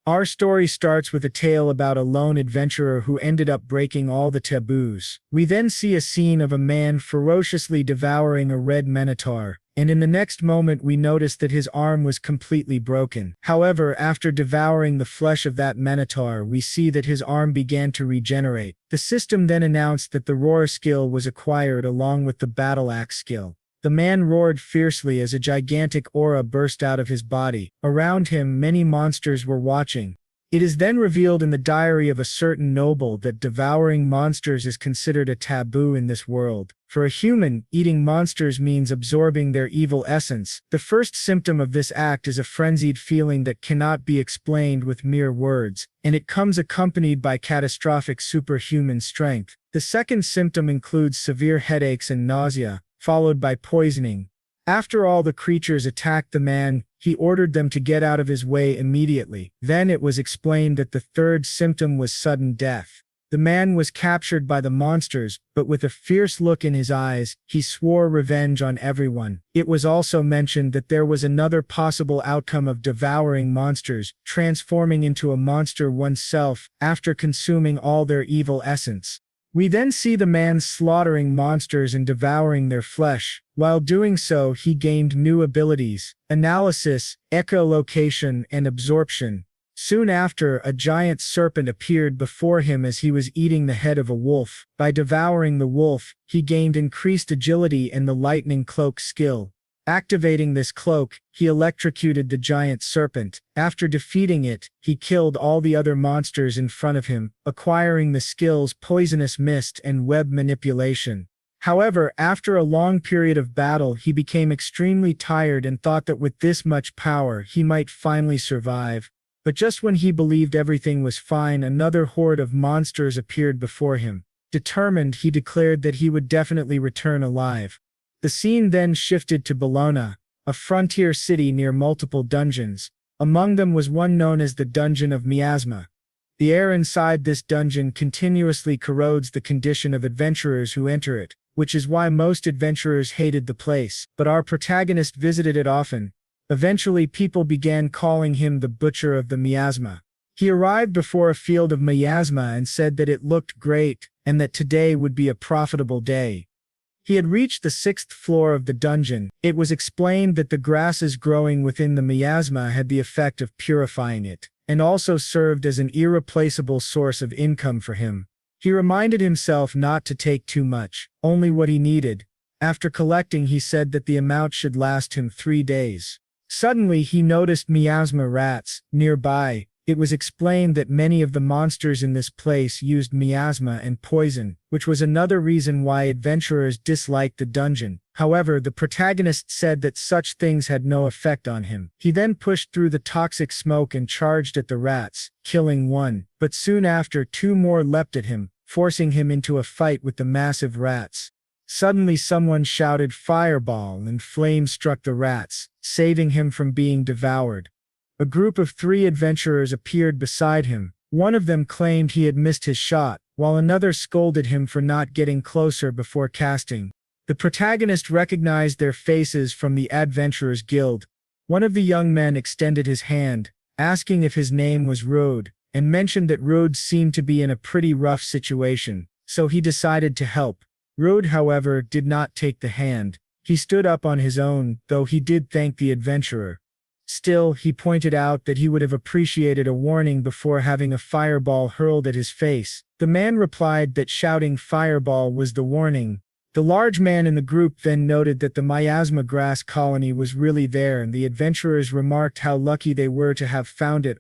Our story starts with a tale about a lone adventurer who ended up breaking all the taboos. We then see a scene of a man ferociously devouring a red minotaur, and in the next moment we notice that his arm was completely broken. However, after devouring the flesh of that minotaur, we see that his arm began to regenerate. The system then announced that the roar skill was acquired along with the battle axe skill. The man roared fiercely as a gigantic aura burst out of his body. Around him, many monsters were watching. It is then revealed in the diary of a certain noble that devouring monsters is considered a taboo in this world. For a human, eating monsters means absorbing their evil essence. The first symptom of this act is a frenzied feeling that cannot be explained with mere words, and it comes accompanied by catastrophic superhuman strength. The second symptom includes severe headaches and nausea, followed by poisoning. After all the creatures attacked the man, he ordered them to get out of his way immediately. Then it was explained that the third symptom was sudden death. The man was captured by the monsters, but with a fierce look in his eyes, he swore revenge on everyone. It was also mentioned that there was another possible outcome of devouring monsters, transforming into a monster oneself after consuming all their evil essence. We then see the man slaughtering monsters and devouring their flesh. While doing so, he gained new abilities: analysis, echolocation, and absorption. Soon after, a giant serpent appeared before him as he was eating the head of a wolf. By devouring the wolf, he gained increased agility and the lightning cloak skill. Activating this cloak, he electrocuted the giant serpent. After defeating it, he killed all the other monsters in front of him, acquiring the skills Poisonous Mist and Web Manipulation. However, after a long period of battle, he became extremely tired and thought that with this much power, he might finally survive. But just when he believed everything was fine, another horde of monsters appeared before him. Determined, he declared that he would definitely return alive. The scene then shifted to Bologna, a frontier city near multiple dungeons. Among them was one known as the Dungeon of Miasma. The air inside this dungeon continuously corrodes the condition of adventurers who enter it, which is why most adventurers hated the place. But our protagonist visited it often. Eventually, people began calling him the Butcher of the Miasma. He arrived before a field of miasma and said that it looked great, and that today would be a profitable day. He had reached the 6th floor of the dungeon. It was explained that the grasses growing within the miasma had the effect of purifying it, and also served as an irreplaceable source of income for him. He reminded himself not to take too much, only what he needed. After collecting, he said that the amount should last him 3 days. Suddenly, he noticed miasma rats nearby. It was explained that many of the monsters in this place used miasma and poison, which was another reason why adventurers disliked the dungeon. However, the protagonist said that such things had no effect on him. He then pushed through the toxic smoke and charged at the rats, killing one, but soon after 2 more leapt at him, forcing him into a fight with the massive rats. Suddenly someone shouted fireball and flames struck the rats, saving him from being devoured. A group of 3 adventurers appeared beside him. One of them claimed he had missed his shot, while another scolded him for not getting closer before casting. The protagonist recognized their faces from the Adventurers Guild. One of the young men extended his hand, asking if his name was Rode, and mentioned that Rode seemed to be in a pretty rough situation, so he decided to help. Rode, however, did not take the hand. He stood up on his own, though he did thank the adventurer. Still, he pointed out that he would have appreciated a warning before having a fireball hurled at his face. The man replied that shouting fireball was the warning. The large man in the group then noted that the miasma grass colony was really there, and the adventurers remarked how lucky they were to have found it.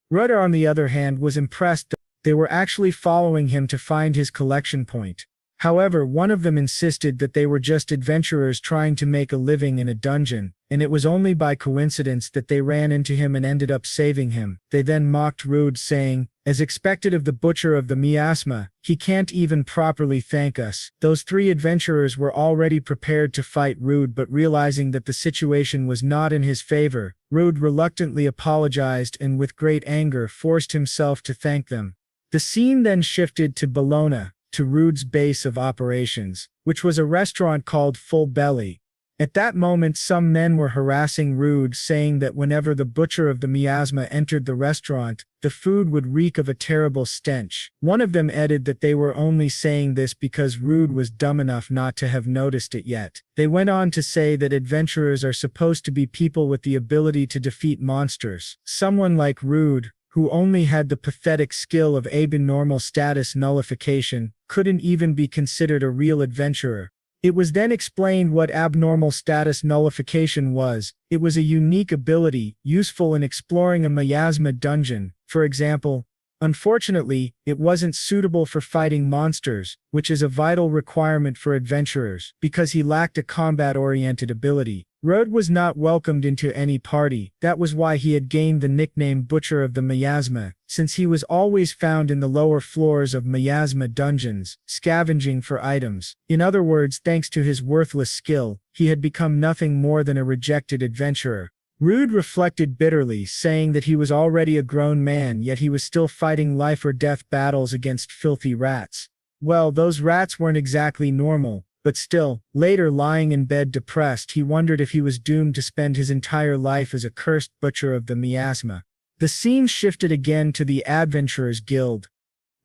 Rudder, on the other hand, was impressed that they were actually following him to find his collection point. However, one of them insisted that they were just adventurers trying to make a living in a dungeon, and it was only by coincidence that they ran into him and ended up saving him. They then mocked Rude, saying, as expected of the Butcher of the Miasma, he can't even properly thank us. Those 3 adventurers were already prepared to fight Rude, but realizing that the situation was not in his favor, Rude reluctantly apologized and with great anger forced himself to thank them. The scene then shifted to Bologna, to Rude's base of operations, which was a restaurant called Full Belly. At that moment some men were harassing Rude, saying that whenever the butcher of the miasma entered the restaurant, the food would reek of a terrible stench. One of them added that they were only saying this because Rude was dumb enough not to have noticed it yet. They went on to say that adventurers are supposed to be people with the ability to defeat monsters. Someone like Rude, who only had the pathetic skill of abnormal status nullification, couldn't even be considered a real adventurer. It was then explained what abnormal status nullification was. It was a unique ability, useful in exploring a miasma dungeon, for example. Unfortunately, it wasn't suitable for fighting monsters, which is a vital requirement for adventurers, because he lacked a combat-oriented ability. Rude was not welcomed into any party. That was why he had gained the nickname Butcher of the Miasma, since he was always found in the lower floors of miasma dungeons, scavenging for items. In other words, thanks to his worthless skill, he had become nothing more than a rejected adventurer. Rude reflected bitterly, saying that he was already a grown man, yet he was still fighting life-or-death battles against filthy rats. Well, those rats weren't exactly normal, but still. Later, lying in bed depressed, he wondered if he was doomed to spend his entire life as a cursed butcher of the miasma. The scene shifted again to the Adventurers Guild.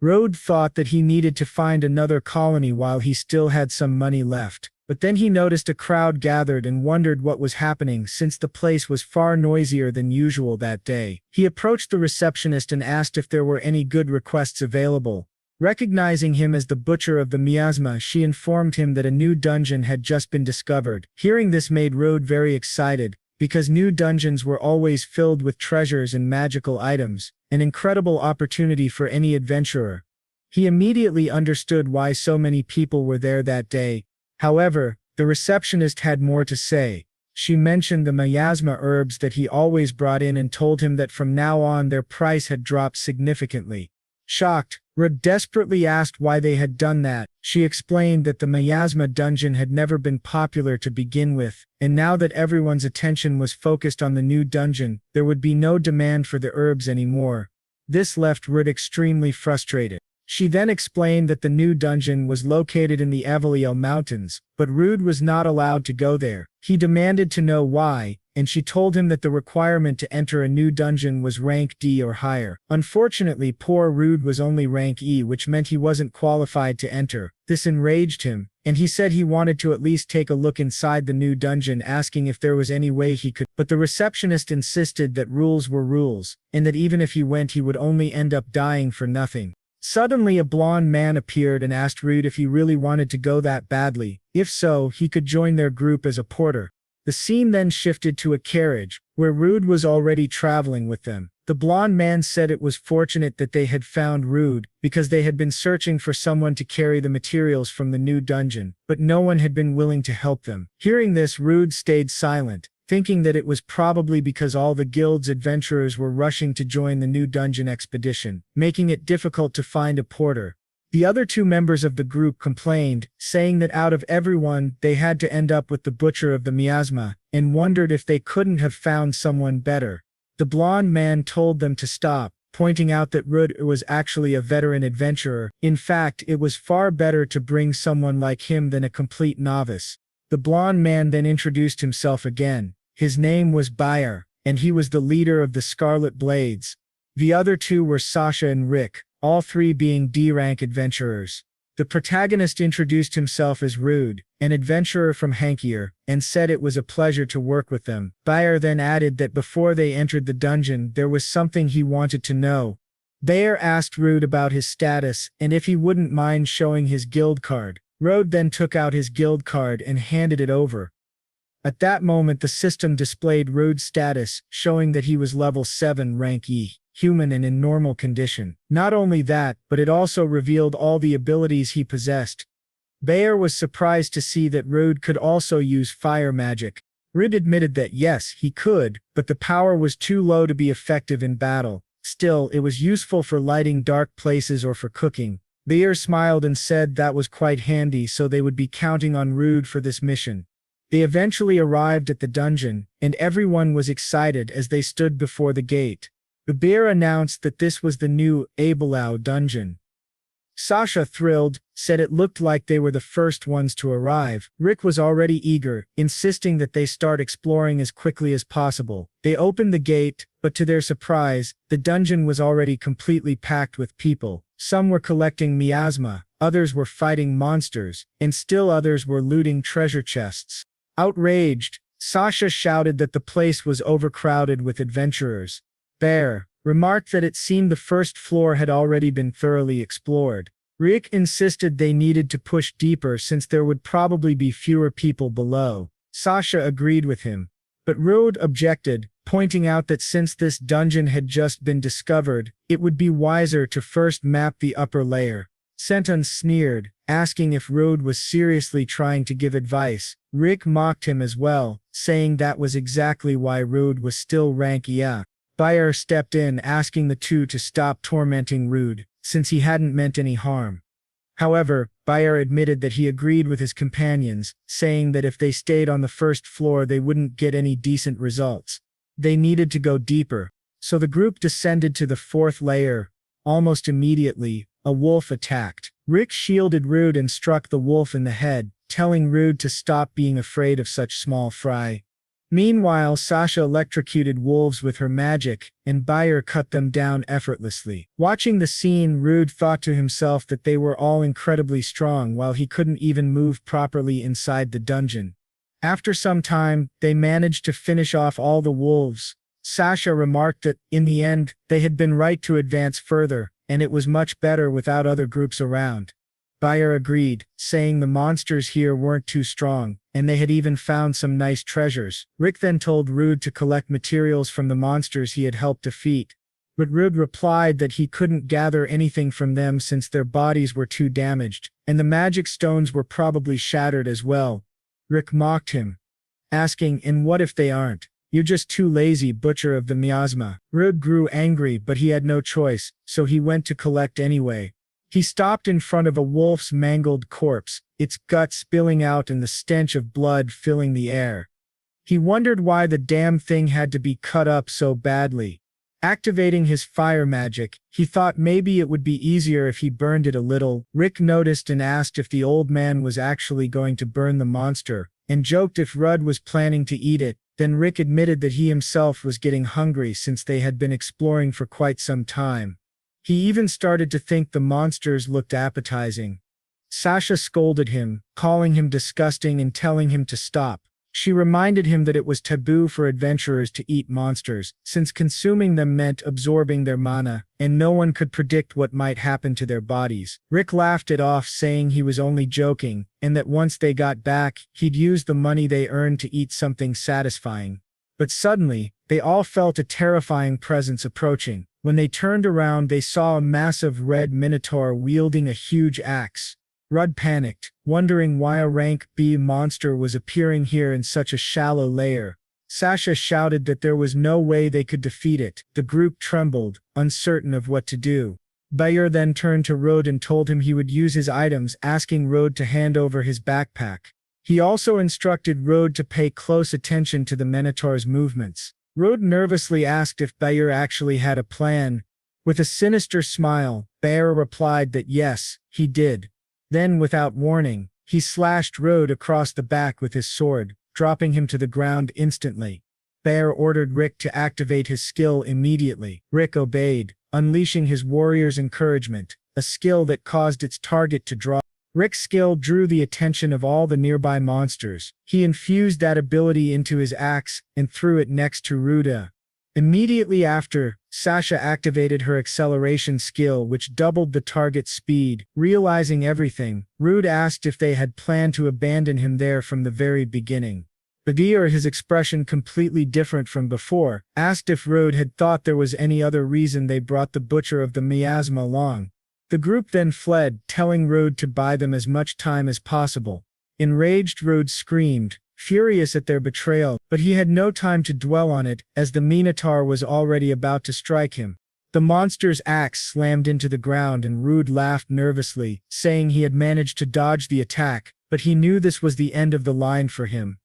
Rude thought that he needed to find another colony while he still had some money left. But then he noticed a crowd gathered and wondered what was happening, since the place was far noisier than usual that day. He approached the receptionist and asked if there were any good requests available. Recognizing him as the butcher of the miasma, she informed him that a new dungeon had just been discovered. Hearing this made Rude very excited, because new dungeons were always filled with treasures and magical items, an incredible opportunity for any adventurer. He immediately understood why so many people were there that day. However, the receptionist had more to say. She mentioned the miasma herbs that he always brought in and told him that from now on their price had dropped significantly. Shocked, Rude desperately asked why they had done that. She explained that the miasma dungeon had never been popular to begin with, and now that everyone's attention was focused on the new dungeon, there would be no demand for the herbs anymore. This left Rude extremely frustrated. She then explained that the new dungeon was located in the Avaliel Mountains, but Rude was not allowed to go there. He demanded to know why, and she told him that the requirement to enter a new dungeon was rank D or higher. Unfortunately, poor Rude was only rank E, which meant he wasn't qualified to enter. This enraged him, and he said he wanted to at least take a look inside the new dungeon, asking if there was any way he could. But the receptionist insisted that rules were rules, and that even if he went he would only end up dying for nothing. Suddenly a blonde man appeared and asked Rude if he really wanted to go that badly. If so, he could join their group as a porter. The scene then shifted to a carriage, where Rude was already traveling with them. The blonde man said it was fortunate that they had found Rude, because they had been searching for someone to carry the materials from the new dungeon, but no one had been willing to help them. Hearing this, Rude stayed silent, thinking that it was probably because all the guild's adventurers were rushing to join the new dungeon expedition, making it difficult to find a porter. The other two members of the group complained, saying that out of everyone, they had to end up with the butcher of the miasma, and wondered if they couldn't have found someone better. The blonde man told them to stop, pointing out that Rude was actually a veteran adventurer. In fact, it was far better to bring someone like him than a complete novice. The blonde man then introduced himself again. His name was Bayer, and he was the leader of the Scarlet Blades. The other two were Sasha and Rick, all three being D-rank adventurers. The protagonist introduced himself as Rude, an adventurer from Hankier, and said it was a pleasure to work with them. Bayer then added that before they entered the dungeon there was something he wanted to know. Bayer asked Rude about his status, and if he wouldn't mind showing his guild card. Rude then took out his guild card and handed it over. At that moment the system displayed Rude's status, showing that he was level 7 rank E, human and in normal condition. Not only that, but it also revealed all the abilities he possessed. Bayer was surprised to see that Rude could also use fire magic. Rude admitted that yes, he could, but the power was too low to be effective in battle. Still, it was useful for lighting dark places or for cooking. Bayer smiled and said that was quite handy, so they would be counting on Rude for this mission. They eventually arrived at the dungeon, and everyone was excited as they stood before the gate. The bear announced that this was the new Abelau dungeon. Sasha, thrilled, said it looked like they were the first ones to arrive. Rick was already eager, insisting that they start exploring as quickly as possible. They opened the gate, but to their surprise, the dungeon was already completely packed with people. Some were collecting miasma, others were fighting monsters, and still others were looting treasure chests. Outraged, Sasha shouted that the place was overcrowded with adventurers. Bear remarked that it seemed the first floor had already been thoroughly explored. Rick insisted they needed to push deeper since there would probably be fewer people below. Sasha agreed with him, but Rode objected, pointing out that since this dungeon had just been discovered, it would be wiser to first map the upper layer. Senton sneered, asking if Rode was seriously trying to give advice. Rick mocked him as well, saying that was exactly why Rode was still rank IA. Bayer stepped in, asking the two to stop tormenting Rude, since he hadn't meant any harm. However, Bayer admitted that he agreed with his companions, saying that if they stayed on the first floor they wouldn't get any decent results. They needed to go deeper. So the group descended to the fourth layer. Almost immediately, a wolf attacked. Rick shielded Rude and struck the wolf in the head, telling Rude to stop being afraid of such small fry. Meanwhile, Sasha electrocuted wolves with her magic, and Bayer cut them down effortlessly. Watching the scene, Rude thought to himself that they were all incredibly strong while he couldn't even move properly inside the dungeon. After some time, they managed to finish off all the wolves. Sasha remarked that, in the end, they had been right to advance further, and it was much better without other groups around. Bayer agreed, saying the monsters here weren't too strong, and they had even found some nice treasures. Rick then told Rude to collect materials from the monsters he had helped defeat. But Rude replied that he couldn't gather anything from them since their bodies were too damaged, and the magic stones were probably shattered as well. Rick mocked him, asking, "And what if they aren't? You're just too lazy, butcher of the miasma." Rude grew angry, but he had no choice, so he went to collect anyway. He stopped in front of a wolf's mangled corpse, its guts spilling out and the stench of blood filling the air. He wondered why the damn thing had to be cut up so badly. Activating his fire magic, he thought maybe it would be easier if he burned it a little. Rick noticed and asked if the old man was actually going to burn the monster, and joked if Rudd was planning to eat it. Then Rick admitted that he himself was getting hungry since they had been exploring for quite some time. He even started to think the monsters looked appetizing. Sasha scolded him, calling him disgusting and telling him to stop. She reminded him that it was taboo for adventurers to eat monsters, since consuming them meant absorbing their mana, and no one could predict what might happen to their bodies. Rick laughed it off, saying he was only joking, and that once they got back, he'd use the money they earned to eat something satisfying. But suddenly, they all felt a terrifying presence approaching. When they turned around, they saw a massive red minotaur wielding a huge axe. Rudd panicked, wondering why a rank B monster was appearing here in such a shallow layer. Sasha shouted that there was no way they could defeat it. The group trembled, uncertain of what to do. Bayer then turned to Rode and told him he would use his items, asking Rode to hand over his backpack. He also instructed Rode to pay close attention to the minotaur's movements. Rode nervously asked if Bayer actually had a plan. With a sinister smile, Bayer replied that yes, he did. Then, without warning, he slashed Rode across the back with his sword, dropping him to the ground instantly. Bayer ordered Rick to activate his skill immediately. Rick obeyed, unleashing his warrior's encouragement, a skill that caused its target to draw. Rick's skill drew the attention of all the nearby monsters. He infused that ability into his axe and threw it next to Ruda. Immediately after, Sasha activated her acceleration skill, which doubled the target's speed. Realizing everything, Rude asked if they had planned to abandon him there from the very beginning. Badir, his expression completely different from before, asked if Rude had thought there was any other reason they brought the butcher of the miasma along. The group then fled, telling Rude to buy them as much time as possible. Enraged, Rude screamed, furious at their betrayal, but he had no time to dwell on it, as the Minotaur was already about to strike him. The monster's axe slammed into the ground and Rude laughed nervously, saying he had managed to dodge the attack, but he knew this was the end of the line for him.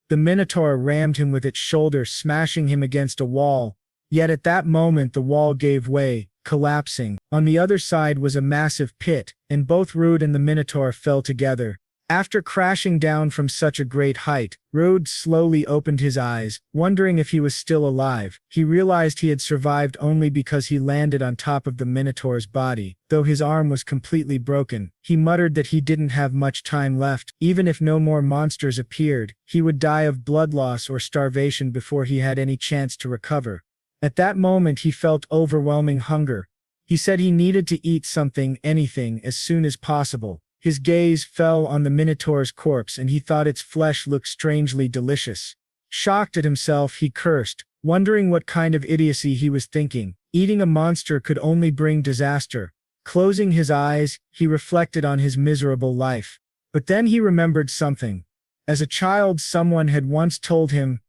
The Minotaur rammed him with its shoulder, smashing him against a wall. Yet at that moment the wall gave way, collapsing. On the other side was a massive pit, and both Rude and the Minotaur fell together. After crashing down from such a great height, Rude slowly opened his eyes, wondering if he was still alive. He realized he had survived only because he landed on top of the Minotaur's body. Though his arm was completely broken, he muttered that he didn't have much time left. Even if no more monsters appeared, he would die of blood loss or starvation before he had any chance to recover. At that moment he felt overwhelming hunger. He said he needed to eat something, anything, as soon as possible. His gaze fell on the Minotaur's corpse and he thought its flesh looked strangely delicious. Shocked at himself, he cursed, wondering what kind of idiocy he was thinking. Eating a monster could only bring disaster. Closing his eyes, he reflected on his miserable life. But then he remembered something. As a child, someone had once told him,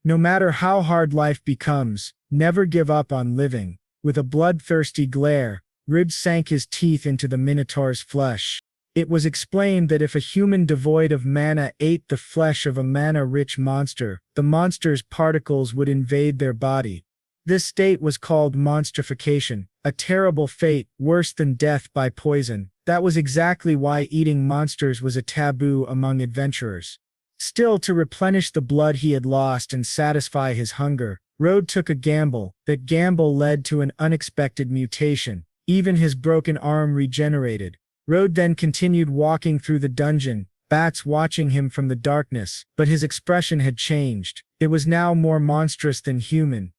"No matter how hard life becomes, never give up on living." With a bloodthirsty glare, Rude sank his teeth into the Minotaur's flesh. It was explained that if a human devoid of mana ate the flesh of a mana-rich monster, the monster's particles would invade their body. This state was called monstrification, a terrible fate, worse than death by poison. That was exactly why eating monsters was a taboo among adventurers. Still, to replenish the blood he had lost and satisfy his hunger, Rude took a gamble. That gamble led to an unexpected mutation. Even his broken arm regenerated. Rude then continued walking through the dungeon, bats watching him from the darkness, but his expression had changed. It was now more monstrous than human.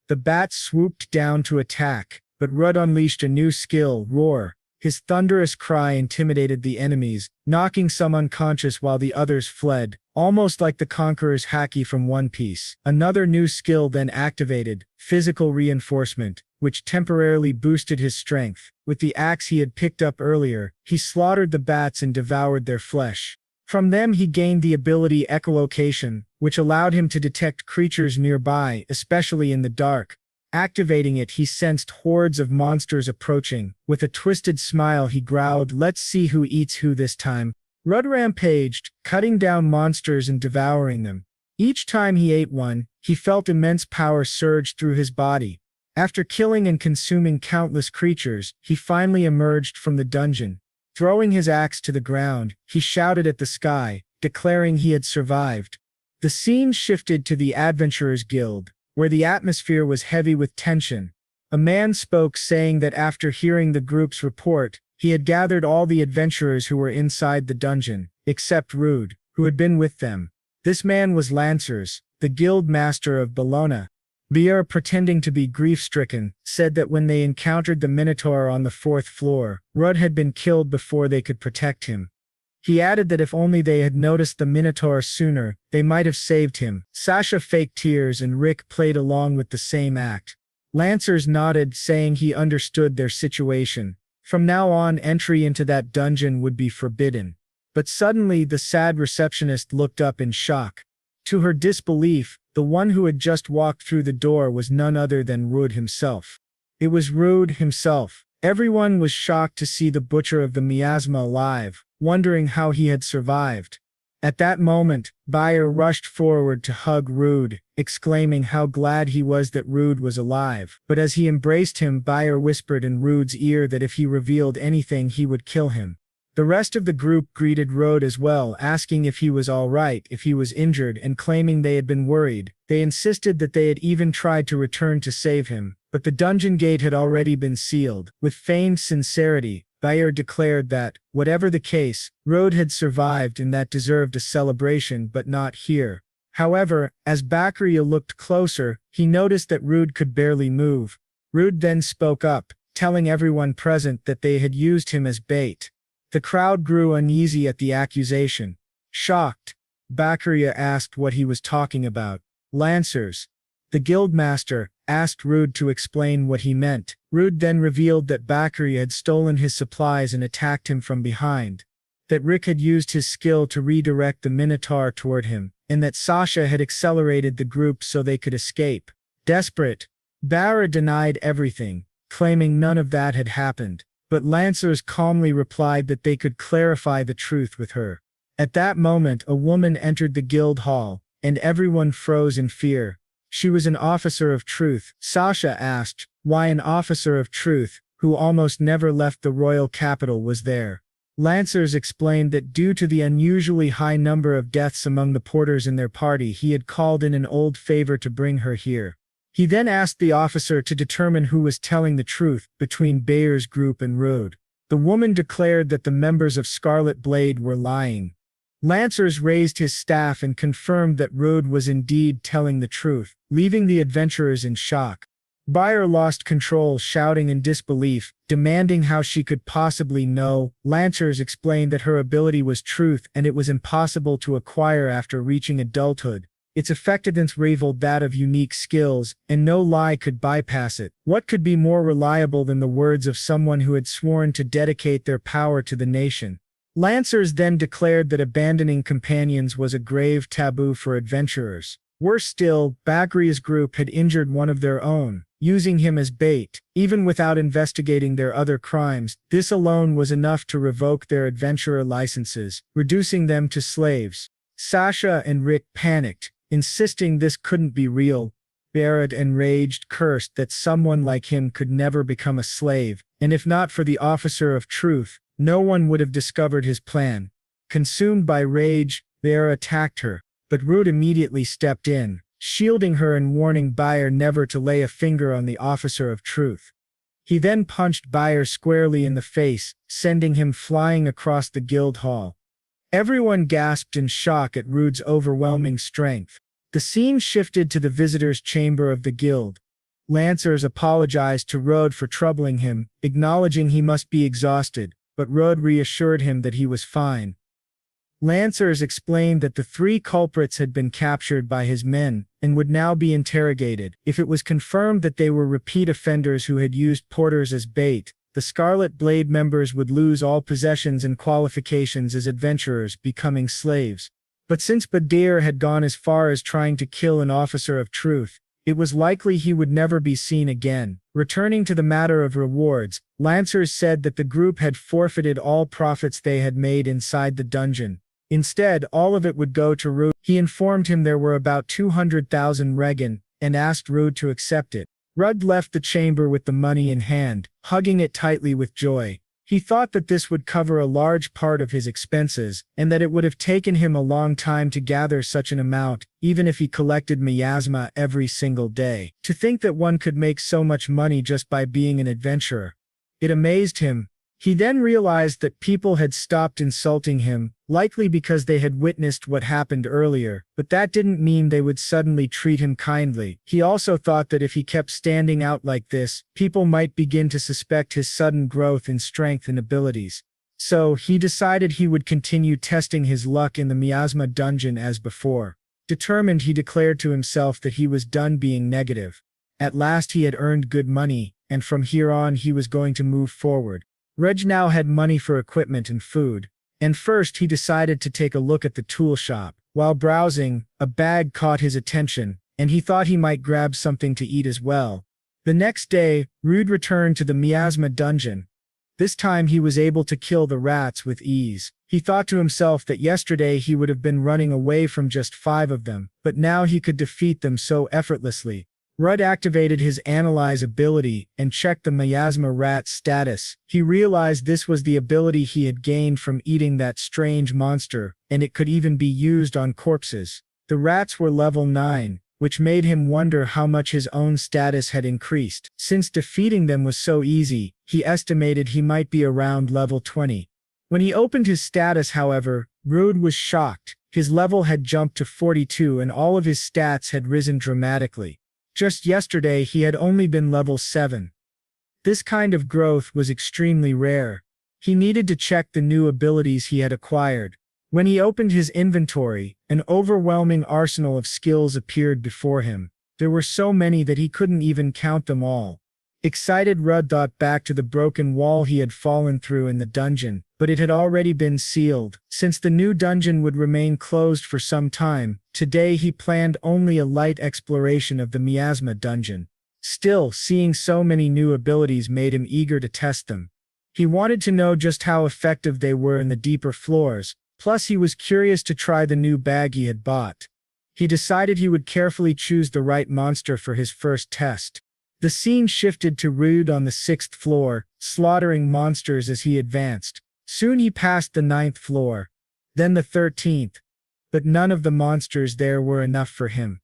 The bats swooped down to attack, but Rude unleashed a new skill, Roar. His thunderous cry intimidated the enemies, knocking some unconscious while the others fled, almost like the Conqueror's haki from One Piece. Another new skill then activated, Physical Reinforcement, which temporarily boosted his strength. With the axe he had picked up earlier, he slaughtered the bats and devoured their flesh. From them he gained the ability Echolocation, which allowed him to detect creatures nearby, especially in the dark. Activating it, he sensed hordes of monsters approaching. With a twisted smile he growled, "Let's see who eats who this time." Rude rampaged, cutting down monsters and devouring them. Each time he ate one, he felt immense power surge through his body. After killing and consuming countless creatures, he finally emerged from the dungeon. Throwing his axe to the ground, he shouted at the sky, declaring he had survived. The scene shifted to the Adventurers Guild, where the atmosphere was heavy with tension. A man spoke, saying that after hearing the group's report, he had gathered all the adventurers who were inside the dungeon, except Rude, who had been with them. This man was Lancers, the guild master of Bologna. Bier, pretending to be grief-stricken, said that when they encountered the Minotaur on the 4th floor, Rude had been killed before they could protect him. He added that if only they had noticed the Minotaur sooner, they might have saved him. Sasha faked tears and Rick played along with the same act. Lancers nodded, saying he understood their situation. From now on, entry into that dungeon would be forbidden. But suddenly the sad receptionist looked up in shock. To her disbelief, the one who had just walked through the door was none other than Rude himself. It was Rude himself. Everyone was shocked to see the Butcher of the Miasma alive, wondering how he had survived. At that moment, Bier rushed forward to hug Rude, exclaiming how glad he was that Rude was alive. But as he embraced him, Bier whispered in Rude's ear that if he revealed anything he would kill him. The rest of the group greeted Rude as well, asking if he was all right, if he was injured, and claiming they had been worried. They insisted that they had even tried to return to save him, but the dungeon gate had already been sealed. With feigned sincerity, Bier declared that, whatever the case, Rude had survived and that deserved a celebration, but not here. However, as Baccaria looked closer, he noticed that Rude could barely move. Rude then spoke up, telling everyone present that they had used him as bait. The crowd grew uneasy at the accusation. Shocked, Baccaria asked what he was talking about. Lancers, the guildmaster, asked Rude to explain what he meant. Rude then revealed that Baccaria had stolen his supplies and attacked him from behind, that Rick had used his skill to redirect the Minotaur toward him, and that Sasha had accelerated the group so they could escape. Desperate, Barra denied everything, claiming none of that had happened. But Lancers calmly replied that they could clarify the truth with her. At that moment, a woman entered the guild hall, and everyone froze in fear. She was an officer of truth. Sasha asked, why an officer of truth, who almost never left the royal capital, was there. Lancers explained that due to the unusually high number of deaths among the porters in their party, he had called in an old favor to bring her here. He then asked the officer to determine who was telling the truth between Bayer's group and Rode. The woman declared that the members of Scarlet Blade were lying. Lancers raised his staff and confirmed that Rode was indeed telling the truth, leaving the adventurers in shock. Bayer lost control, shouting in disbelief, demanding how she could possibly know. Lancers explained that her ability was truth and it was impossible to acquire after reaching adulthood. Its effectiveness rivaled that of unique skills, and no lie could bypass it. What could be more reliable than the words of someone who had sworn to dedicate their power to the nation? Lancers then declared that abandoning companions was a grave taboo for adventurers. Worse still, Bagria's group had injured one of their own, using him as bait. Even without investigating their other crimes, this alone was enough to revoke their adventurer licenses, reducing them to slaves. Sasha and Rick panicked, insisting this couldn't be real. Barrett, enraged, cursed that someone like him could never become a slave, and if not for the officer of truth, no one would have discovered his plan. Consumed by rage, Barrett attacked her, but Rude immediately stepped in, shielding her and warning Bayer never to lay a finger on the officer of truth. He then punched Bayer squarely in the face, sending him flying across the guild hall. Everyone gasped in shock at Rude's overwhelming strength. The scene shifted to the visitors' chamber of the guild. Lancers apologized to Rude for troubling him, acknowledging he must be exhausted, but Rude reassured him that he was fine. Lancers explained that the three culprits had been captured by his men, and would now be interrogated. If it was confirmed that they were repeat offenders who had used porters as bait, the Scarlet Blade members would lose all possessions and qualifications as adventurers, becoming slaves. But since Badir had gone as far as trying to kill an officer of truth, it was likely he would never be seen again. Returning to the matter of rewards, Lancers said that the group had forfeited all profits they had made inside the dungeon. Instead, all of it would go to Rude. He informed him there were about 200,000 regen, and asked Rude to accept it. Rudd left the chamber with the money in hand, hugging it tightly with joy. He thought that this would cover a large part of his expenses, and that it would have taken him a long time to gather such an amount, even if he collected miasma every single day. To think that one could make so much money just by being an adventurer. It amazed him. He then realized that people had stopped insulting him, likely because they had witnessed what happened earlier, but that didn't mean they would suddenly treat him kindly. He also thought that if he kept standing out like this, people might begin to suspect his sudden growth in strength and abilities. So, he decided he would continue testing his luck in the miasma dungeon as before. Determined, he declared to himself that he was done being negative. At last he had earned good money, and from here on he was going to move forward. Reg now had money for equipment and food, and first he decided to take a look at the tool shop. While browsing, a bag caught his attention, and he thought he might grab something to eat as well. The next day, Rude returned to the miasma dungeon. This time he was able to kill the rats with ease. He thought to himself that yesterday he would have been running away from just 5 of them, but now he could defeat them so effortlessly. Rudd activated his analyze ability and checked the miasma rat's status. He realized this was the ability he had gained from eating that strange monster, and it could even be used on corpses. The rats were level 9, which made him wonder how much his own status had increased. Since defeating them was so easy, he estimated he might be around level 20. When he opened his status, however, Rude was shocked. His level had jumped to 42 and all of his stats had risen dramatically. Just yesterday he had only been level 7. This kind of growth was extremely rare. He needed to check the new abilities he had acquired. When he opened his inventory, an overwhelming arsenal of skills appeared before him. There were so many that he couldn't even count them all. Excited, Rudd thought back to the broken wall he had fallen through in the dungeon, but it had already been sealed. Since the new dungeon would remain closed for some time, today he planned only a light exploration of the miasma dungeon. Still, seeing so many new abilities made him eager to test them. He wanted to know just how effective they were in the deeper floors, plus he was curious to try the new bag he had bought. He decided he would carefully choose the right monster for his first test. The scene shifted to Rude on the 6th floor, slaughtering monsters as he advanced. Soon he passed the 9th floor, then the 13th, but none of the monsters there were enough for him.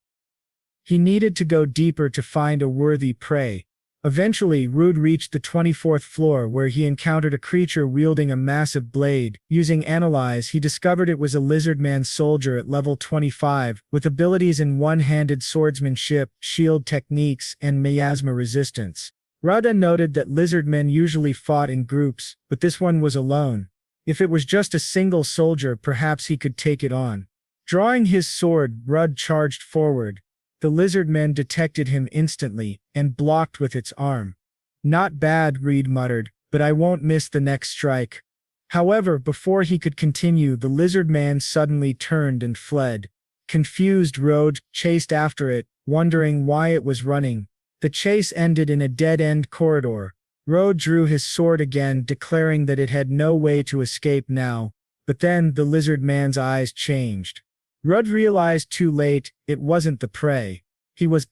He needed to go deeper to find a worthy prey. Eventually, Rude reached the 24th floor where he encountered a creature wielding a massive blade. Using Analyze, he discovered it was a lizardman soldier at level 25, with abilities in one-handed swordsmanship, shield techniques, and miasma resistance. Rude noted that lizardmen usually fought in groups, but this one was alone. If it was just a single soldier, perhaps he could take it on. Drawing his sword, Rude charged forward. The lizardman detected him instantly, and blocked with its arm. "Not bad," Reed muttered, "but I won't miss the next strike." However, before he could continue, the lizardman suddenly turned and fled. Confused, Rude chased after it, wondering why it was running. The chase ended in a dead-end corridor. Rude drew his sword again, declaring that it had no way to escape now. But then, the lizardman's eyes changed. Rude realized too late, it wasn't the prey.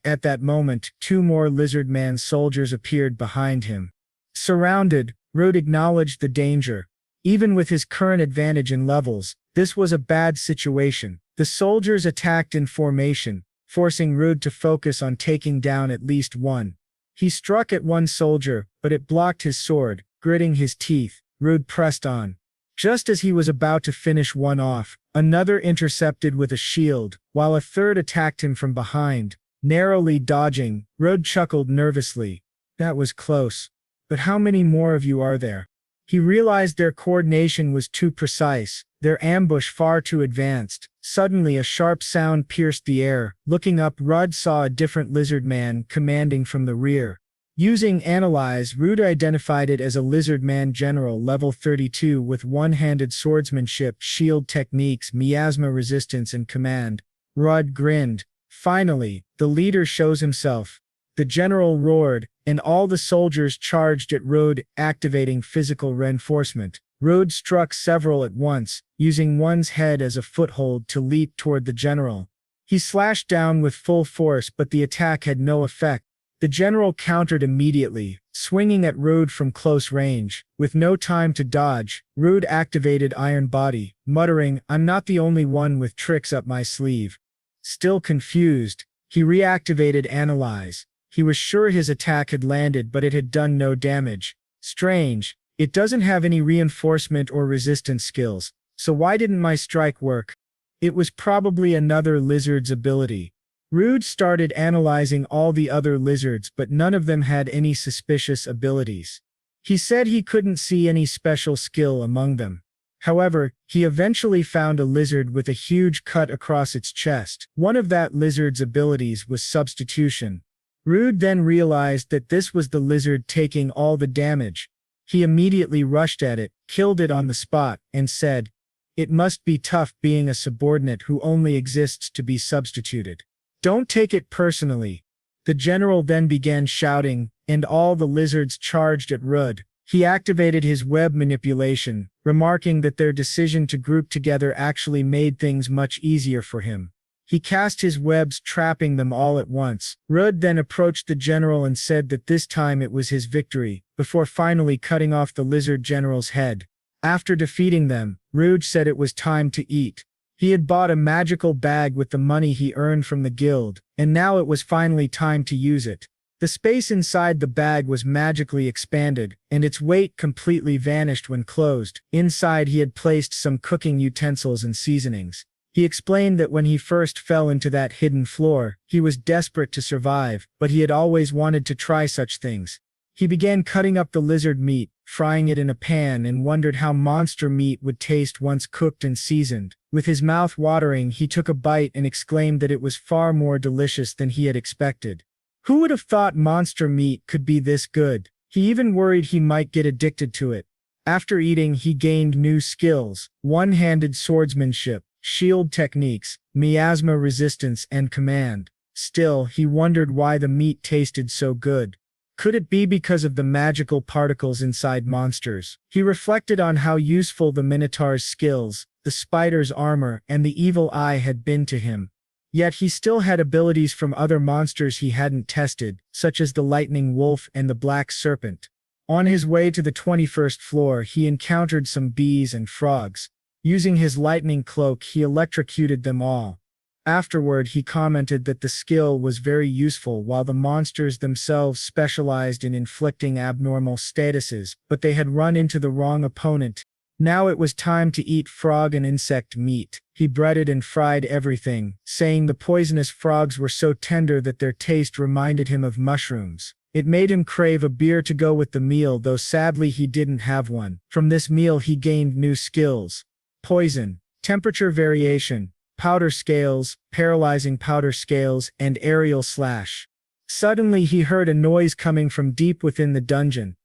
At that moment, 2 more lizardman soldiers appeared behind him. Surrounded, Rude acknowledged the danger. Even with his current advantage in levels, this was a bad situation. The soldiers attacked in formation, forcing Rude to focus on taking down at least one. He struck at one soldier, but it blocked his sword. Gritting his teeth, Rude pressed on. Just as he was about to finish one off, another intercepted with a shield, while a third attacked him from behind. Narrowly dodging, Rude chuckled nervously. That was close. But how many more of you are there? He realized their coordination was too precise, their ambush far too advanced. Suddenly a sharp sound pierced the air. Looking up, Rude saw a different lizardman commanding from the rear. Using Analyze, Rude identified it as a lizardman general level 32 with one-handed swordsmanship, shield techniques, miasma resistance, and command. Rude grinned. Finally, the leader shows himself. The general roared, and all the soldiers charged at Rude, activating physical reinforcement. Rude struck several at once, using one's head as a foothold to leap toward the general. He slashed down with full force, but the attack had no effect. The general countered immediately, swinging at Rude from close range. With no time to dodge, Rude activated Iron Body, muttering, "I'm not the only one with tricks up my sleeve." Still confused, he reactivated Analyze. He was sure his attack had landed, but it had done no damage. Strange, it doesn't have any reinforcement or resistance skills, so why didn't my strike work? It was probably another lizard's ability. Rude started analyzing all the other lizards, but none of them had any suspicious abilities. He said he couldn't see any special skill among them. However, he eventually found a lizard with a huge cut across its chest. One of that lizard's abilities was substitution. Rude then realized that this was the lizard taking all the damage. He immediately rushed at it, killed it on the spot, and said, "It must be tough being a subordinate who only exists to be substituted. Don't take it personally." The general then began shouting, and all the lizards charged at Rude. He activated his web manipulation, remarking that their decision to group together actually made things much easier for him. He cast his webs, trapping them all at once. Rude then approached the general and said that this time it was his victory, before finally cutting off the lizard general's head. After defeating them, Rude said it was time to eat. He had bought a magical bag with the money he earned from the guild, and now it was finally time to use it. The space inside the bag was magically expanded, and its weight completely vanished when closed. Inside he had placed some cooking utensils and seasonings. He explained that when he first fell into that hidden floor, he was desperate to survive, but he had always wanted to try such things. He began cutting up the lizard meat, frying it in a pan, and wondered how monster meat would taste once cooked and seasoned. With his mouth watering, he took a bite and exclaimed that it was far more delicious than he had expected. Who would have thought monster meat could be this good? He even worried he might get addicted to it. After eating, he gained new skills: one-handed swordsmanship, shield techniques, miasma resistance, and command. Still, he wondered why the meat tasted so good. Could it be because of the magical particles inside monsters? He reflected on how useful the Minotaur's skills, the spider's armor, and the evil eye had been to him. Yet he still had abilities from other monsters he hadn't tested, such as the lightning wolf and the black serpent. On his way to the 21st floor, he encountered some bees and frogs. Using his lightning cloak, he electrocuted them all. Afterward, he commented that the skill was very useful while the monsters themselves specialized in inflicting abnormal statuses, but they had run into the wrong opponent. Now it was time to eat frog and insect meat. He breaded and fried everything, saying the poisonous frogs were so tender that their taste reminded him of mushrooms. It made him crave a beer to go with the meal, though sadly he didn't have one. From this meal he gained new skills: poison, temperature variation, powder scales, paralyzing powder scales, and aerial slash. Suddenly he heard a noise coming from deep within the dungeon.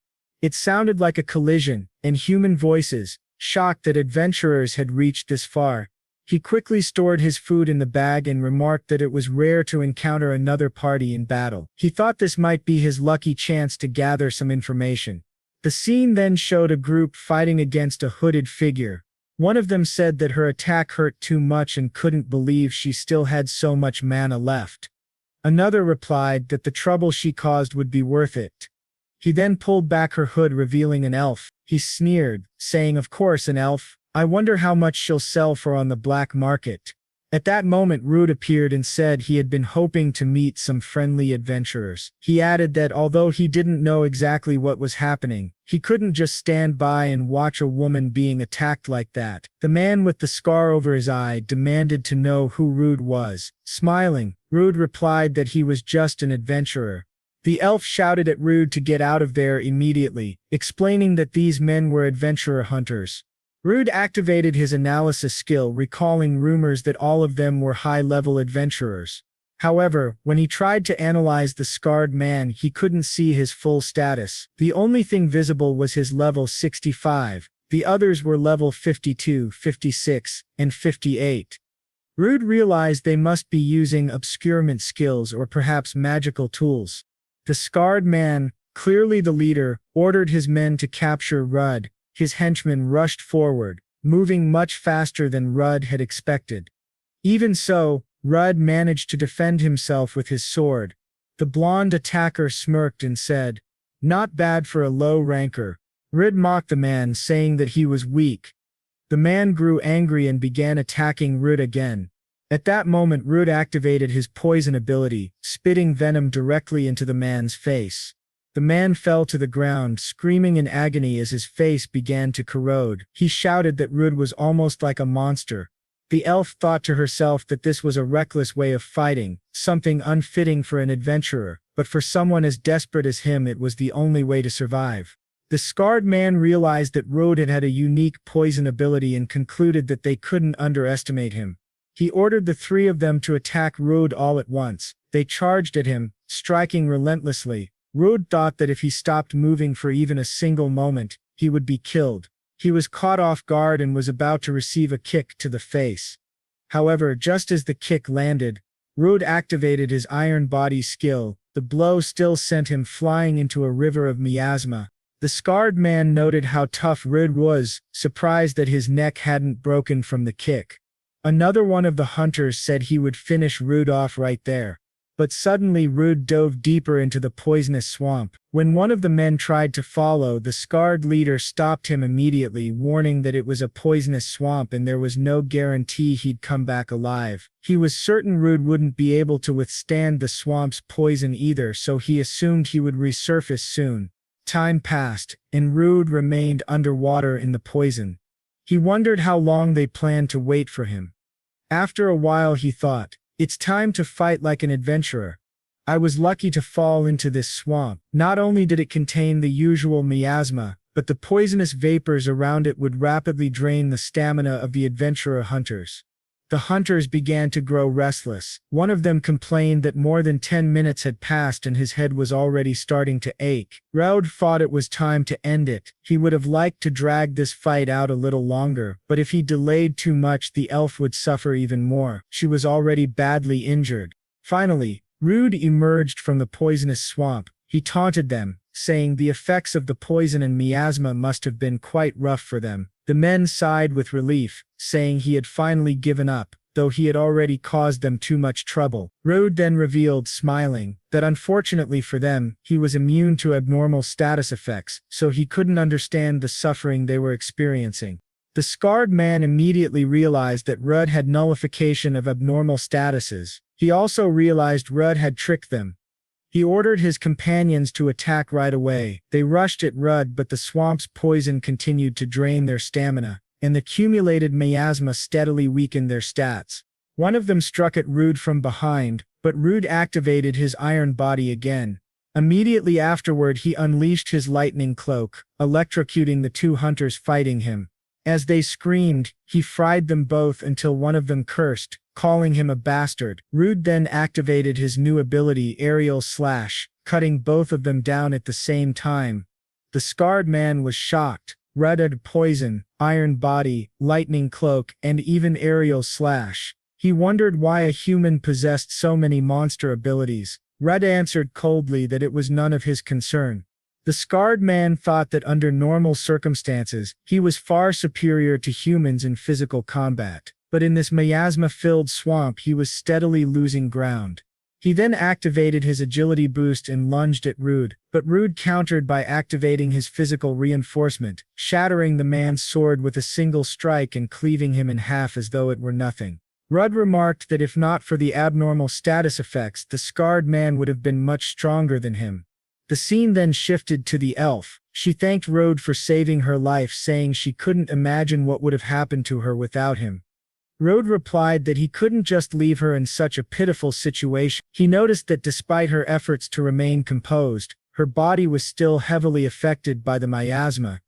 It sounded like a collision, and human voices. Shocked that adventurers had reached this far, he quickly stored his food in the bag and remarked that it was rare to encounter another party in battle. He thought this might be his lucky chance to gather some information. The scene then showed a group fighting against a hooded figure. One of them said that her attack hurt too much and couldn't believe she still had so much mana left. Another replied that the trouble she caused would be worth it. He then pulled back her hood, revealing an elf. He sneered, saying, "Of course, an elf. I wonder how much she'll sell for on the black market." At that moment, Rude appeared and said he had been hoping to meet some friendly adventurers. He added that although he didn't know exactly what was happening, he couldn't just stand by and watch a woman being attacked like that. The man with the scar over his eye demanded to know who Rude was. Smiling, Rude replied that he was just an adventurer. The elf shouted at Rude to get out of there immediately, explaining that these men were adventurer hunters. Rude activated his analysis skill, recalling rumors that all of them were high-level adventurers. However, when he tried to analyze the scarred man, he couldn't see his full status. The only thing visible was his level 65. The others were level 52, 56, and 58. Rude realized they must be using obscurement skills or perhaps magical tools. The scarred man, clearly the leader, ordered his men to capture Rudd. His henchmen rushed forward, moving much faster than Rudd had expected. Even so, Rudd managed to defend himself with his sword. The blonde attacker smirked and said, "Not bad for a low ranker." Rudd mocked the man, saying that he was weak. The man grew angry and began attacking Rudd again. At that moment, Rudd activated his poison ability, spitting venom directly into the man's face. The man fell to the ground, screaming in agony as his face began to corrode. He shouted that Rudd was almost like a monster. The elf thought to herself that this was a reckless way of fighting, something unfitting for an adventurer, but for someone as desperate as him it was the only way to survive. The scarred man realized that Rudd had a unique poison ability and concluded that they couldn't underestimate him. He ordered the three of them to attack Rudd all at once. They charged at him, striking relentlessly. Rudd thought that if he stopped moving for even a single moment, he would be killed. He was caught off guard and was about to receive a kick to the face. However, just as the kick landed, Rudd activated his iron body skill. The blow still sent him flying into a river of miasma. The scarred man noted how tough Rudd was, surprised that his neck hadn't broken from the kick. Another one of the hunters said he would finish Rudd off right there. But suddenly Rudd dove deeper into the poisonous swamp. When one of the men tried to follow, the scarred leader stopped him immediately, warning that it was a poisonous swamp and there was no guarantee he'd come back alive. He was certain Rudd wouldn't be able to withstand the swamp's poison either, so he assumed he would resurface soon. Time passed, and Rudd remained underwater in the poison. He wondered how long they planned to wait for him. After a while he thought, "It's time to fight like an adventurer. I was lucky to fall into this swamp. Not only did it contain the usual miasma, but the poisonous vapors around it would rapidly drain the stamina of the adventurer hunters." The hunters began to grow restless. One of them complained that more than 10 minutes had passed and his head was already starting to ache. Rudd thought it was time to end it. He would have liked to drag this fight out a little longer, but if he delayed too much, the elf would suffer even more. She was already badly injured. Finally, Rudd emerged from the poisonous swamp. He taunted them, saying the effects of the poison and miasma must have been quite rough for them. The men sighed with relief, saying he had finally given up. though he had already caused them too much trouble. Rode then revealed, smiling, that unfortunately for them, he was immune to abnormal status effects, so he couldn't understand the suffering they were experiencing. The scarred man immediately realized that Rudd had nullification of abnormal statuses. He also realized Rudd had tricked them. He ordered his companions to attack right away. They rushed at Rudd, but the swamp's poison continued to drain their stamina, and the accumulated miasma steadily weakened their stats. One of them struck at Rude from behind, but Rude activated his iron body again. Immediately afterward, he unleashed his lightning cloak, electrocuting the two hunters fighting him. As they screamed, he fried them both until one of them cursed, calling him a bastard. Rude then activated his new ability, Aerial Slash, cutting both of them down at the same time. The scarred man was shocked. Rudd had poison, iron body, lightning cloak, and even aerial slash. He wondered why a human possessed so many monster abilities. Rudd answered coldly that it was none of his concern. The scarred man thought that under normal circumstances, he was far superior to humans in physical combat, but in this miasma-filled swamp he was steadily losing ground. He then activated his agility boost and lunged at Rude, but Rude countered by activating his physical reinforcement, shattering the man's sword with a single strike and cleaving him in half as though it were nothing. Rudd remarked that if not for the abnormal status effects, the scarred man would have been much stronger than him. The scene then shifted to the elf. She thanked Rudd for saving her life, saying she couldn't imagine what would have happened to her without him. Rudd replied that he couldn't just leave her in such a pitiful situation. He noticed that despite her efforts to remain composed, her body was still heavily affected by the miasma.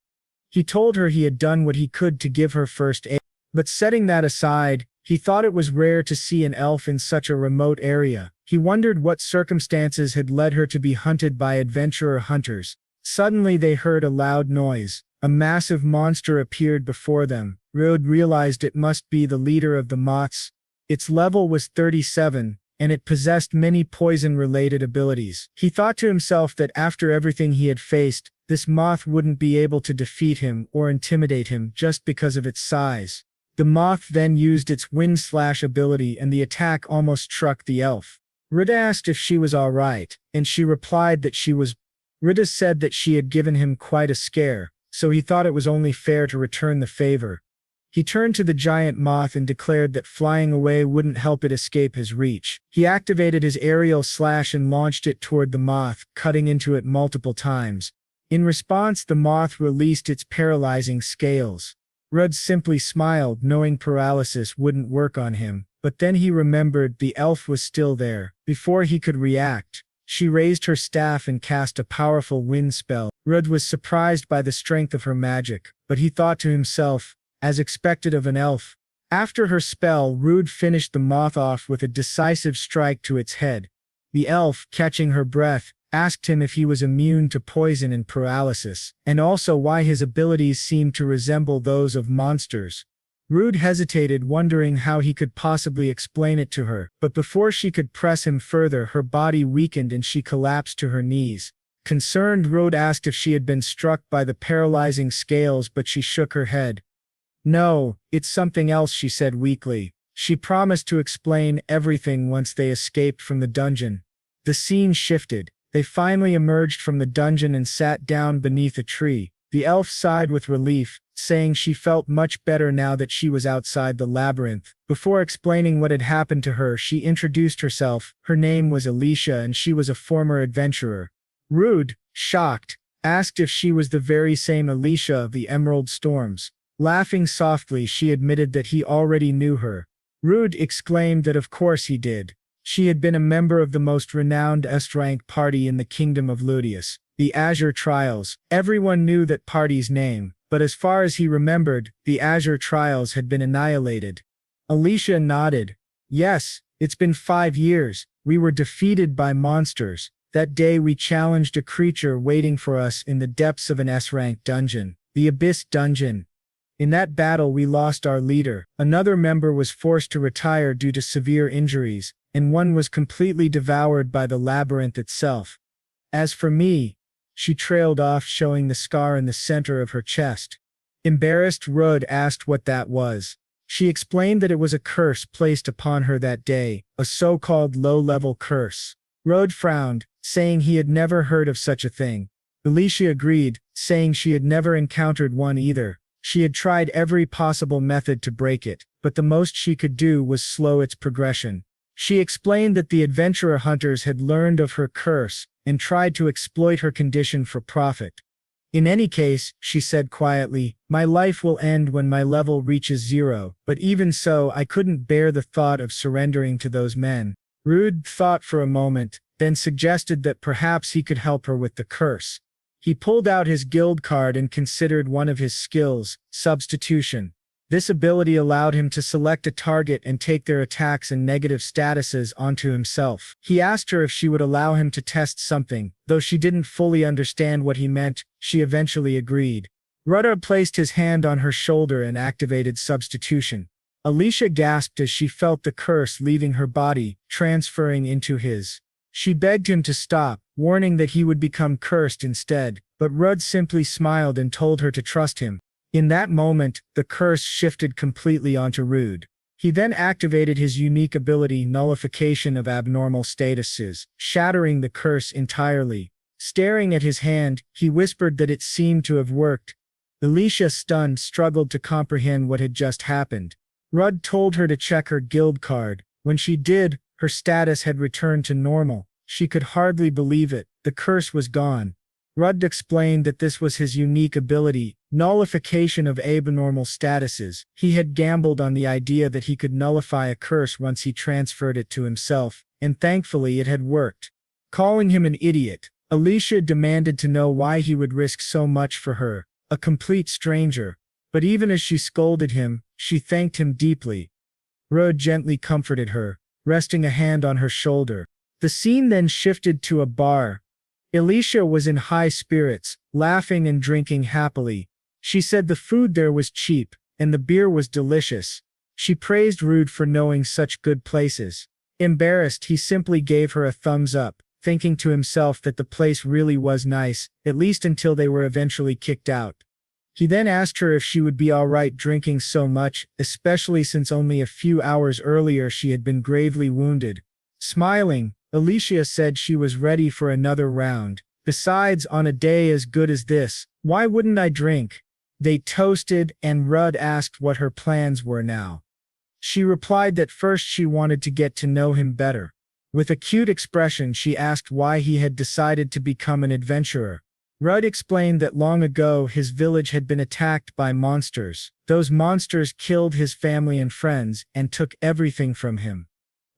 He told her he had done what he could to give her first aid, but setting that aside, he thought it was rare to see an elf in such a remote area. He wondered what circumstances had led her to be hunted by adventurer hunters. Suddenly they heard a loud noise. A massive monster appeared before them. Rudd realized it must be the leader of the moths. Its level was 37, and it possessed many poison-related abilities. He thought to himself that after everything he had faced, this moth wouldn't be able to defeat him or intimidate him just because of its size. The moth then used its wind slash ability, and the attack almost struck the elf. Rudd asked if she was all right, and she replied that she was. Rudd said that she had given him quite a scare, so he thought it was only fair to return the favor. He turned to the giant moth and declared that flying away wouldn't help it escape his reach. He activated his aerial slash and launched it toward the moth, cutting into it multiple times. In response, the moth released its paralyzing scales. Rudd simply smiled, knowing paralysis wouldn't work on him, but then he remembered the elf was still there. Before he could react, she raised her staff and cast a powerful wind spell. Rudd was surprised by the strength of her magic, but he thought to himself, as expected of an elf. After her spell, Rudd finished the moth off with a decisive strike to its head. The elf, catching her breath, asked him if he was immune to poison and paralysis, and also why his abilities seemed to resemble those of monsters. Rudd hesitated, wondering how he could possibly explain it to her, but before she could press him further, her body weakened and she collapsed to her knees. Concerned, Rudd asked if she had been struck by the paralyzing scales, but she shook her head. "No, it's something else," she said weakly. She promised to explain everything once they escaped from the dungeon. The scene shifted. They finally emerged from the dungeon and sat down beneath a tree. The elf sighed with relief, saying she felt much better now that she was outside the labyrinth. Before explaining what had happened to her, she introduced herself. Her name was Alicia and she was a former adventurer. Rudd, shocked, asked if she was the very same Alicia of the Emerald Storms. Laughing softly, she admitted that he already knew her. Rudd exclaimed that of course he did. She had been a member of the most renowned S-rank party in the Kingdom of Ludius, the Azure Trials. Everyone knew that party's name, but as far as he remembered, the Azure Trials had been annihilated. Alicia nodded. "Yes, it's been 5 years. We were defeated by monsters. That day we challenged a creature waiting for us in the depths of an S-rank dungeon, the Abyss Dungeon. In that battle we lost our leader. Another member was forced to retire due to severe injuries, and one was completely devoured by the labyrinth itself. As for me," she trailed off, showing the scar in the center of her chest. Embarrassed, Rudd asked what that was. She explained that it was a curse placed upon her that day, a so-called low-level curse. Rode frowned, saying he had never heard of such a thing. Alicia agreed, saying she had never encountered one either. She had tried every possible method to break it, but the most she could do was slow its progression. She explained that the adventurer hunters had learned of her curse and tried to exploit her condition for profit. In any case, she said quietly, my life will end when my level reaches 0, but even so I couldn't bear the thought of surrendering to those men. Rude thought for a moment, then suggested that perhaps he could help her with the curse. He pulled out his guild card and considered one of his skills, substitution. This ability allowed him to select a target and take their attacks and negative statuses onto himself. He asked her if she would allow him to test something. Though she didn't fully understand what he meant, she eventually agreed. Rudder placed his hand on her shoulder and activated substitution. Alicia gasped as she felt the curse leaving her body, transferring into his. She begged him to stop, warning that he would become cursed instead, but Rudd simply smiled and told her to trust him. In that moment, the curse shifted completely onto Rude. He then activated his unique ability Nullification of Abnormal Statuses, shattering the curse entirely. Staring at his hand, he whispered that it seemed to have worked. Alicia, stunned, struggled to comprehend what had just happened. Rudd told her to check her guild card. When she did, her status had returned to normal. She could hardly believe it. The curse was gone. Rudd explained that this was his unique ability, Nullification of Abnormal Statuses. He had gambled on the idea that he could nullify a curse once he transferred it to himself, and thankfully it had worked. Calling him an idiot, Alicia demanded to know why he would risk so much for her, a complete stranger. But even as she scolded him, she thanked him deeply. Rudd gently comforted her, resting a hand on her shoulder. The scene then shifted to a bar. Alicia was in high spirits, laughing and drinking happily. She said the food there was cheap, and the beer was delicious. She praised Rude for knowing such good places. Embarrassed, he simply gave her a thumbs up, thinking to himself that the place really was nice, at least until they were eventually kicked out. He then asked her if she would be alright drinking so much, especially since only a few hours earlier she had been gravely wounded. Smiling, Alicia said she was ready for another round. Besides, on a day as good as this, why wouldn't I drink? They toasted, and Rudd asked what her plans were now. She replied that first she wanted to get to know him better. With a cute expression, she asked why he had decided to become an adventurer. Rudd explained that long ago his village had been attacked by monsters. Those monsters killed his family and friends and took everything from him.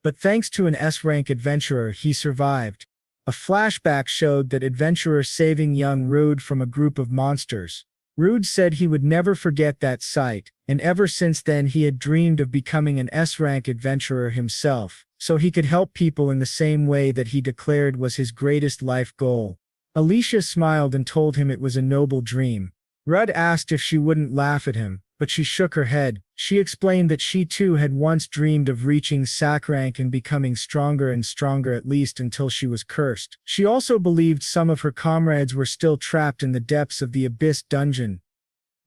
But thanks to an S-rank adventurer, he survived. A flashback showed that adventurer saving young Rude from a group of monsters. Rude said he would never forget that sight, and ever since then he had dreamed of becoming an S-rank adventurer himself, so he could help people in the same way that he declared was his greatest life goal. Alicia smiled and told him it was a noble dream. Rudd asked if she wouldn't laugh at him, but she shook her head. She explained that she too had once dreamed of reaching SAC rank and becoming stronger and stronger, at least until she was cursed. She also believed some of her comrades were still trapped in the depths of the Abyss dungeon.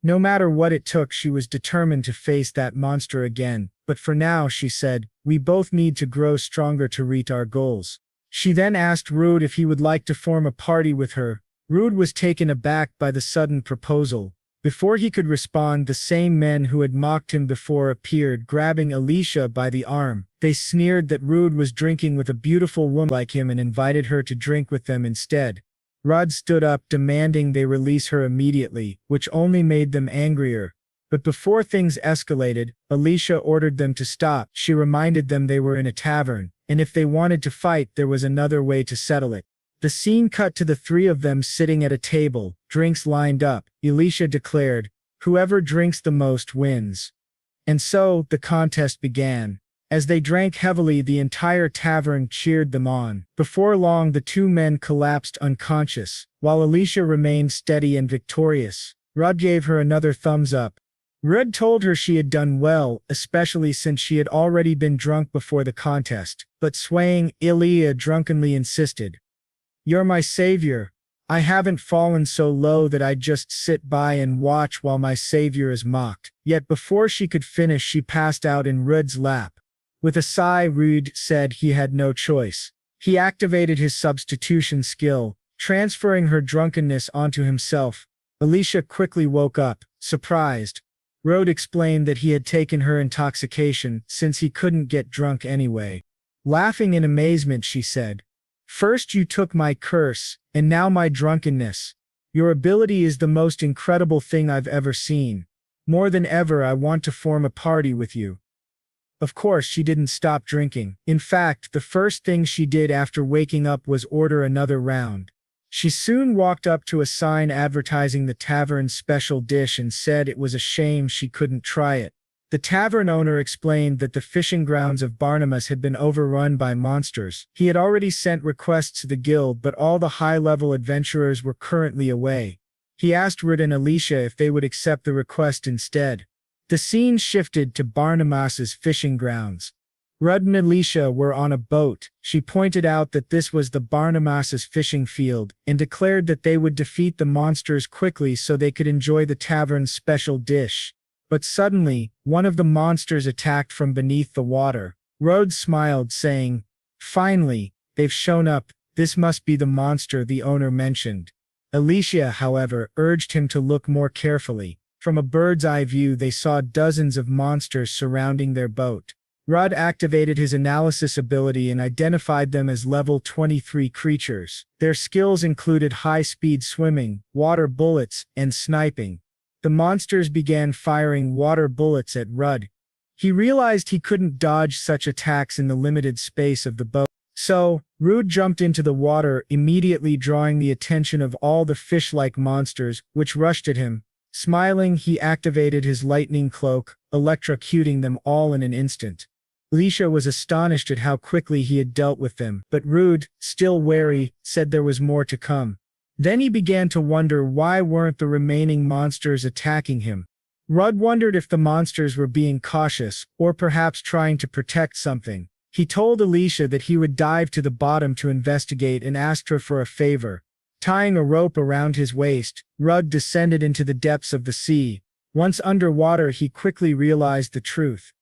No matter what it took, she was determined to face that monster again. But for now, she said, we both need to grow stronger to reach our goals. She then asked Rude if he would like to form a party with her. Rude was taken aback by the sudden proposal. Before he could respond, the same men who had mocked him before appeared, grabbing Alicia by the arm. They sneered that Rude was drinking with a beautiful woman like him and invited her to drink with them instead. Rudd stood up, demanding they release her immediately, which only made them angrier. But before things escalated, Alicia ordered them to stop. She reminded them they were in a tavern, and if they wanted to fight, there was another way to settle it. The scene cut to the three of them sitting at a table, drinks lined up. Alicia declared, whoever drinks the most wins. And so, the contest began. As they drank heavily, the entire tavern cheered them on. Before long, the two men collapsed unconscious, while Alicia remained steady and victorious. Rudd gave her another thumbs up. Rudd told her she had done well, especially since she had already been drunk before the contest. But swaying, Ilya drunkenly insisted, "You're my savior. I haven't fallen so low that I'd just sit by and watch while my savior is mocked. Yet before she could finish, she passed out in Rud's lap. With a sigh, Rud said he had no choice. He activated his substitution skill, transferring her drunkenness onto himself. Alicia quickly woke up, surprised. Rud explained that he had taken her intoxication since he couldn't get drunk anyway. Laughing in amazement, she said, "First you took my curse, and now my drunkenness. Your ability is the most incredible thing I've ever seen. More than ever, I want to form a party with you." Of course, she didn't stop drinking. In fact, the first thing she did after waking up was order another round. She soon walked up to a sign advertising the tavern's special dish and said it was a shame she couldn't try it. The tavern owner explained that the fishing grounds of Barnabas had been overrun by monsters. He had already sent requests to the guild, but all the high-level adventurers were currently away. He asked Rud and Alicia if they would accept the request instead. The scene shifted to Barnabas's fishing grounds. Rud and Alicia were on a boat. She pointed out that this was the Barnabas's fishing field, and declared that they would defeat the monsters quickly so they could enjoy the tavern's special dish. But suddenly, one of the monsters attacked from beneath the water. Rud smiled, saying, "Finally, they've shown up. This must be the monster the owner mentioned." Alicia, however, urged him to look more carefully. From a bird's eye view, they saw dozens of monsters surrounding their boat. Rud activated his analysis ability and identified them as level 23 creatures. Their skills included high-speed swimming, water bullets, and sniping. The monsters began firing water bullets at Rud. He realized he couldn't dodge such attacks in the limited space of the boat. So, Rud jumped into the water, immediately drawing the attention of all the fish-like monsters, which rushed at him. Smiling, he activated his lightning cloak, electrocuting them all in an instant. Alicia was astonished at how quickly he had dealt with them, but Rud, still wary, said there was more to come. Then he began to wonder why weren't the remaining monsters attacking him. Rud wondered if the monsters were being cautious, or perhaps trying to protect something. He told Alicia that he would dive to the bottom to investigate and asked her for a favor. Tying a rope around his waist, Rud descended into the depths of the sea. Once underwater, he quickly realized the truth.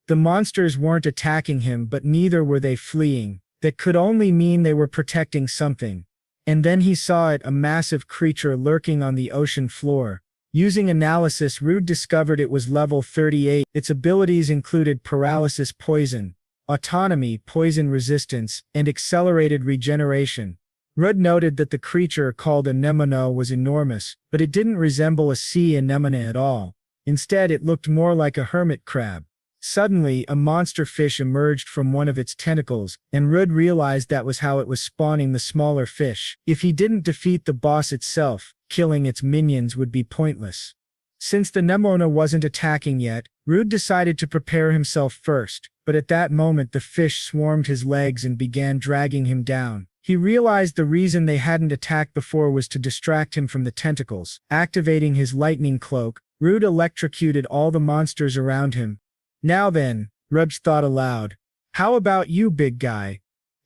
The monsters weren't attacking him, but neither were they fleeing. That could only mean they were protecting something. And then he saw it, a massive creature lurking on the ocean floor. Using analysis, Rud discovered it was level 38. Its abilities included paralysis poison, autonomy, poison resistance, and accelerated regeneration. Rud noted that the creature, called a anemone, was enormous, but it didn't resemble a sea anemone at all. Instead, it looked more like a hermit crab. Suddenly, a monster fish emerged from one of its tentacles, and Rud realized that was how it was spawning the smaller fish. If he didn't defeat the boss itself, killing its minions would be pointless. Since the anemone wasn't attacking yet, Rud decided to prepare himself first, but at that moment the fish swarmed his legs and began dragging him down. He realized the reason they hadn't attacked before was to distract him from the tentacles. Activating his lightning cloak, Rud electrocuted all the monsters around him. "Now then," Rud thought aloud, "how about you, big guy?"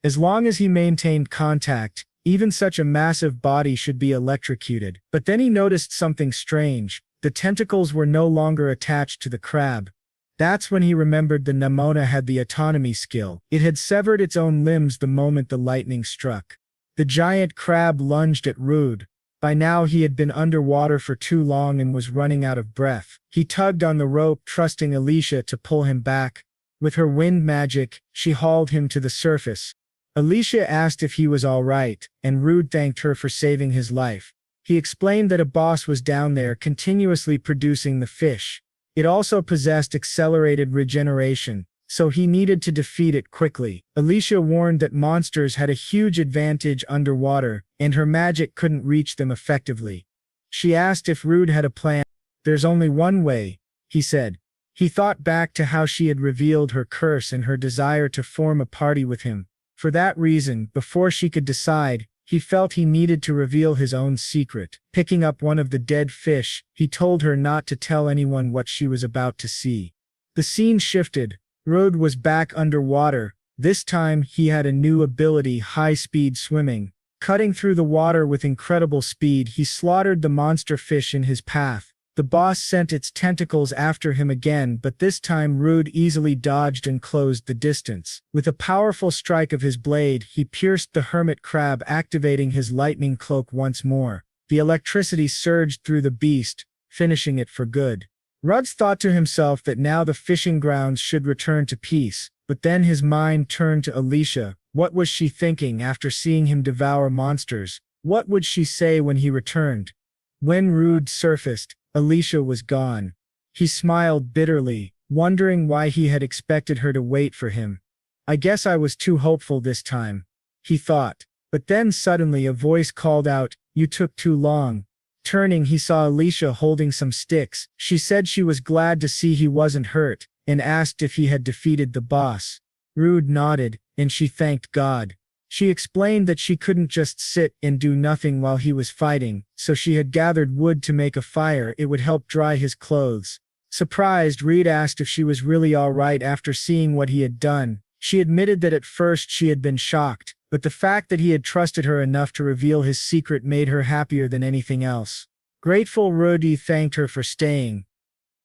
As long as he maintained contact, even such a massive body should be electrocuted. But then he noticed something strange. The tentacles were no longer attached to the crab. That's when he remembered the anemone had the autonomy skill. It had severed its own limbs the moment the lightning struck. The giant crab lunged at Rud. By now he had been underwater for too long and was running out of breath. He tugged on the rope, trusting Alicia to pull him back. With her wind magic, she hauled him to the surface. Alicia asked if he was all right, and Rud thanked her for saving his life. He explained that a boss was down there continuously producing the fish. It also possessed accelerated regeneration, so he needed to defeat it quickly. Alicia warned that monsters had a huge advantage underwater, and her magic couldn't reach them effectively. She asked if Rud had a plan. "There's only one way," he said. He thought back to how she had revealed her curse and her desire to form a party with him. For that reason, before she could decide, he felt he needed to reveal his own secret. Picking up one of the dead fish, he told her not to tell anyone what she was about to see. The scene shifted. Rud was back underwater. This time, he had a new ability, high-speed swimming. Cutting through the water with incredible speed, he slaughtered the monster fish in his path. The boss sent its tentacles after him again, but this time Rude easily dodged and closed the distance. With a powerful strike of his blade, he pierced the hermit crab, activating his lightning cloak once more. The electricity surged through the beast, finishing it for good. Ruds thought to himself that now the fishing grounds should return to peace, but then his mind turned to Alicia. What was she thinking after seeing him devour monsters? What would she say when he returned? When Rude surfaced, Alicia was gone. He smiled bitterly, wondering why he had expected her to wait for him. I guess I was too hopeful this time, he thought. But then suddenly a voice called out, "You took too long." Turning, he saw Alicia holding some sticks. She said she was glad to see he wasn't hurt, and asked if he had defeated the boss. Rude nodded, and she thanked God. She explained that she couldn't just sit and do nothing while he was fighting, so she had gathered wood to make a fire. It would help dry his clothes. Surprised, Reed asked if she was really all right after seeing what he had done. She admitted that at first she had been shocked, but the fact that he had trusted her enough to reveal his secret made her happier than anything else. Grateful, Rudy thanked her for staying.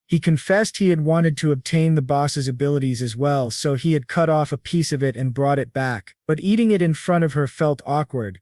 He confessed he had wanted to obtain the boss's abilities as well, so he had cut off a piece of it and brought it back, but eating it in front of her felt awkward.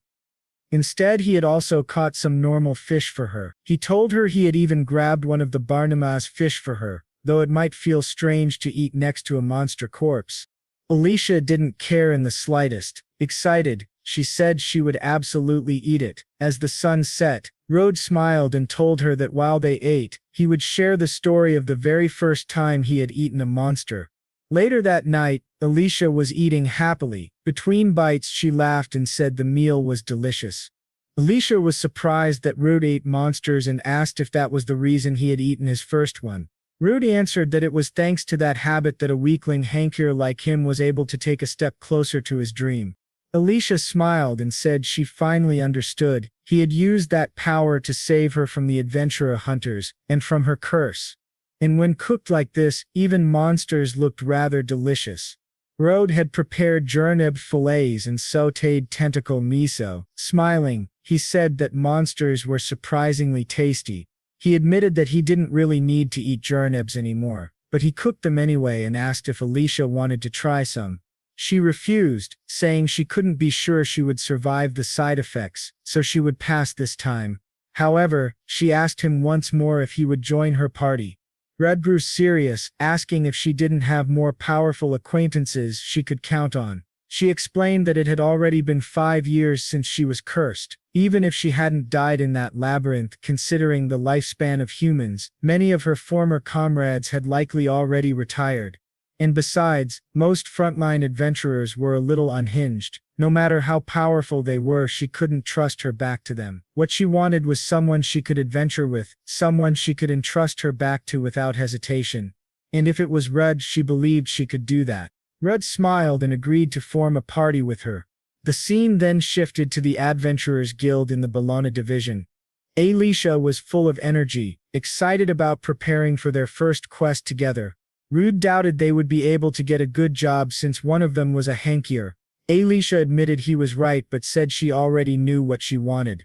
Instead, he had also caught some normal fish for her. He told her he had even grabbed one of the Barnama's fish for her, though it might feel strange to eat next to a monster corpse. Alicia didn't care in the slightest. Excited, she said she would absolutely eat it. As the sun set, Rode smiled and told her that while they ate, he would share the story of the very first time he had eaten a monster. Later that night, Alicia was eating happily. Between bites, she laughed and said the meal was delicious. Alicia was surprised that Rude ate monsters and asked if that was the reason he had eaten his first one. Rude answered that it was thanks to that habit that a weakling hanker like him was able to take a step closer to his dream. Alicia smiled and said she finally understood. He had used that power to save her from the adventurer hunters, and from her curse. And when cooked like this, even monsters looked rather delicious. Rode had prepared jernib fillets and sautéed tentacle miso. Smiling, he said that monsters were surprisingly tasty. He admitted that he didn't really need to eat jernibs anymore, but he cooked them anyway and asked if Alicia wanted to try some. She refused, saying she couldn't be sure she would survive the side effects, so she would pass this time. However, she asked him once more if he would join her party. Red grew serious, asking if she didn't have more powerful acquaintances she could count on. She explained that it had already been 5 years since she was cursed. Even if she hadn't died in that labyrinth, considering the lifespan of humans, many of her former comrades had likely already retired. And besides, most frontline adventurers were a little unhinged. No matter how powerful they were, she couldn't trust her back to them. What she wanted was someone she could adventure with, someone she could entrust her back to without hesitation. And if it was Rudd, she believed she could do that. Rudd smiled and agreed to form a party with her. The scene then shifted to the Adventurers Guild in the Bologna division. Alicia was full of energy, excited about preparing for their first quest together. Rude doubted they would be able to get a good job since one of them was a hankier. Alicia admitted he was right but said she already knew what she wanted.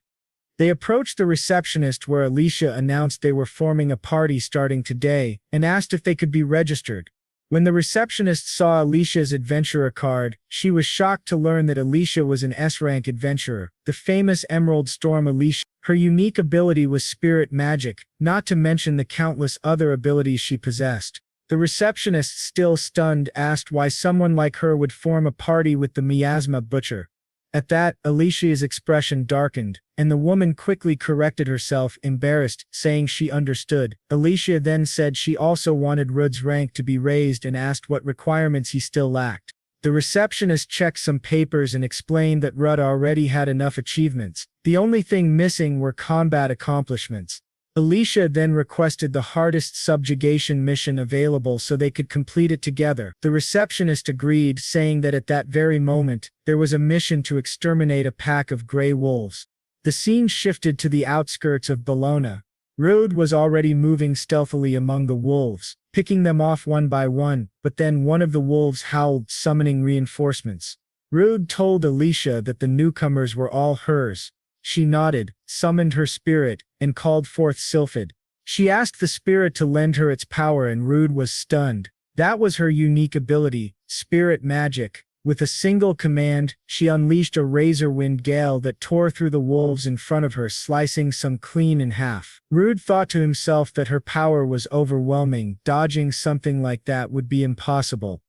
They approached the receptionist where Alicia announced they were forming a party starting today, and asked if they could be registered. When the receptionist saw Alicia's adventurer card, she was shocked to learn that Alicia was an S-rank adventurer, the famous Emerald Storm Alicia. Her unique ability was spirit magic, not to mention the countless other abilities she possessed. The receptionist, still stunned, asked why someone like her would form a party with the miasma butcher. At that, Alicia's expression darkened, and the woman quickly corrected herself, embarrassed, saying she understood. Alicia then said she also wanted Rudd's rank to be raised and asked what requirements he still lacked. The receptionist checked some papers and explained that Rudd already had enough achievements. The only thing missing were combat accomplishments. Alicia then requested the hardest subjugation mission available so they could complete it together. The receptionist agreed, saying that at that very moment, there was a mission to exterminate a pack of gray wolves. The scene shifted to the outskirts of Bologna. Rude was already moving stealthily among the wolves, picking them off one by one, but then one of the wolves howled, summoning reinforcements. Rude told Alicia that the newcomers were all hers. She nodded, summoned her spirit, and called forth Sylphid. She asked the spirit to lend her its power and Rude was stunned. That was her unique ability, spirit magic. With a single command, she unleashed a razor-wind gale that tore through the wolves in front of her, slicing some clean in half. Rude thought to himself that her power was overwhelming. Dodging something like that would be impossible.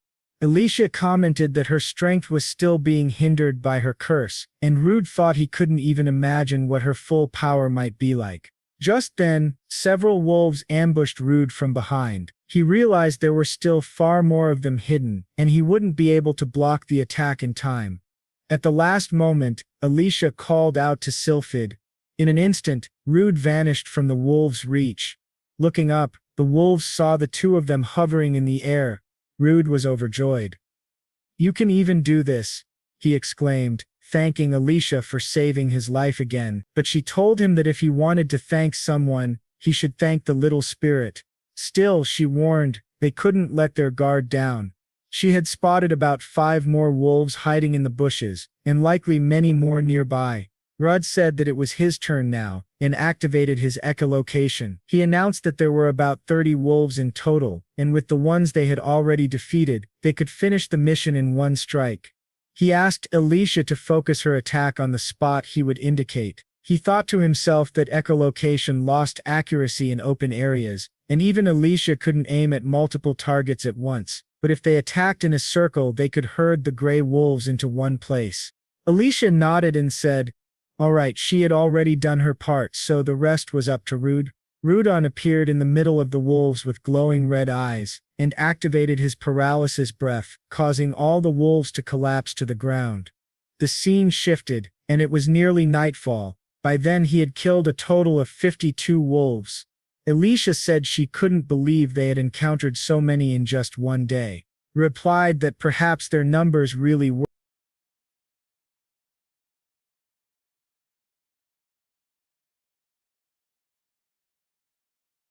Alicia commented that her strength was still being hindered by her curse, and Rude thought he couldn't even imagine what her full power might be like. Just then, several wolves ambushed Rude from behind. He realized there were still far more of them hidden, and he wouldn't be able to block the attack in time. At the last moment, Alicia called out to Sylphid. In an instant, Rude vanished from the wolves' reach. Looking up, the wolves saw the two of them hovering in the air. Rude was overjoyed. "You can even do this," he exclaimed, thanking Alicia for saving his life again, but she told him that if he wanted to thank someone, he should thank the little spirit. Still, she warned, they couldn't let their guard down. She had spotted about 5 more wolves hiding in the bushes, and likely many more nearby. Rudd said that it was his turn now, and activated his echolocation. He announced that there were about 30 wolves in total, and with the ones they had already defeated, they could finish the mission in one strike. He asked Alicia to focus her attack on the spot he would indicate. He thought to himself that echolocation lost accuracy in open areas, and even Alicia couldn't aim at multiple targets at once, but if they attacked in a circle they could herd the gray wolves into one place. Alicia nodded and said, "All right." She had already done her part, so the rest was up to Rude. Rudon appeared in the middle of the wolves with glowing red eyes, and activated his paralysis breath, causing all the wolves to collapse to the ground. The scene shifted, and it was nearly nightfall. By then he had killed a total of 52 wolves. Alicia said she couldn't believe they had encountered so many in just one day. Replied that perhaps their numbers really were.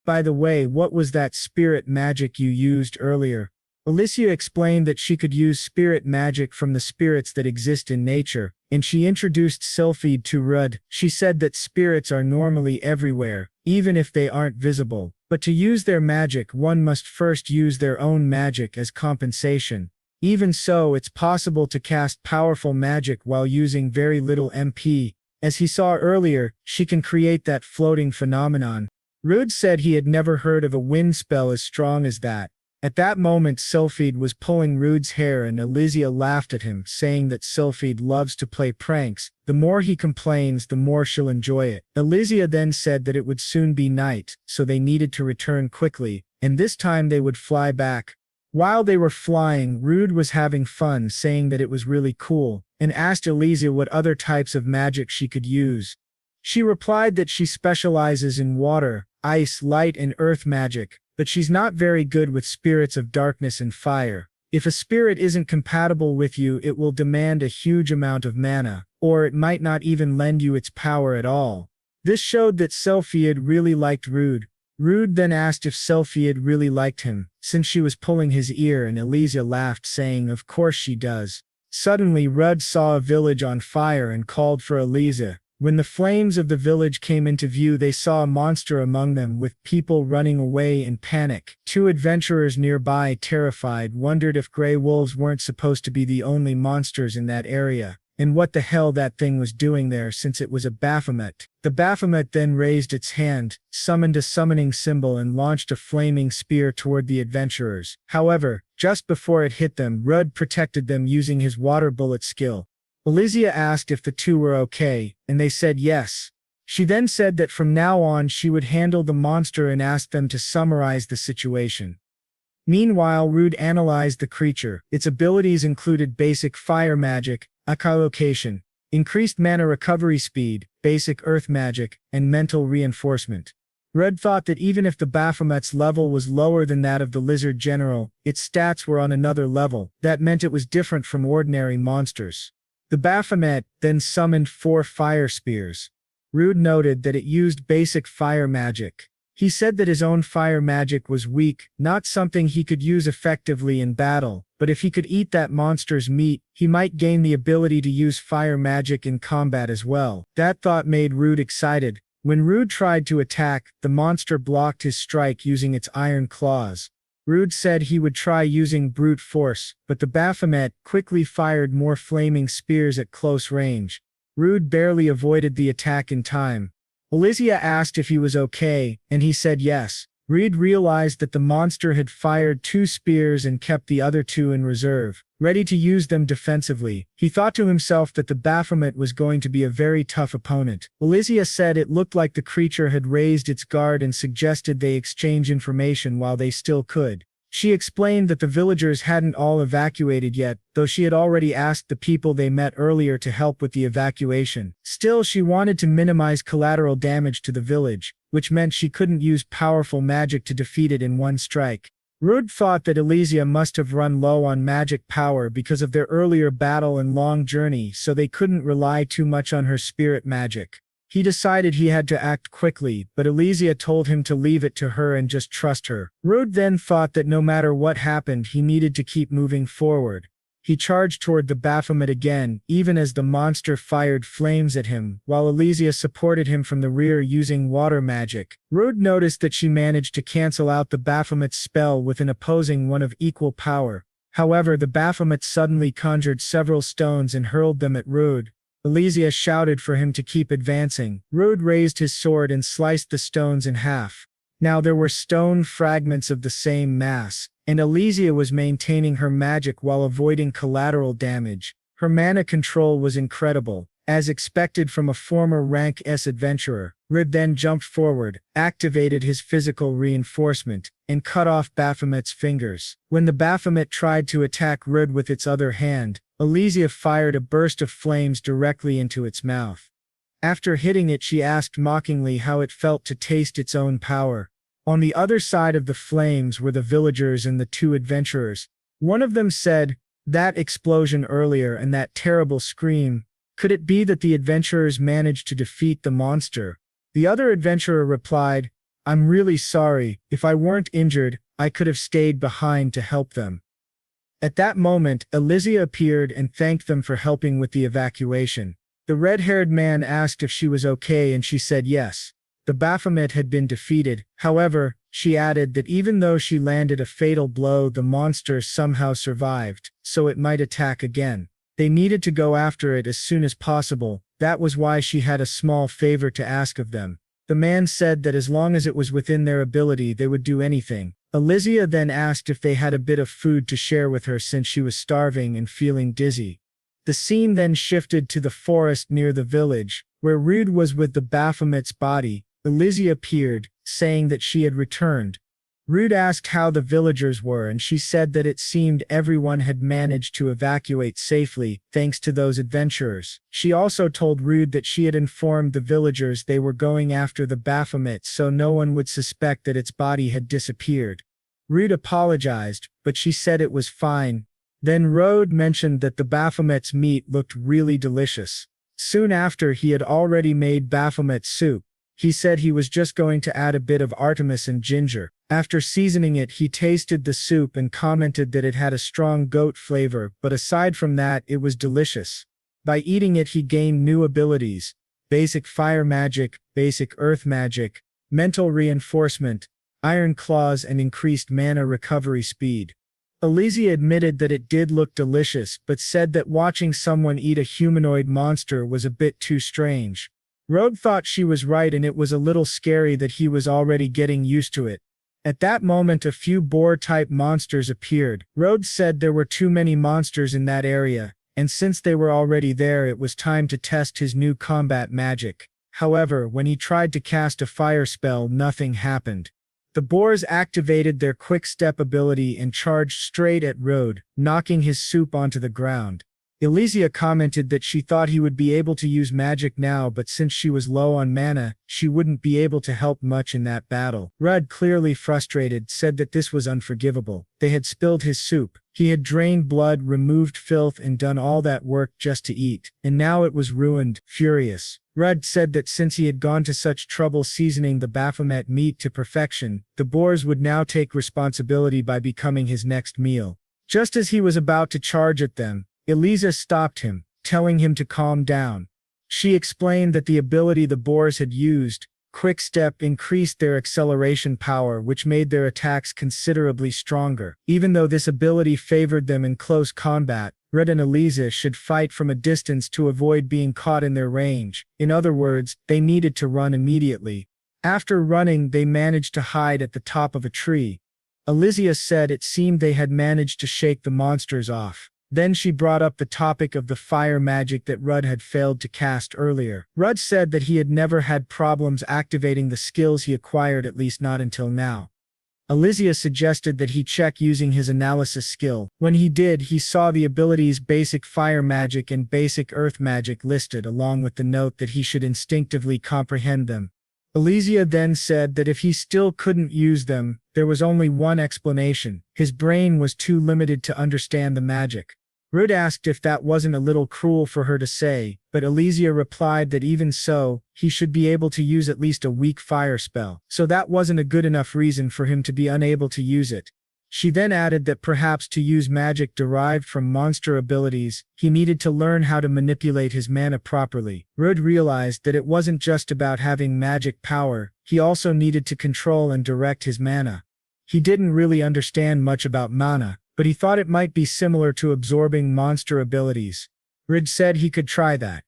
"By the way, what was that spirit magic you used earlier?" Alicia explained that she could use spirit magic from the spirits that exist in nature, and she introduced Sylphid to Rudd. She said that spirits are normally everywhere, even if they aren't visible, but to use their magic one must first use their own magic as compensation. Even so, it's possible to cast powerful magic while using very little MP. As he saw earlier, she can create that floating phenomenon. Rude said he had never heard of a wind spell as strong as that. At that moment Sylphid was pulling Rude's hair and Alicia laughed at him, saying that Sylphid loves to play pranks. The more he complains, the more she'll enjoy it. Alicia then said that it would soon be night, so they needed to return quickly, and this time they would fly back. While they were flying, Rude was having fun, saying that it was really cool, and asked Alicia what other types of magic she could use. She replied that she specializes in water, ice, light, and earth magic, but she's not very good with spirits of darkness and fire. If a spirit isn't compatible with you, it will demand a huge amount of mana, or it might not even lend you its power at all. This showed that Sylphid really liked Rude. Rude then asked if Sylphid really liked him, since she was pulling his ear, and Alicia laughed, saying of course she does. Suddenly Rudd saw a village on fire and called for Alicia. When the flames of the village came into view, they saw a monster among them, with people running away in panic. 2 adventurers nearby, terrified, wondered if gray wolves weren't supposed to be the only monsters in that area, and what the hell that thing was doing there, since it was a Baphomet. The Baphomet then raised its hand, summoned a summoning symbol, and launched a flaming spear toward the adventurers. However, just before it hit them, Rudd protected them using his water bullet skill. Alicia asked if the 2 were okay, and they said yes. She then said that from now on she would handle the monster and asked them to summarize the situation. Meanwhile, Rude analyzed the creature. Its abilities included basic fire magic, echolocation, increased mana recovery speed, basic earth magic, and mental reinforcement. Rudd thought that even if the Baphomet's level was lower than that of the Lizard General, its stats were on another level. That meant it was different from ordinary monsters. The Baphomet then summoned 4 fire spears. Rude noted that it used basic fire magic. He said that his own fire magic was weak, not something he could use effectively in battle, but if he could eat that monster's meat, he might gain the ability to use fire magic in combat as well. That thought made Rude excited. When Rude tried to attack, the monster blocked his strike using its iron claws. Rude said he would try using brute force, but the Baphomet quickly fired more flaming spears at close range. Rude barely avoided the attack in time. Elysia asked if he was okay, and he said yes. Rude realized that the monster had fired 2 spears and kept the other 2 in reserve, ready to use them defensively. He thought to himself that the Baphomet was going to be a very tough opponent. Elysia said it looked like the creature had raised its guard and suggested they exchange information while they still could. She explained that the villagers hadn't all evacuated yet, though she had already asked the people they met earlier to help with the evacuation. Still, she wanted to minimize collateral damage to the village, which meant she couldn't use powerful magic to defeat it in one strike. Rude thought that Elysia must have run low on magic power because of their earlier battle and long journey, so they couldn't rely too much on her spirit magic. He decided he had to act quickly, but Elysia told him to leave it to her and just trust her. Rude then thought that no matter what happened, he needed to keep moving forward. He charged toward the Baphomet again, even as the monster fired flames at him, while Elysia supported him from the rear using water magic. Rude noticed that she managed to cancel out the Baphomet's spell with an opposing one of equal power. However, the Baphomet suddenly conjured several stones and hurled them at Rude. Elysia shouted for him to keep advancing. Rude raised his sword and sliced the stones in half. Now there were stone fragments of the same mass, and Elysia was maintaining her magic while avoiding collateral damage. Her mana control was incredible, as expected from a former rank S adventurer. Rude then jumped forward, activated his physical reinforcement, and cut off Baphomet's fingers. When the Baphomet tried to attack Rude with its other hand, Elysia fired a burst of flames directly into its mouth. After hitting it, she asked mockingly how it felt to taste its own power. On the other side of the flames were the villagers and the 2 adventurers. One of them said, "That explosion earlier and that terrible scream. Could it be that the adventurers managed to defeat the monster?" The other adventurer replied, "I'm really sorry. If I weren't injured, I could have stayed behind to help them." At that moment, Elysia appeared and thanked them for helping with the evacuation. The red-haired man asked if she was okay and she said yes. The Baphomet had been defeated. However, she added that even though she landed a fatal blow, the monster somehow survived, so it might attack again. They needed to go after it as soon as possible. That was why she had a small favor to ask of them. The man said that as long as it was within their ability, they would do anything. Elysia then asked if they had a bit of food to share with her since she was starving and feeling dizzy. The scene then shifted to the forest near the village, where Rude was with the Baphomet's body. Elysia appeared, saying that she had returned. Rude asked how the villagers were and she said that it seemed everyone had managed to evacuate safely, thanks to those adventurers. She also told Rude that she had informed the villagers they were going after the Baphomet so no one would suspect that its body had disappeared. Rude apologized, but she said it was fine. Then Rude mentioned that the Baphomet's meat looked really delicious. Soon after, he had already made Baphomet soup. He said he was just going to add a bit of Artemis and ginger. After seasoning it, he tasted the soup and commented that it had a strong goat flavor, but aside from that, it was delicious. By eating it, he gained new abilities: basic fire magic, basic earth magic, mental reinforcement, iron claws, and increased mana recovery speed. Elysia admitted that it did look delicious, but said that watching someone eat a humanoid monster was a bit too strange. Rude thought she was right and it was a little scary that he was already getting used to it. At that moment, a few boar-type monsters appeared. Rude said there were too many monsters in that area, and since they were already there, it was time to test his new combat magic. However, when he tried to cast a fire spell, nothing happened. The boars activated their quick step ability and charged straight at Rude, knocking his soup onto the ground. Elysia commented that she thought he would be able to use magic now, but since she was low on mana, she wouldn't be able to help much in that battle. Rude, clearly frustrated, said that this was unforgivable. They had spilled his soup. He had drained blood, removed filth, and done all that work just to eat, and now it was ruined. Furious, Rudd said that since he had gone to such trouble seasoning the Baphomet meat to perfection, the boars would now take responsibility by becoming his next meal. Just as he was about to charge at them, Eliza stopped him, telling him to calm down. She explained that the ability the boars had used, Quick Step, increased their acceleration power, which made their attacks considerably stronger. Even though this ability favored them in close combat, Red and Eliza should fight from a distance to avoid being caught in their range. In other words, they needed to run immediately. After running, they managed to hide at the top of a tree. Elysia said it seemed they had managed to shake the monsters off. Then she brought up the topic of the fire magic that Rudd had failed to cast earlier. Rudd said that he had never had problems activating the skills he acquired, at least not until now. Elysia suggested that he check using his analysis skill. When he did, he saw the abilities Basic Fire Magic and Basic Earth Magic listed, along with the note that he should instinctively comprehend them. Elysia then said that if he still couldn't use them, there was only one explanation: his brain was too limited to understand the magic. Rudd asked if that wasn't a little cruel for her to say, but Elysia replied that even so, he should be able to use at least a weak fire spell, so that wasn't a good enough reason for him to be unable to use it. She then added that perhaps to use magic derived from monster abilities, he needed to learn how to manipulate his mana properly. Rudd realized that it wasn't just about having magic power, he also needed to control and direct his mana. He didn't really understand much about mana, but he thought it might be similar to absorbing monster abilities. Rudd said he could try that.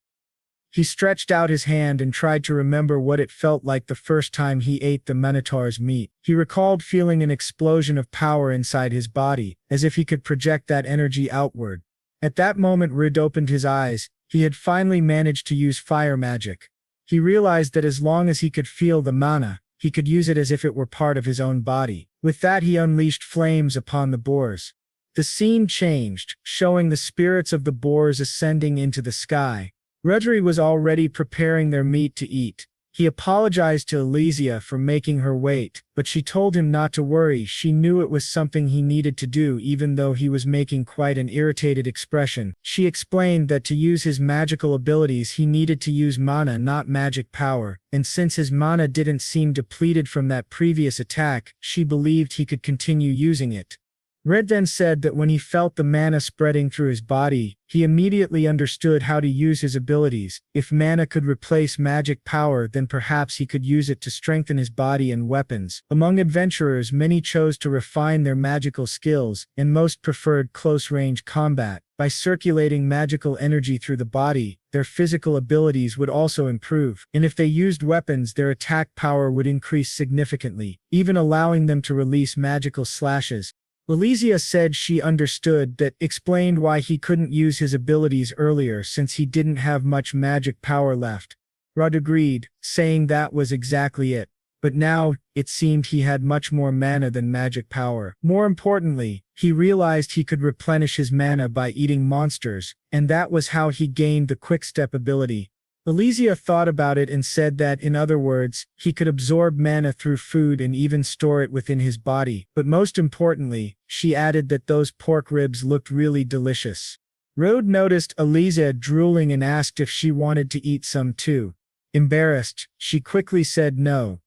He stretched out his hand and tried to remember what it felt like the first time he ate the Minotaur's meat. He recalled feeling an explosion of power inside his body, as if he could project that energy outward. At that moment, Rudd opened his eyes. He had finally managed to use fire magic. He realized that as long as he could feel the mana, he could use it as if it were part of his own body. With that, he unleashed flames upon the boars. The scene changed, showing the spirits of the boars ascending into the sky. Rudry was already preparing their meat to eat. He apologized to Elysia for making her wait, but she told him not to worry. She knew it was something he needed to do, even though he was making quite an irritated expression. She explained that to use his magical abilities he needed to use mana, not magic power, and since his mana didn't seem depleted from that previous attack, she believed he could continue using it. Red then said that when he felt the mana spreading through his body, he immediately understood how to use his abilities. If mana could replace magic power, then perhaps he could use it to strengthen his body and weapons. Among adventurers, many chose to refine their magical skills, and most preferred close-range combat. By circulating magical energy through the body, their physical abilities would also improve, and if they used weapons, their attack power would increase significantly, even allowing them to release magical slashes. Elysia said she understood that, explained why he couldn't use his abilities earlier since he didn't have much magic power left. Rudd agreed, saying that was exactly it. But now, it seemed he had much more mana than magic power. More importantly, he realized he could replenish his mana by eating monsters, and that was how he gained the quick-step ability. Elysia thought about it and said that, in other words, he could absorb mana through food and even store it within his body. But most importantly, she added that those pork ribs looked really delicious. Rudd noticed Elysia drooling and asked if she wanted to eat some too. Embarrassed, she quickly said no.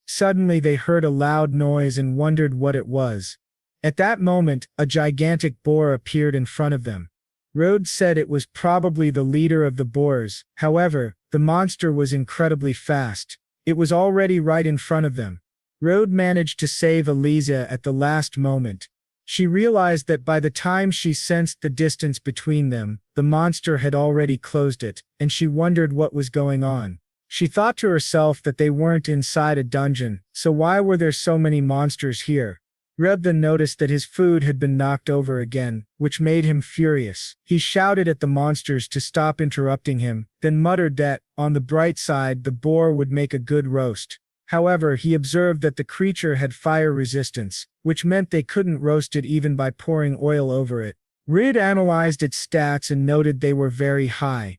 Suddenly they heard a loud noise and wondered what it was. At that moment, a gigantic boar appeared in front of them. Rudd said it was probably the leader of the boars. However, the monster was incredibly fast. It was already right in front of them. Rudd managed to save Elysia at the last moment. She realized that by the time she sensed the distance between them, the monster had already closed it, and she wondered what was going on. She thought to herself that they weren't inside a dungeon, so why were there so many monsters here? Rudd then noticed that his food had been knocked over again, which made him furious. He shouted at the monsters to stop interrupting him, then muttered that, on the bright side, the boar would make a good roast. However, he observed that the creature had fire resistance, which meant they couldn't roast it even by pouring oil over it. Rudd analyzed its stats and noted they were very high.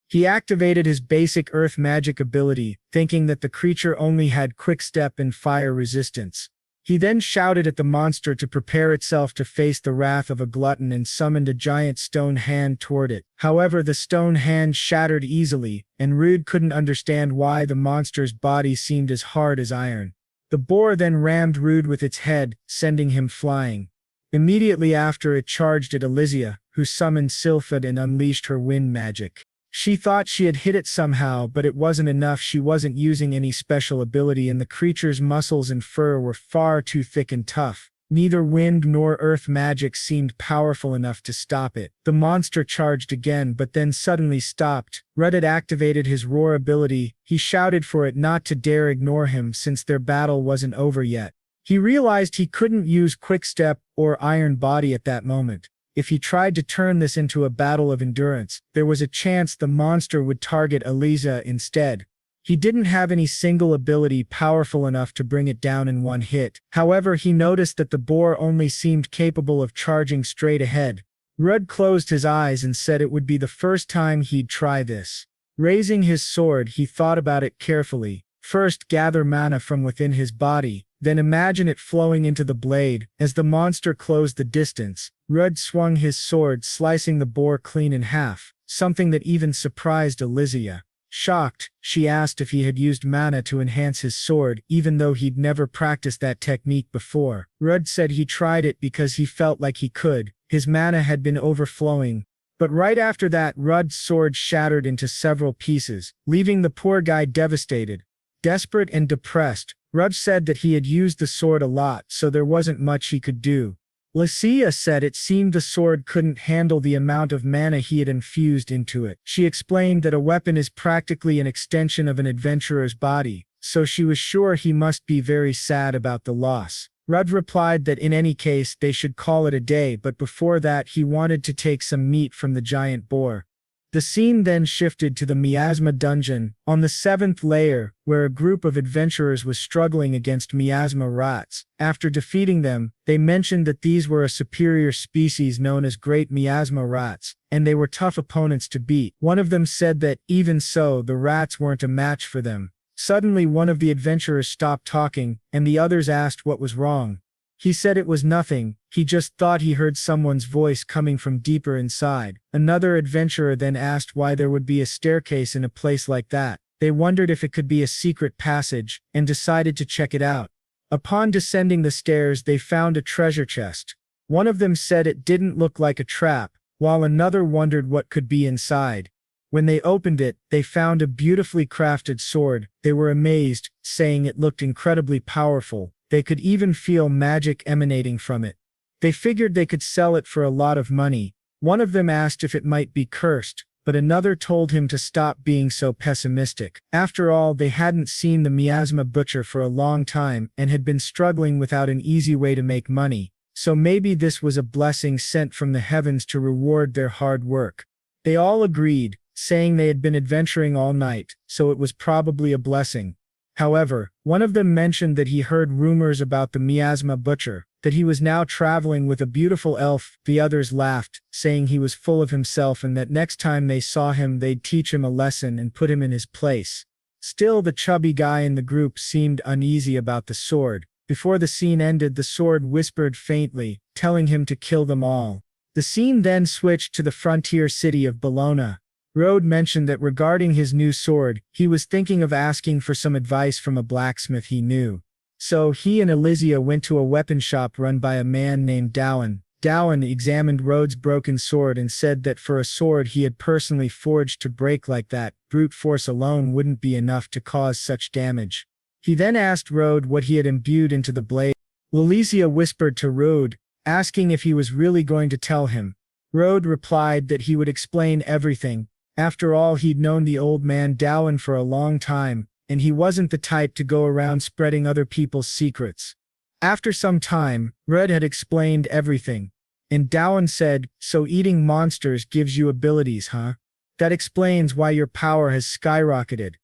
He activated his basic earth magic ability, thinking that the creature only had quick step and fire resistance. He then shouted at the monster to prepare itself to face the wrath of a glutton and summoned a giant stone hand toward it. However, the stone hand shattered easily, and Rude couldn't understand why the monster's body seemed as hard as iron. The boar then rammed Rude with its head, sending him flying. Immediately after, it charged at Elysia, who summoned Sylphid and unleashed her wind magic. She thought she had hit it somehow, but it wasn't enough. She wasn't using any special ability, and the creature's muscles and fur were far too thick and tough. Neither wind nor earth magic seemed powerful enough to stop it. The monster charged again, but then suddenly stopped. Rudd had activated his roar ability. He shouted for it not to dare ignore him since their battle wasn't over yet. He realized he couldn't use Quickstep or Iron Body at that moment. If he tried to turn this into a battle of endurance, there was a chance the monster would target Elysia instead. He didn't have any single ability powerful enough to bring it down in one hit. However, he noticed that the boar only seemed capable of charging straight ahead. Rudd closed his eyes and said it would be the first time he'd try this. Raising his sword, he thought about it carefully. First, gather mana from within his body, then imagine it flowing into the blade. As the monster closed the distance, Rudd swung his sword, slicing the boar clean in half, something that even surprised Elysia. Shocked, she asked if he had used mana to enhance his sword, even though he'd never practiced that technique before. Rudd said he tried it because he felt like he could. His mana had been overflowing. But right after that, Rudd's sword shattered into several pieces, leaving the poor guy devastated. Desperate and depressed, Rudd said that he had used the sword a lot, so there wasn't much he could do. Elysia said it seemed the sword couldn't handle the amount of mana he had infused into it. She explained that a weapon is practically an extension of an adventurer's body, so she was sure he must be very sad about the loss. Rudd replied that in any case they should call it a day, but before that he wanted to take some meat from the giant boar. The scene then shifted to the miasma dungeon, on the 7th layer, where a group of adventurers was struggling against miasma rats. After defeating them, they mentioned that these were a superior species known as great miasma rats, and they were tough opponents to beat. One of them said that, even so, the rats weren't a match for them. Suddenly one of the adventurers stopped talking, and the others asked what was wrong. He said it was nothing, he just thought he heard someone's voice coming from deeper inside. Another adventurer then asked why there would be a staircase in a place like that. They wondered if it could be a secret passage, and decided to check it out. Upon descending the stairs, they found a treasure chest. One of them said it didn't look like a trap, while another wondered what could be inside. When they opened it, they found a beautifully crafted sword. They were amazed, saying it looked incredibly powerful. They could even feel magic emanating from it. They figured they could sell it for a lot of money. One of them asked if it might be cursed, but another told him to stop being so pessimistic. After all, they hadn't seen the miasma butcher for a long time and had been struggling without an easy way to make money, so maybe this was a blessing sent from the heavens to reward their hard work. They all agreed, saying they had been adventuring all night, so it was probably a blessing. However, one of them mentioned that he heard rumors about the miasma butcher, that he was now traveling with a beautiful elf. The others laughed, saying he was full of himself and that next time they saw him they'd teach him a lesson and put him in his place. Still, the chubby guy in the group seemed uneasy about the sword. Before the scene ended, the sword whispered faintly, telling him to kill them all. The scene then switched to the frontier city of Bologna. Rode mentioned that regarding his new sword, he was thinking of asking for some advice from a blacksmith he knew. So he and Elysia went to a weapon shop run by a man named Dowan. Dowan examined Rode's broken sword and said that for a sword he had personally forged to break like that, brute force alone wouldn't be enough to cause such damage. He then asked Rode what he had imbued into the blade. Elysia whispered to Rode, asking if he was really going to tell him. Rode replied that he would explain everything. After all, he'd known the old man Dowan for a long time, and he wasn't the type to go around spreading other people's secrets. After some time, Red had explained everything, and Dowan said, "So eating monsters gives you abilities, huh? That explains why your power has skyrocketed."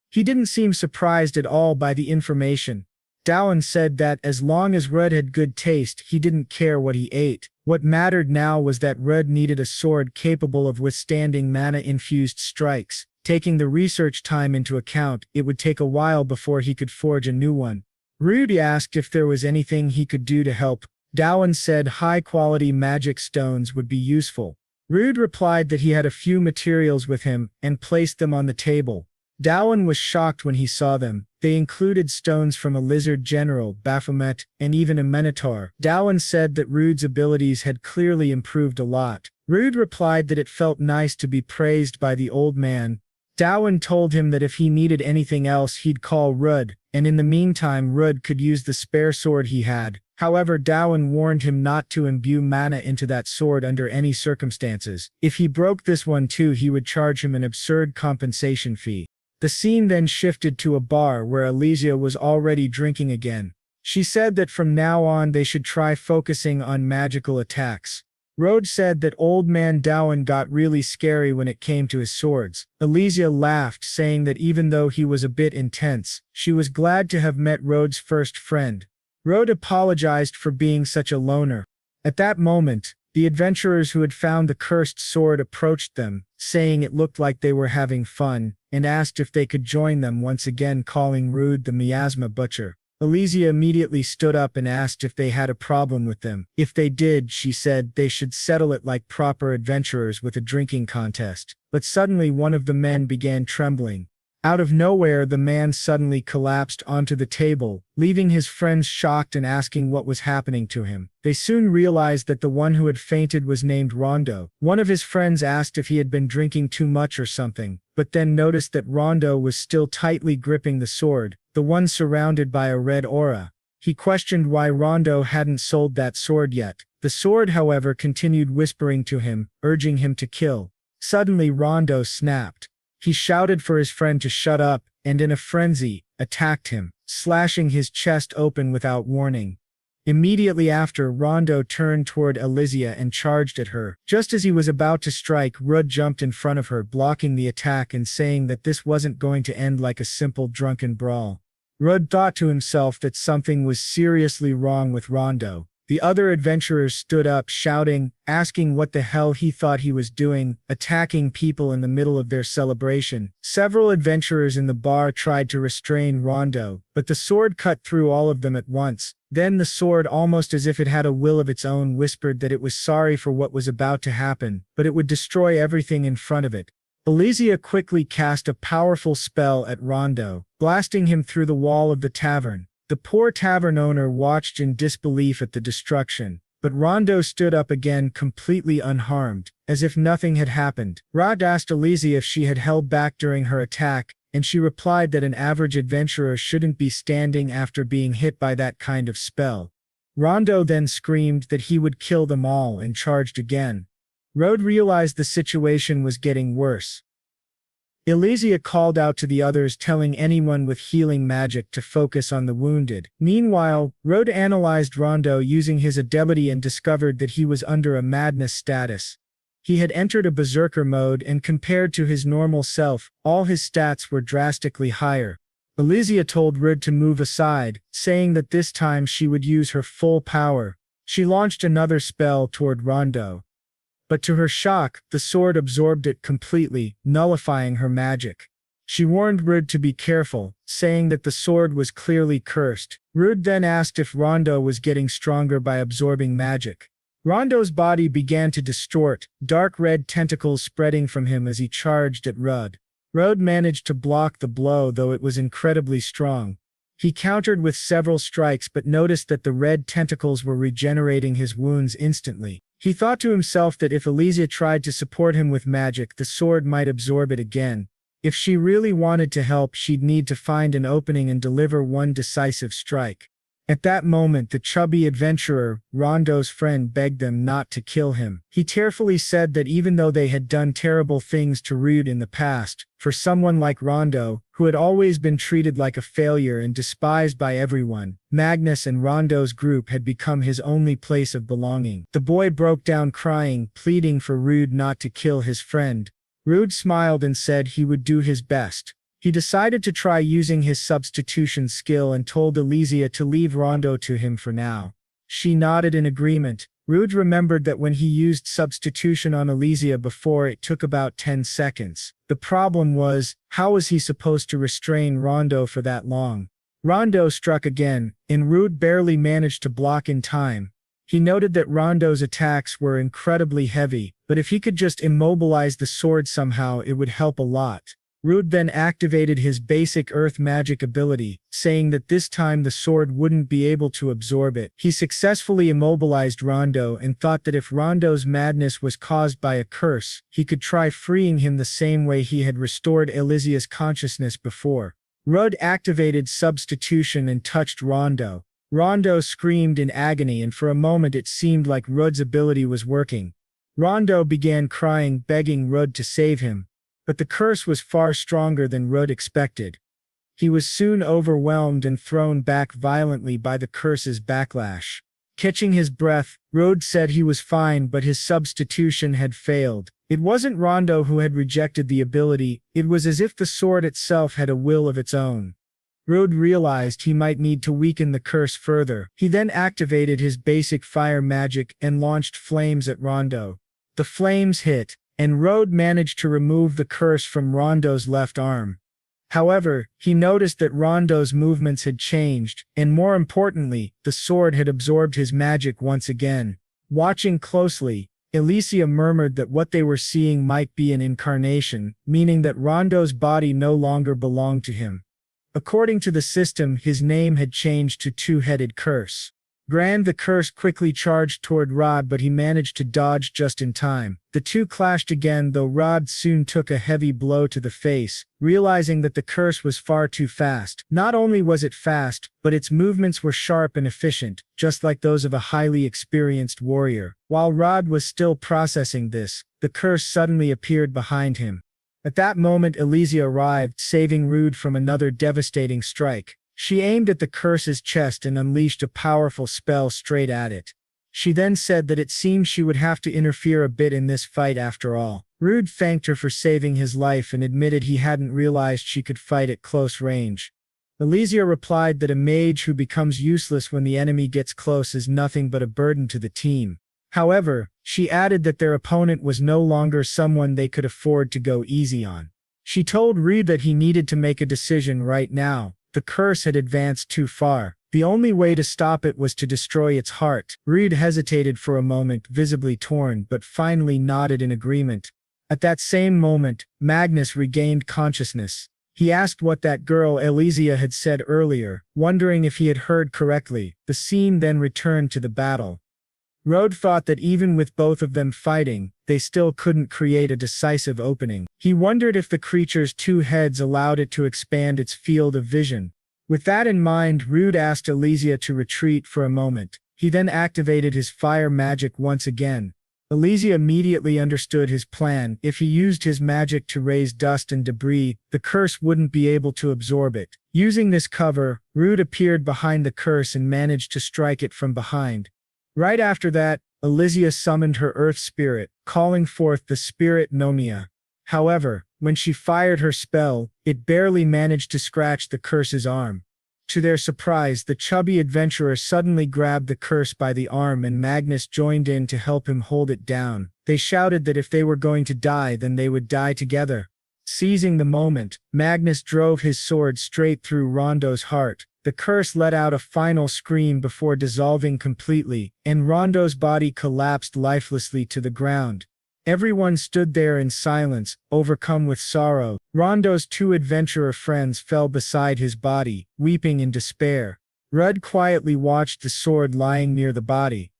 He didn't seem surprised at all by the information. Dowan said that as long as Red had good taste, he didn't care what he ate. What mattered now was that Red needed a sword capable of withstanding mana-infused strikes. Taking the research time into account, it would take a while before he could forge a new one. Rude asked if there was anything he could do to help. Dowan said high-quality magic stones would be useful. Rude replied that he had a few materials with him and placed them on the table. Dowan was shocked when he saw them. They included stones from a lizard general, Baphomet, and even a minotaur. Dowan said that Rude's abilities had clearly improved a lot. Rude replied that it felt nice to be praised by the old man. Dowan told him that if he needed anything else he'd call Rude, and in the meantime Rude could use the spare sword he had. However, Dowan warned him not to imbue mana into that sword under any circumstances. If he broke this one too, he would charge him an absurd compensation fee. The scene then shifted to a bar where Elysia was already drinking again. She said that from now on they should try focusing on magical attacks. Rode said that old man Dowan got really scary when it came to his swords. Elysia laughed, saying that even though he was a bit intense, she was glad to have met Rode's first friend. Rode apologized for being such a loner. At that moment, the adventurers who had found the cursed sword approached them, saying it looked like they were having fun, and asked if they could join them, once again calling Rude the miasma butcher. Elysia immediately stood up and asked if they had a problem with them. If they did, she said, they should settle it like proper adventurers with a drinking contest. But suddenly one of the men began trembling. Out of nowhere, the man suddenly collapsed onto the table, leaving his friends shocked and asking what was happening to him. They soon realized that the one who had fainted was named Rondo. One of his friends asked if he had been drinking too much or something, but then noticed that Rondo was still tightly gripping the sword, the one surrounded by a red aura. He questioned why Rondo hadn't sold that sword yet. The sword, however, continued whispering to him, urging him to kill. Suddenly Rondo snapped. He shouted for his friend to shut up, and in a frenzy, attacked him, slashing his chest open without warning. Immediately after, Rondo turned toward Elysia and charged at her. Just as he was about to strike, Rude jumped in front of her, blocking the attack and saying that this wasn't going to end like a simple drunken brawl. Rude thought to himself that something was seriously wrong with Rondo. The other adventurers stood up, shouting, asking what the hell he thought he was doing, attacking people in the middle of their celebration. Several adventurers in the bar tried to restrain Rondo, but the sword cut through all of them at once. Then the sword, almost as if it had a will of its own, whispered that it was sorry for what was about to happen, but it would destroy everything in front of it. Elysia quickly cast a powerful spell at Rondo, blasting him through the wall of the tavern. The poor tavern owner watched in disbelief at the destruction, but Rondo stood up again completely unharmed, as if nothing had happened. Rod asked Elysia if she had held back during her attack, and she replied that an average adventurer shouldn't be standing after being hit by that kind of spell. Rondo then screamed that he would kill them all and charged again. Rode realized the situation was getting worse. Elysia called out to the others, telling anyone with healing magic to focus on the wounded. Meanwhile, Rode analyzed Rondo using his ability and discovered that he was under a madness status. He had entered a berserker mode, and compared to his normal self, all his stats were drastically higher. Elysia told Rode to move aside, saying that this time she would use her full power. She launched another spell toward Rondo. But to her shock, the sword absorbed it completely, nullifying her magic. She warned Rude to be careful, saying that the sword was clearly cursed. Rude then asked if Rondo was getting stronger by absorbing magic. Rondo's body began to distort, dark red tentacles spreading from him as he charged at Rude. Rude managed to block the blow, though it was incredibly strong. He countered with several strikes but noticed that the red tentacles were regenerating his wounds instantly. He thought to himself that if Elysia tried to support him with magic, the sword might absorb it again. If she really wanted to help, she'd need to find an opening and deliver one decisive strike. At that moment, the chubby adventurer, Rondo's friend, begged them not to kill him. He tearfully said that even though they had done terrible things to Rude in the past, for someone like Rondo, who had always been treated like a failure and despised by everyone, Magnus and Rondo's group had become his only place of belonging. The boy broke down crying, pleading for Rude not to kill his friend. Rude smiled and said he would do his best. He decided to try using his substitution skill and told Elysia to leave Rondo to him for now. She nodded in agreement. Rude remembered that when he used substitution on Elysia before, it took about 10 seconds. The problem was, how was he supposed to restrain Rondo for that long? Rondo struck again, and Rude barely managed to block in time. He noted that Rondo's attacks were incredibly heavy, but if he could just immobilize the sword somehow it would help a lot. Rude then activated his basic earth magic ability, saying that this time the sword wouldn't be able to absorb it. He successfully immobilized Rondo and thought that if Rondo's madness was caused by a curse, he could try freeing him the same way he had restored Elysia's consciousness before. Rude activated substitution and touched Rondo. Rondo screamed in agony, and for a moment it seemed like Rude's ability was working. Rondo began crying, begging Rude to save him. But the curse was far stronger than Rude expected. He was soon overwhelmed and thrown back violently by the curse's backlash. Catching his breath, Rude said he was fine, but his substitution had failed. It wasn't Rondo who had rejected the ability, it was as if the sword itself had a will of its own. Rude realized he might need to weaken the curse further. He then activated his basic fire magic and launched flames at Rondo. The flames hit, and Rude managed to remove the curse from Rondo's left arm. However, he noticed that Rondo's movements had changed, and more importantly, the sword had absorbed his magic once again. Watching closely, Elysia murmured that what they were seeing might be an incarnation, meaning that Rondo's body no longer belonged to him. According to the system, his name had changed to Two-Headed Curse. The curse quickly charged toward Rod, but he managed to dodge just in time. The two clashed again, though Rod soon took a heavy blow to the face, realizing that the curse was far too fast. Not only was it fast, but its movements were sharp and efficient, just like those of a highly experienced warrior. While Rod was still processing this, the curse suddenly appeared behind him. At that moment Elysia arrived, saving Rude from another devastating strike. She aimed at the curse's chest and unleashed a powerful spell straight at it. She then said that it seemed she would have to interfere a bit in this fight after all. Rude thanked her for saving his life and admitted he hadn't realized she could fight at close range. Elysia replied that a mage who becomes useless when the enemy gets close is nothing but a burden to the team. However, she added that their opponent was no longer someone they could afford to go easy on. She told Rude that he needed to make a decision right now. The curse had advanced too far. The only way to stop it was to destroy its heart. Rude hesitated for a moment, visibly torn, but finally nodded in agreement. At that same moment, Magnus regained consciousness. He asked what that girl Elysia had said earlier, wondering if he had heard correctly. The scene then returned to the battle. Rude thought that even with both of them fighting, they still couldn't create a decisive opening. He wondered if the creature's two heads allowed it to expand its field of vision. With that in mind, Rude asked Elysia to retreat for a moment. He then activated his fire magic once again. Elysia immediately understood his plan. If he used his magic to raise dust and debris, the curse wouldn't be able to absorb it. Using this cover, Rude appeared behind the curse and managed to strike it from behind. Right after that, Elysia summoned her earth spirit, calling forth the spirit Nomia. However, when she fired her spell, it barely managed to scratch the curse's arm. To their surprise, the chubby adventurer suddenly grabbed the curse by the arm and Magnus joined in to help him hold it down. They shouted that if they were going to die, then they would die together. Seizing the moment, Magnus drove his sword straight through Rondo's heart. The curse let out a final scream before dissolving completely, and Rondo's body collapsed lifelessly to the ground. Everyone stood there in silence, overcome with sorrow. Rondo's two adventurer friends fell beside his body, weeping in despair. Rudd quietly watched the sword lying near the body.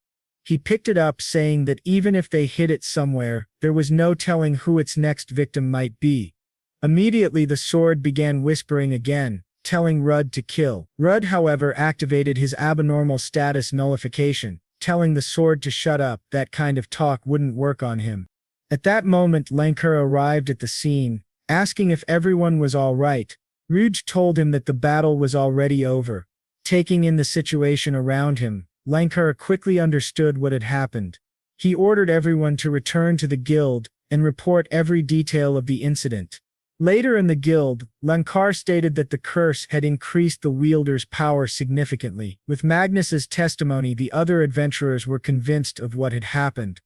He picked it up, saying that even if they hid it somewhere, there was no telling who its next victim might be. Immediately the sword began whispering again, telling Rudd to kill. Rudd, however, activated his abnormal status nullification, telling the sword to shut up. That kind of talk wouldn't work on him. At that moment Lankar arrived at the scene, asking if everyone was all right. Ruj told him that the battle was already over. Taking in the situation around him, Lankar quickly understood what had happened. He ordered everyone to return to the guild and report every detail of the incident. Later in the guild, Lankar stated that the curse had increased the wielder's power significantly. With Magnus's testimony, the other adventurers were convinced of what had happened.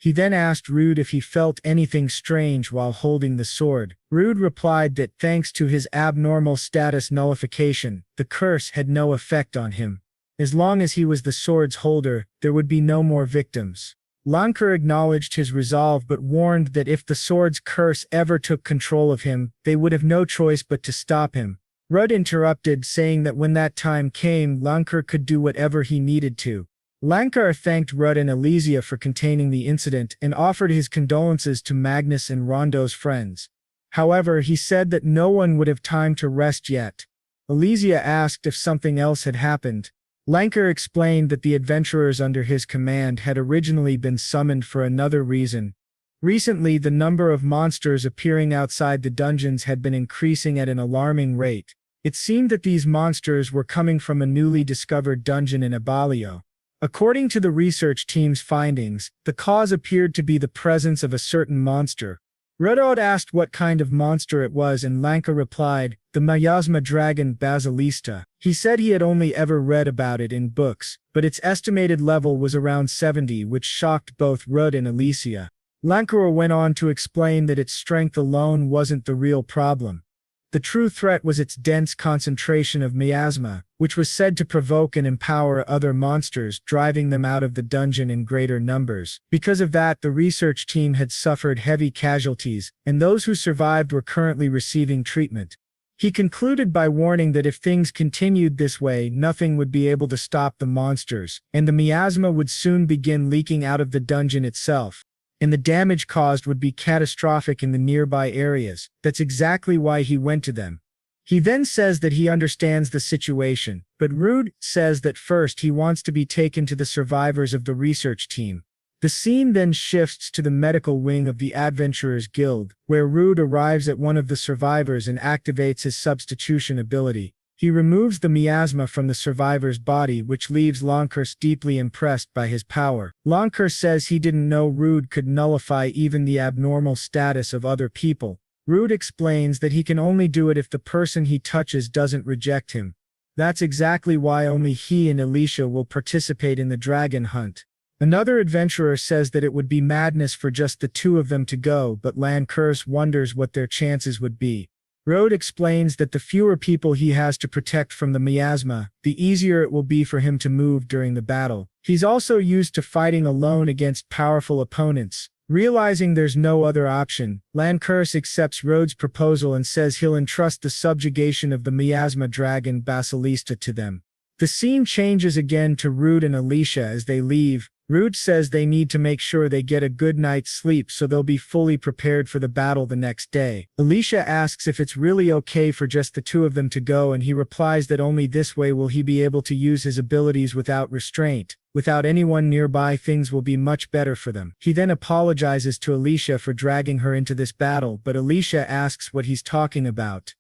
He then asked Rude if he felt anything strange while holding the sword. Rude replied that thanks to his abnormal status nullification, the curse had no effect on him. As long as he was the sword's holder, there would be no more victims. Lankar acknowledged his resolve but warned that if the sword's curse ever took control of him, they would have no choice but to stop him. Rudd interrupted, saying that when that time came, Lankar could do whatever he needed to. Lankar thanked Rudd and Elysia for containing the incident and offered his condolences to Magnus and Rondo's friends. However, he said that no one would have time to rest yet. Elysia asked if something else had happened. Lankar explained that the adventurers under his command had originally been summoned for another reason. Recently, the number of monsters appearing outside the dungeons had been increasing at an alarming rate. It seemed that these monsters were coming from a newly discovered dungeon in Abalio. According to the research team's findings, the cause appeared to be the presence of a certain monster. Rudod asked what kind of monster it was and Lankar replied, the miasma dragon Basilista. He said he had only ever read about it in books, but its estimated level was around 70, which shocked both Rud and Elysia. Lankar went on to explain that its strength alone wasn't the real problem. The true threat was its dense concentration of miasma, which was said to provoke and empower other monsters, driving them out of the dungeon in greater numbers. Because of that, the research team had suffered heavy casualties, and those who survived were currently receiving treatment. He concluded by warning that if things continued this way, nothing would be able to stop the monsters, and the miasma would soon begin leaking out of the dungeon itself. And the damage caused would be catastrophic in the nearby areas. That's exactly why he went to them. He then says that he understands the situation, but Rude says that first he wants to be taken to the survivors of the research team. The scene then shifts to the medical wing of the Adventurers Guild, where Rude arrives at one of the survivors and activates his substitution ability. He removes the miasma from the survivor's body, which leaves Lankar deeply impressed by his power. Lankar says he didn't know Rude could nullify even the abnormal status of other people. Rude explains that he can only do it if the person he touches doesn't reject him. That's exactly why only he and Elysia will participate in the dragon hunt. Another adventurer says that it would be madness for just the two of them to go, but Lankar wonders what their chances would be. Rode explains that the fewer people he has to protect from the miasma, the easier it will be for him to move during the battle. He's also used to fighting alone against powerful opponents. Realizing there's no other option, Lankar accepts Rode's proposal and says he'll entrust the subjugation of the miasma dragon Basilista to them. The scene changes again to Rude and Elysia as they leave. Rude says they need to make sure they get a good night's sleep so they'll be fully prepared for the battle the next day. Elysia asks if it's really okay for just the two of them to go, and he replies that only this way will he be able to use his abilities without restraint. Without anyone nearby, things will be much better for them. He then apologizes to Elysia for dragging her into this battle, but Elysia asks what he's talking about.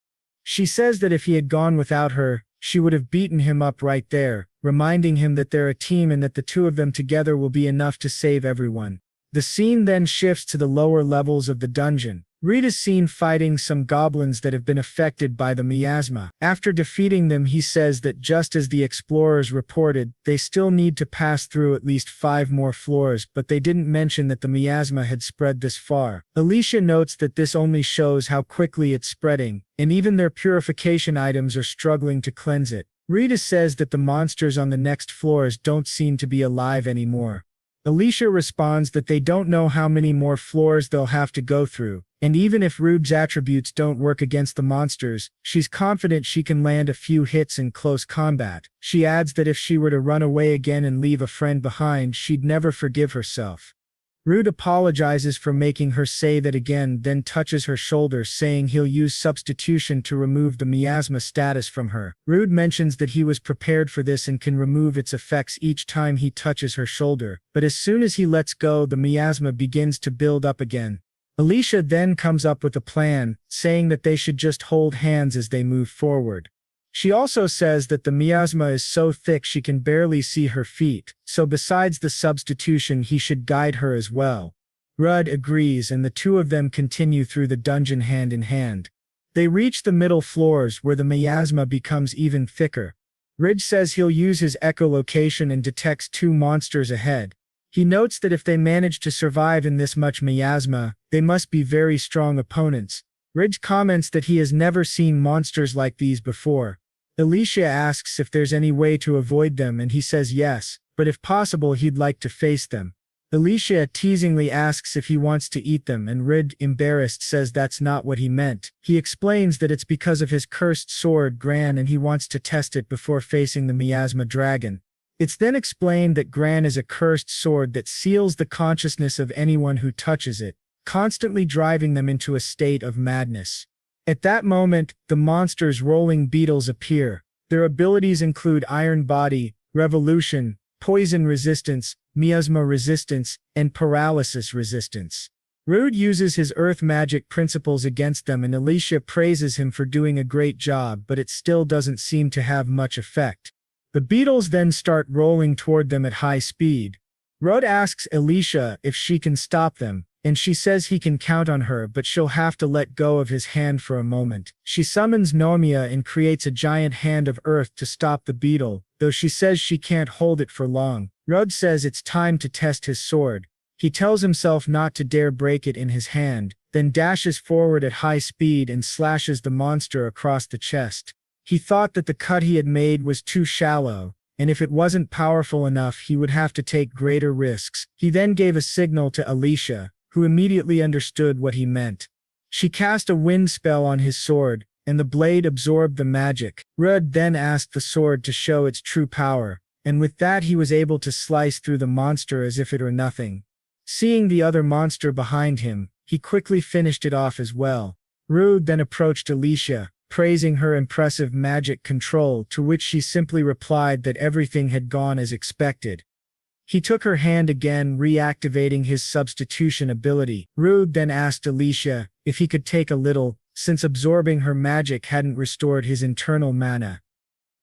She says that if he had gone without her, she would have beaten him up right there, reminding him that they're a team and that the two of them together will be enough to save everyone. The scene then shifts to the lower levels of the dungeon. Reed is seen fighting some goblins that have been affected by the miasma. After defeating them, he says that just as the explorers reported, they still need to pass through at least 5 more floors, but they didn't mention that the miasma had spread this far. Elysia notes that this only shows how quickly it's spreading, and even their purification items are struggling to cleanse it. Rita says that the monsters on the next floors don't seem to be alive anymore. Elysia responds that they don't know how many more floors they'll have to go through, and even if Rude's attributes don't work against the monsters, she's confident she can land a few hits in close combat. She adds that if she were to run away again and leave a friend behind, she'd never forgive herself. Rude apologizes for making her say that again, then touches her shoulder, saying he'll use substitution to remove the miasma status from her. Rude mentions that he was prepared for this and can remove its effects each time he touches her shoulder, but as soon as he lets go, the miasma begins to build up again. Elysia then comes up with a plan, saying that they should just hold hands as they move forward. She also says that the miasma is so thick she can barely see her feet, so besides the substitution he should guide her as well. Rudd agrees and the two of them continue through the dungeon hand in hand. They reach the middle floors where the miasma becomes even thicker. Ridge says he'll use his echolocation and detects 2 monsters ahead. He notes that if they manage to survive in this much miasma, they must be very strong opponents. Ridge comments that he has never seen monsters like these before. Alicia asks if there's any way to avoid them and he says yes, but if possible he'd like to face them. Alicia teasingly asks if he wants to eat them and Rid, embarrassed, says that's not what he meant. He explains that it's because of his cursed sword Gran and he wants to test it before facing the miasma dragon. It's then explained that Gran is a cursed sword that seals the consciousness of anyone who touches it, constantly driving them into a state of madness. At that moment, the monster's rolling beetles appear. Their abilities include Iron Body, Revolution, Poison Resistance, Miasma Resistance, and Paralysis Resistance. Rude uses his earth magic principles against them and Alicia praises him for doing a great job, but it still doesn't seem to have much effect. The beetles then start rolling toward them at high speed. Rudd asks Alicia if she can stop them, and she says he can count on her, but she'll have to let go of his hand for a moment. She summons Nomiya and creates a giant hand of earth to stop the beetle, though she says she can't hold it for long. Rudd says it's time to test his sword. He tells himself not to dare break it in his hand, then dashes forward at high speed and slashes the monster across the chest. He thought that the cut he had made was too shallow, and if it wasn't powerful enough he would have to take greater risks. He then gave a signal to Alicia, who immediately understood what he meant. She cast a wind spell on his sword, and the blade absorbed the magic. Rudd then asked the sword to show its true power, and with that he was able to slice through the monster as if it were nothing. Seeing the other monster behind him, he quickly finished it off as well. Rude then approached Alicia, praising her impressive magic control, to which she simply replied that everything had gone as expected. He took her hand again, reactivating his substitution ability. Rude then asked Alicia if he could take a little, since absorbing her magic hadn't restored his internal mana.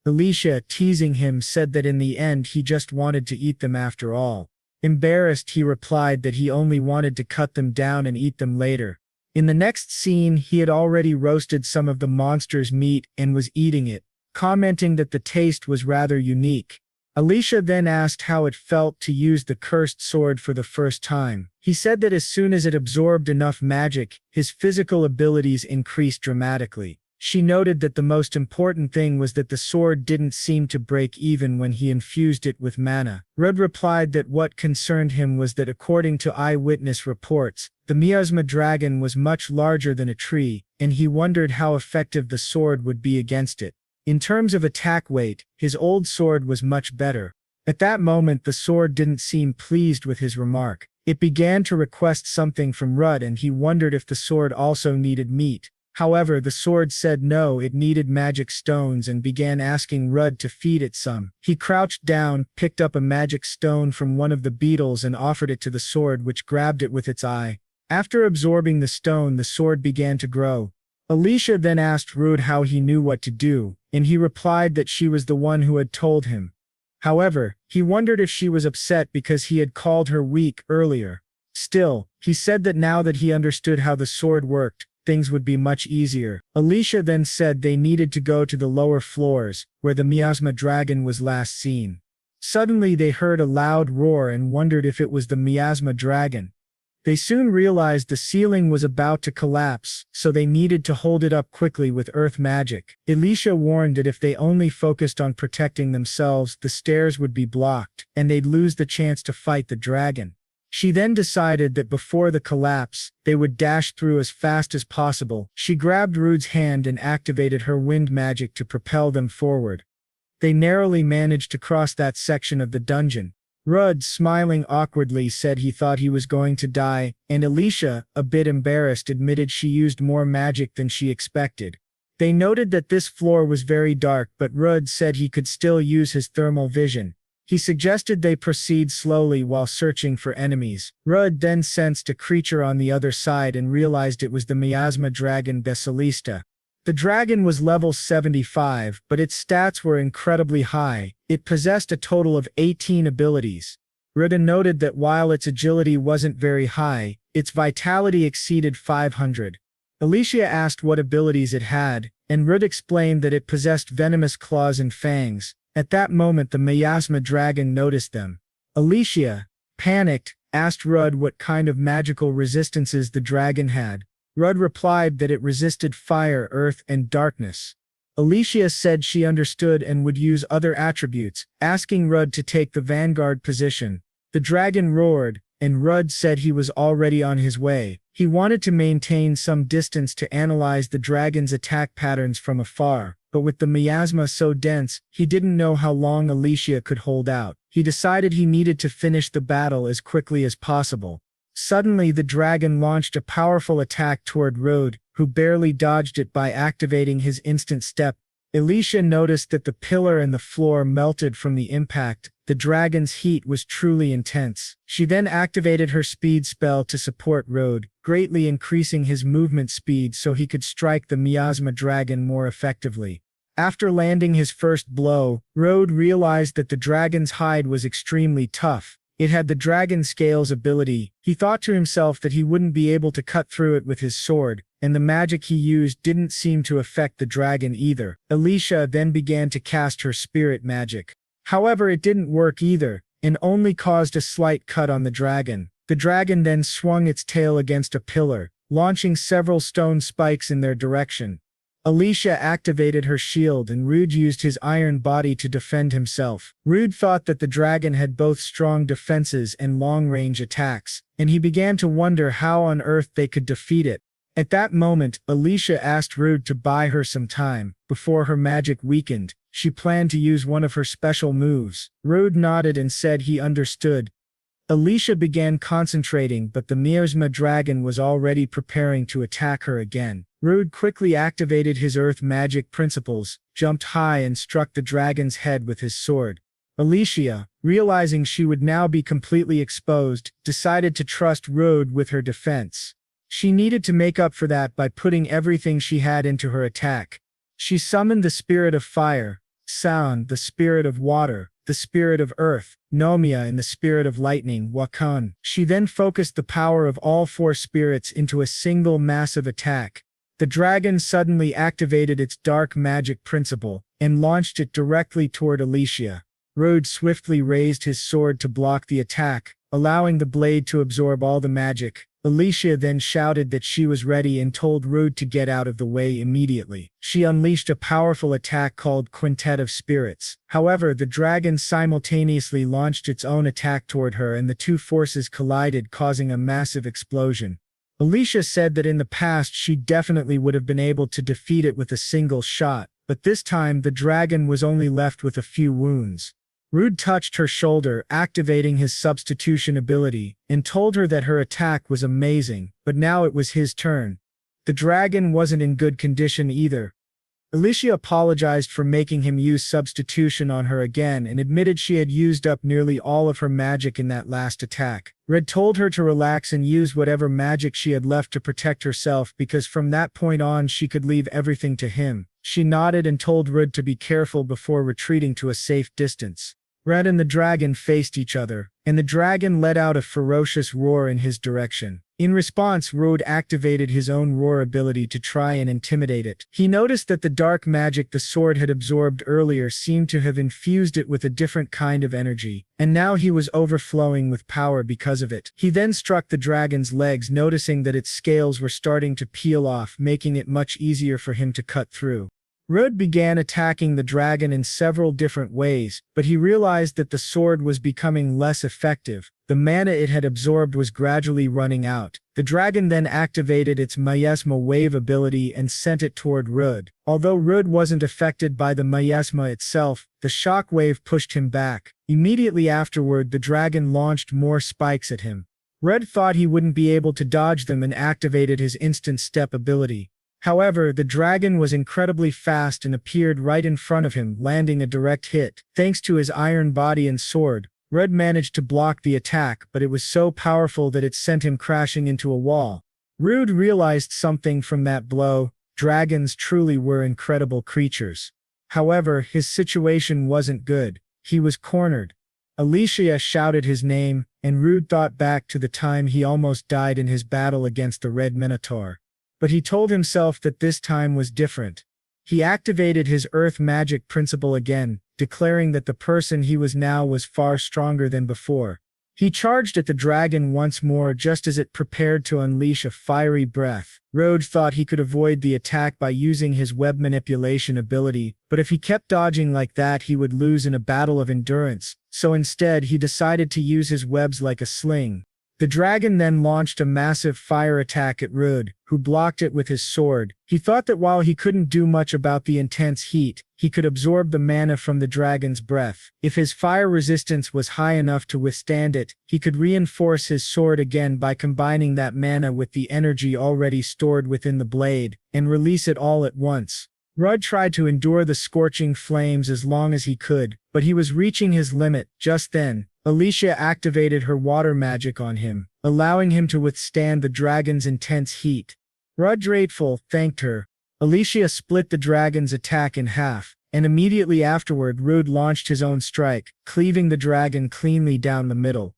Alicia, teasing him, said that in the end he just wanted to eat them after all. Embarrassed, he replied that he only wanted to cut them down and eat them later. In the next scene, he had already roasted some of the monster's meat and was eating it, commenting that the taste was rather unique. Alicia then asked how it felt to use the cursed sword for the first time. He said that as soon as it absorbed enough magic, his physical abilities increased dramatically. She noted that the most important thing was that the sword didn't seem to break even when he infused it with mana. Rudd replied that what concerned him was that according to eyewitness reports, the miasma dragon was much larger than a tree, and he wondered how effective the sword would be against it. In terms of attack weight, his old sword was much better. At that moment the sword didn't seem pleased with his remark. It began to request something from Rudd and he wondered if the sword also needed meat. However, the sword said no, it needed magic stones and began asking Rudd to feed it some. He crouched down, picked up a magic stone from one of the beetles and offered it to the sword, which grabbed it with its eye. After absorbing the stone, the sword began to grow. Alicia then asked Rudd how he knew what to do, and he replied that she was the one who had told him. However, he wondered if she was upset because he had called her weak earlier. Still, he said that now that he understood how the sword worked, things would be much easier. Alicia then said they needed to go to the lower floors, where the miasma dragon was last seen. Suddenly they heard a loud roar and wondered if it was the miasma dragon. They soon realized the ceiling was about to collapse, so they needed to hold it up quickly with earth magic. Alicia warned that if they only focused on protecting themselves, the stairs would be blocked, and they'd lose the chance to fight the dragon. She then decided that before the collapse, they would dash through as fast as possible. She grabbed Rude's hand and activated her wind magic to propel them forward. They narrowly managed to cross that section of the dungeon. Rudd, smiling awkwardly, said he thought he was going to die, and Alicia, a bit embarrassed, admitted she used more magic than she expected. They noted that this floor was very dark, but Rudd said he could still use his thermal vision. He suggested they proceed slowly while searching for enemies. Rudd then sensed a creature on the other side and realized it was the miasma dragon Besalista. The dragon was level 75, but its stats were incredibly high. It possessed a total of 18 abilities. Rudd noted that while its agility wasn't very high, its vitality exceeded 500. Alicia asked what abilities it had, and Rudd explained that it possessed venomous claws and fangs. At that moment the miasma dragon noticed them. Alicia, Panicked, asked Rudd what kind of magical resistances the dragon had. Rudd replied that it resisted fire, earth, and darkness. Alicia said she understood and would use other attributes, asking Rudd to take the vanguard position. The dragon roared, and Rudd said he was already on his way. He wanted to maintain some distance to analyze the dragon's attack patterns from afar, but with the miasma so dense, he didn't know how long Alicia could hold out. He decided he needed to finish the battle as quickly as possible. Suddenly the dragon launched a powerful attack toward Rudd, who barely dodged it by activating his instant step. Alicia noticed that the pillar and the floor melted from the impact. The dragon's heat was truly intense. She then activated her speed spell to support Rudd, greatly increasing his movement speed so he could strike the miasma dragon more effectively. After landing his first blow, Rudd realized that the dragon's hide was extremely tough. It had the dragon scales ability. He thought to himself that he wouldn't be able to cut through it with his sword, and the magic he used didn't seem to affect the dragon either. Alicia then began to cast her spirit magic. However, it didn't work either, and only caused a slight cut on the dragon. The dragon then swung its tail against a pillar, launching several stone spikes in their direction. Alicia activated her shield and Rudd used his iron body to defend himself. Rudd thought that the dragon had both strong defenses and long-range attacks, and he began to wonder how on earth they could defeat it. At that moment, Alicia asked Rudd to buy her some time. Before her magic weakened, she planned to use one of her special moves. Rudd nodded and said he understood. Alicia began concentrating, but the miasma dragon was already preparing to attack her again. Rudd quickly activated his earth magic principles, jumped high and struck the dragon's head with his sword. Alicia, realizing she would now be completely exposed, decided to trust Rudd with her defense. She needed to make up for that by putting everything she had into her attack. She summoned the spirit of fire, sound, the spirit of water, the spirit of earth, Nomia, and the spirit of lightning, Wakon. She then focused the power of all four spirits into a single massive attack. The dragon suddenly activated its dark magic principle and launched it directly toward Alicia. Rudd swiftly raised his sword to block the attack, allowing the blade to absorb all the magic. Alicia then shouted that she was ready and told Rudd to get out of the way immediately. She unleashed a powerful attack called Quintet of Spirits. However, the dragon simultaneously launched its own attack toward her and the two forces collided, causing a massive explosion. Alicia said that in the past she definitely would have been able to defeat it with a single shot, but this time the dragon was only left with a few wounds. Rudd touched her shoulder, activating his substitution ability, and told her that her attack was amazing, but now it was his turn. The dragon wasn't in good condition either. Alicia apologized for making him use substitution on her again and admitted she had used up nearly all of her magic in that last attack. Rudd told her to relax and use whatever magic she had left to protect herself because from that point on she could leave everything to him. She nodded and told Rudd to be careful before retreating to a safe distance. Rudd and the dragon faced each other, and the dragon let out a ferocious roar in his direction. In response, Rudd activated his own roar ability to try and intimidate it. He noticed that the dark magic the sword had absorbed earlier seemed to have infused it with a different kind of energy, and now he was overflowing with power because of it. He then struck the dragon's legs, noticing that its scales were starting to peel off, making it much easier for him to cut through. Rudd began attacking the dragon in several different ways, but he realized that the sword was becoming less effective. The mana it had absorbed was gradually running out. The dragon then activated its miasma wave ability and sent it toward Rudd. Although Rudd wasn't affected by the miasma itself, the shock wave pushed him back. Immediately afterward, the dragon launched more spikes at him. Rudd thought he wouldn't be able to dodge them and activated his instant step ability. However, the dragon was incredibly fast and appeared right in front of him, landing a direct hit. Thanks to his iron body and sword, Rudd managed to block the attack, but it was so powerful that it sent him crashing into a wall. Rudd realized something from that blow. Dragons truly were incredible creatures. However, his situation wasn't good. He was cornered. Alicia shouted his name, and Rudd thought back to the time he almost died in his battle against the Red Minotaur. But he told himself that this time was different. He activated his earth magic principle again, declaring that the person he was now was far stronger than before. He charged at the dragon once more just as it prepared to unleash a fiery breath. Rode thought he could avoid the attack by using his web manipulation ability, but if he kept dodging like that he would lose in a battle of endurance, so instead he decided to use his webs like a sling. The dragon then launched a massive fire attack at Rud, who blocked it with his sword. He thought that while he couldn't do much about the intense heat, he could absorb the mana from the dragon's breath. If his fire resistance was high enough to withstand it, he could reinforce his sword again by combining that mana with the energy already stored within the blade, and release it all at once. Rud tried to endure the scorching flames as long as he could, but he was reaching his limit. Just then, Alicia activated her water magic on him, allowing him to withstand the dragon's intense heat. Rud, grateful, thanked her. Alicia split the dragon's attack in half, and immediately afterward Rud launched his own strike, cleaving the dragon cleanly down the middle.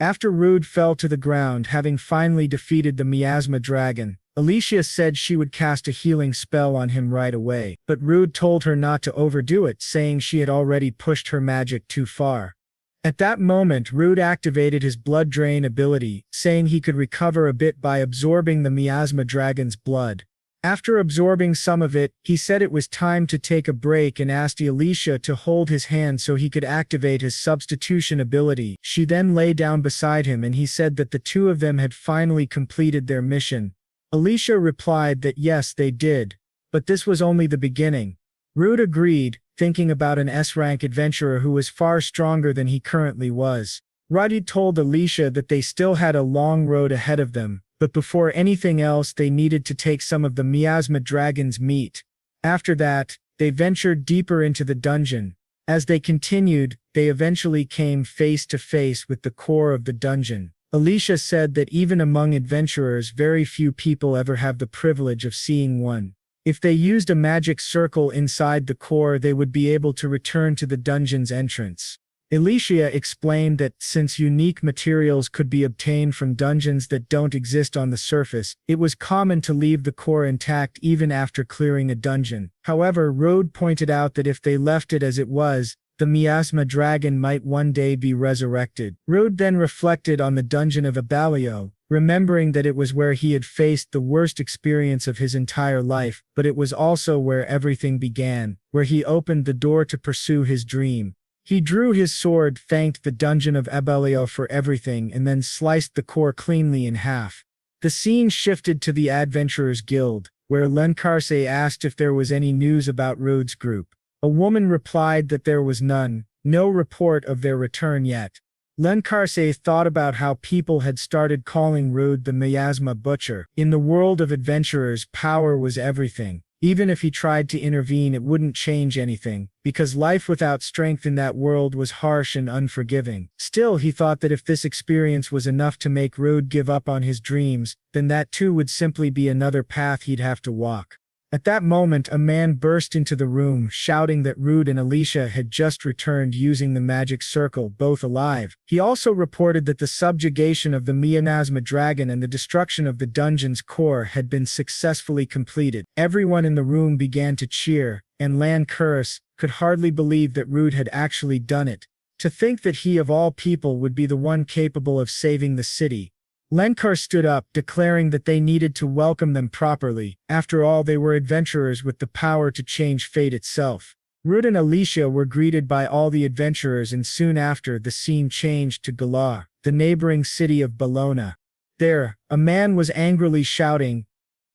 After Rud fell to the ground having finally defeated the miasma dragon, Alicia said she would cast a healing spell on him right away, but Rud told her not to overdo it, saying she had already pushed her magic too far. At that moment Rud activated his blood drain ability, saying he could recover a bit by absorbing the miasma dragon's blood. After absorbing some of it, he said it was time to take a break and asked Alicia to hold his hand so he could activate his substitution ability. She then lay down beside him and he said that the two of them had finally completed their mission. Alicia replied that yes, they did, but this was only the beginning. Rud agreed, thinking about an S-rank adventurer who was far stronger than he currently was. Rud told Alicia that they still had a long road ahead of them, but before anything else they needed to take some of the miasma dragon's meat. After that, they ventured deeper into the dungeon. As they continued, they eventually came face to face with the core of the dungeon. Alicia said that even among adventurers very few people ever have the privilege of seeing one. If they used a magic circle inside the core they would be able to return to the dungeon's entrance. Alicia explained that since unique materials could be obtained from dungeons that don't exist on the surface, it was common to leave the core intact even after clearing a dungeon. However, Rode pointed out that if they left it as it was, the miasma dragon might one day be resurrected. Rode then reflected on the dungeon of Abalio, remembering that it was where he had faced the worst experience of his entire life, but it was also where everything began, where he opened the door to pursue his dream. He drew his sword, thanked the dungeon of Abalio for everything, and then sliced the core cleanly in half. The scene shifted to the Adventurers Guild, where Lencarse asked if there was any news about Rode's group. A woman replied that there was none, no report of their return yet. Lencarse thought about how people had started calling Rode the Miasma Butcher. In the world of adventurers, power was everything. Even if he tried to intervene it wouldn't change anything, because life without strength in that world was harsh and unforgiving. Still, he thought that if this experience was enough to make Rode give up on his dreams, then that too would simply be another path he'd have to walk. At that moment a man burst into the room, shouting that Rode and Alicia had just returned using the magic circle, both alive. He also reported that the subjugation of the miasma dragon and the destruction of the dungeon's core had been successfully completed. Everyone in the room began to cheer, and Lencarse could hardly believe that Rode had actually done it. To think that he of all people would be the one capable of saving the city. Lencarse stood up, declaring that they needed to welcome them properly. After all, they were adventurers with the power to change fate itself. Rode and Alicia were greeted by all the adventurers, and soon after the scene changed to Galar, the neighboring city of Bologna. There, a man was angrily shouting,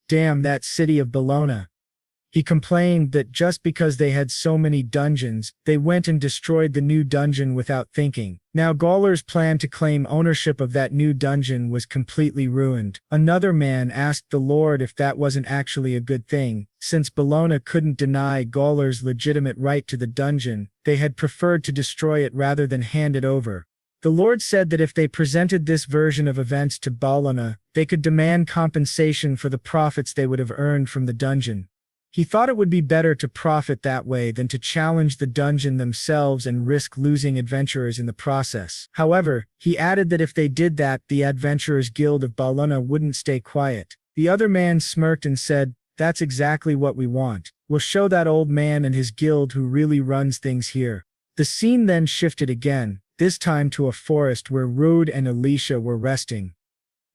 "Damn that city of Bologna." He complained that just because they had so many dungeons, they went and destroyed the new dungeon without thinking. Now Gaular's plan to claim ownership of that new dungeon was completely ruined. Another man asked the Lord if that wasn't actually a good thing. Since Bologna couldn't deny Gaular's legitimate right to the dungeon, they had preferred to destroy it rather than hand it over. The Lord said that if they presented this version of events to Bologna, they could demand compensation for the profits they would have earned from the dungeon. He thought it would be better to profit that way than to challenge the dungeon themselves and risk losing adventurers in the process. However, he added that if they did that, the Adventurers Guild of Bologna wouldn't stay quiet. The other man smirked and said, "That's exactly what we want. We'll show that old man and his guild who really runs things here." The scene then shifted again. this time to a forest where Rude and Alicia were resting.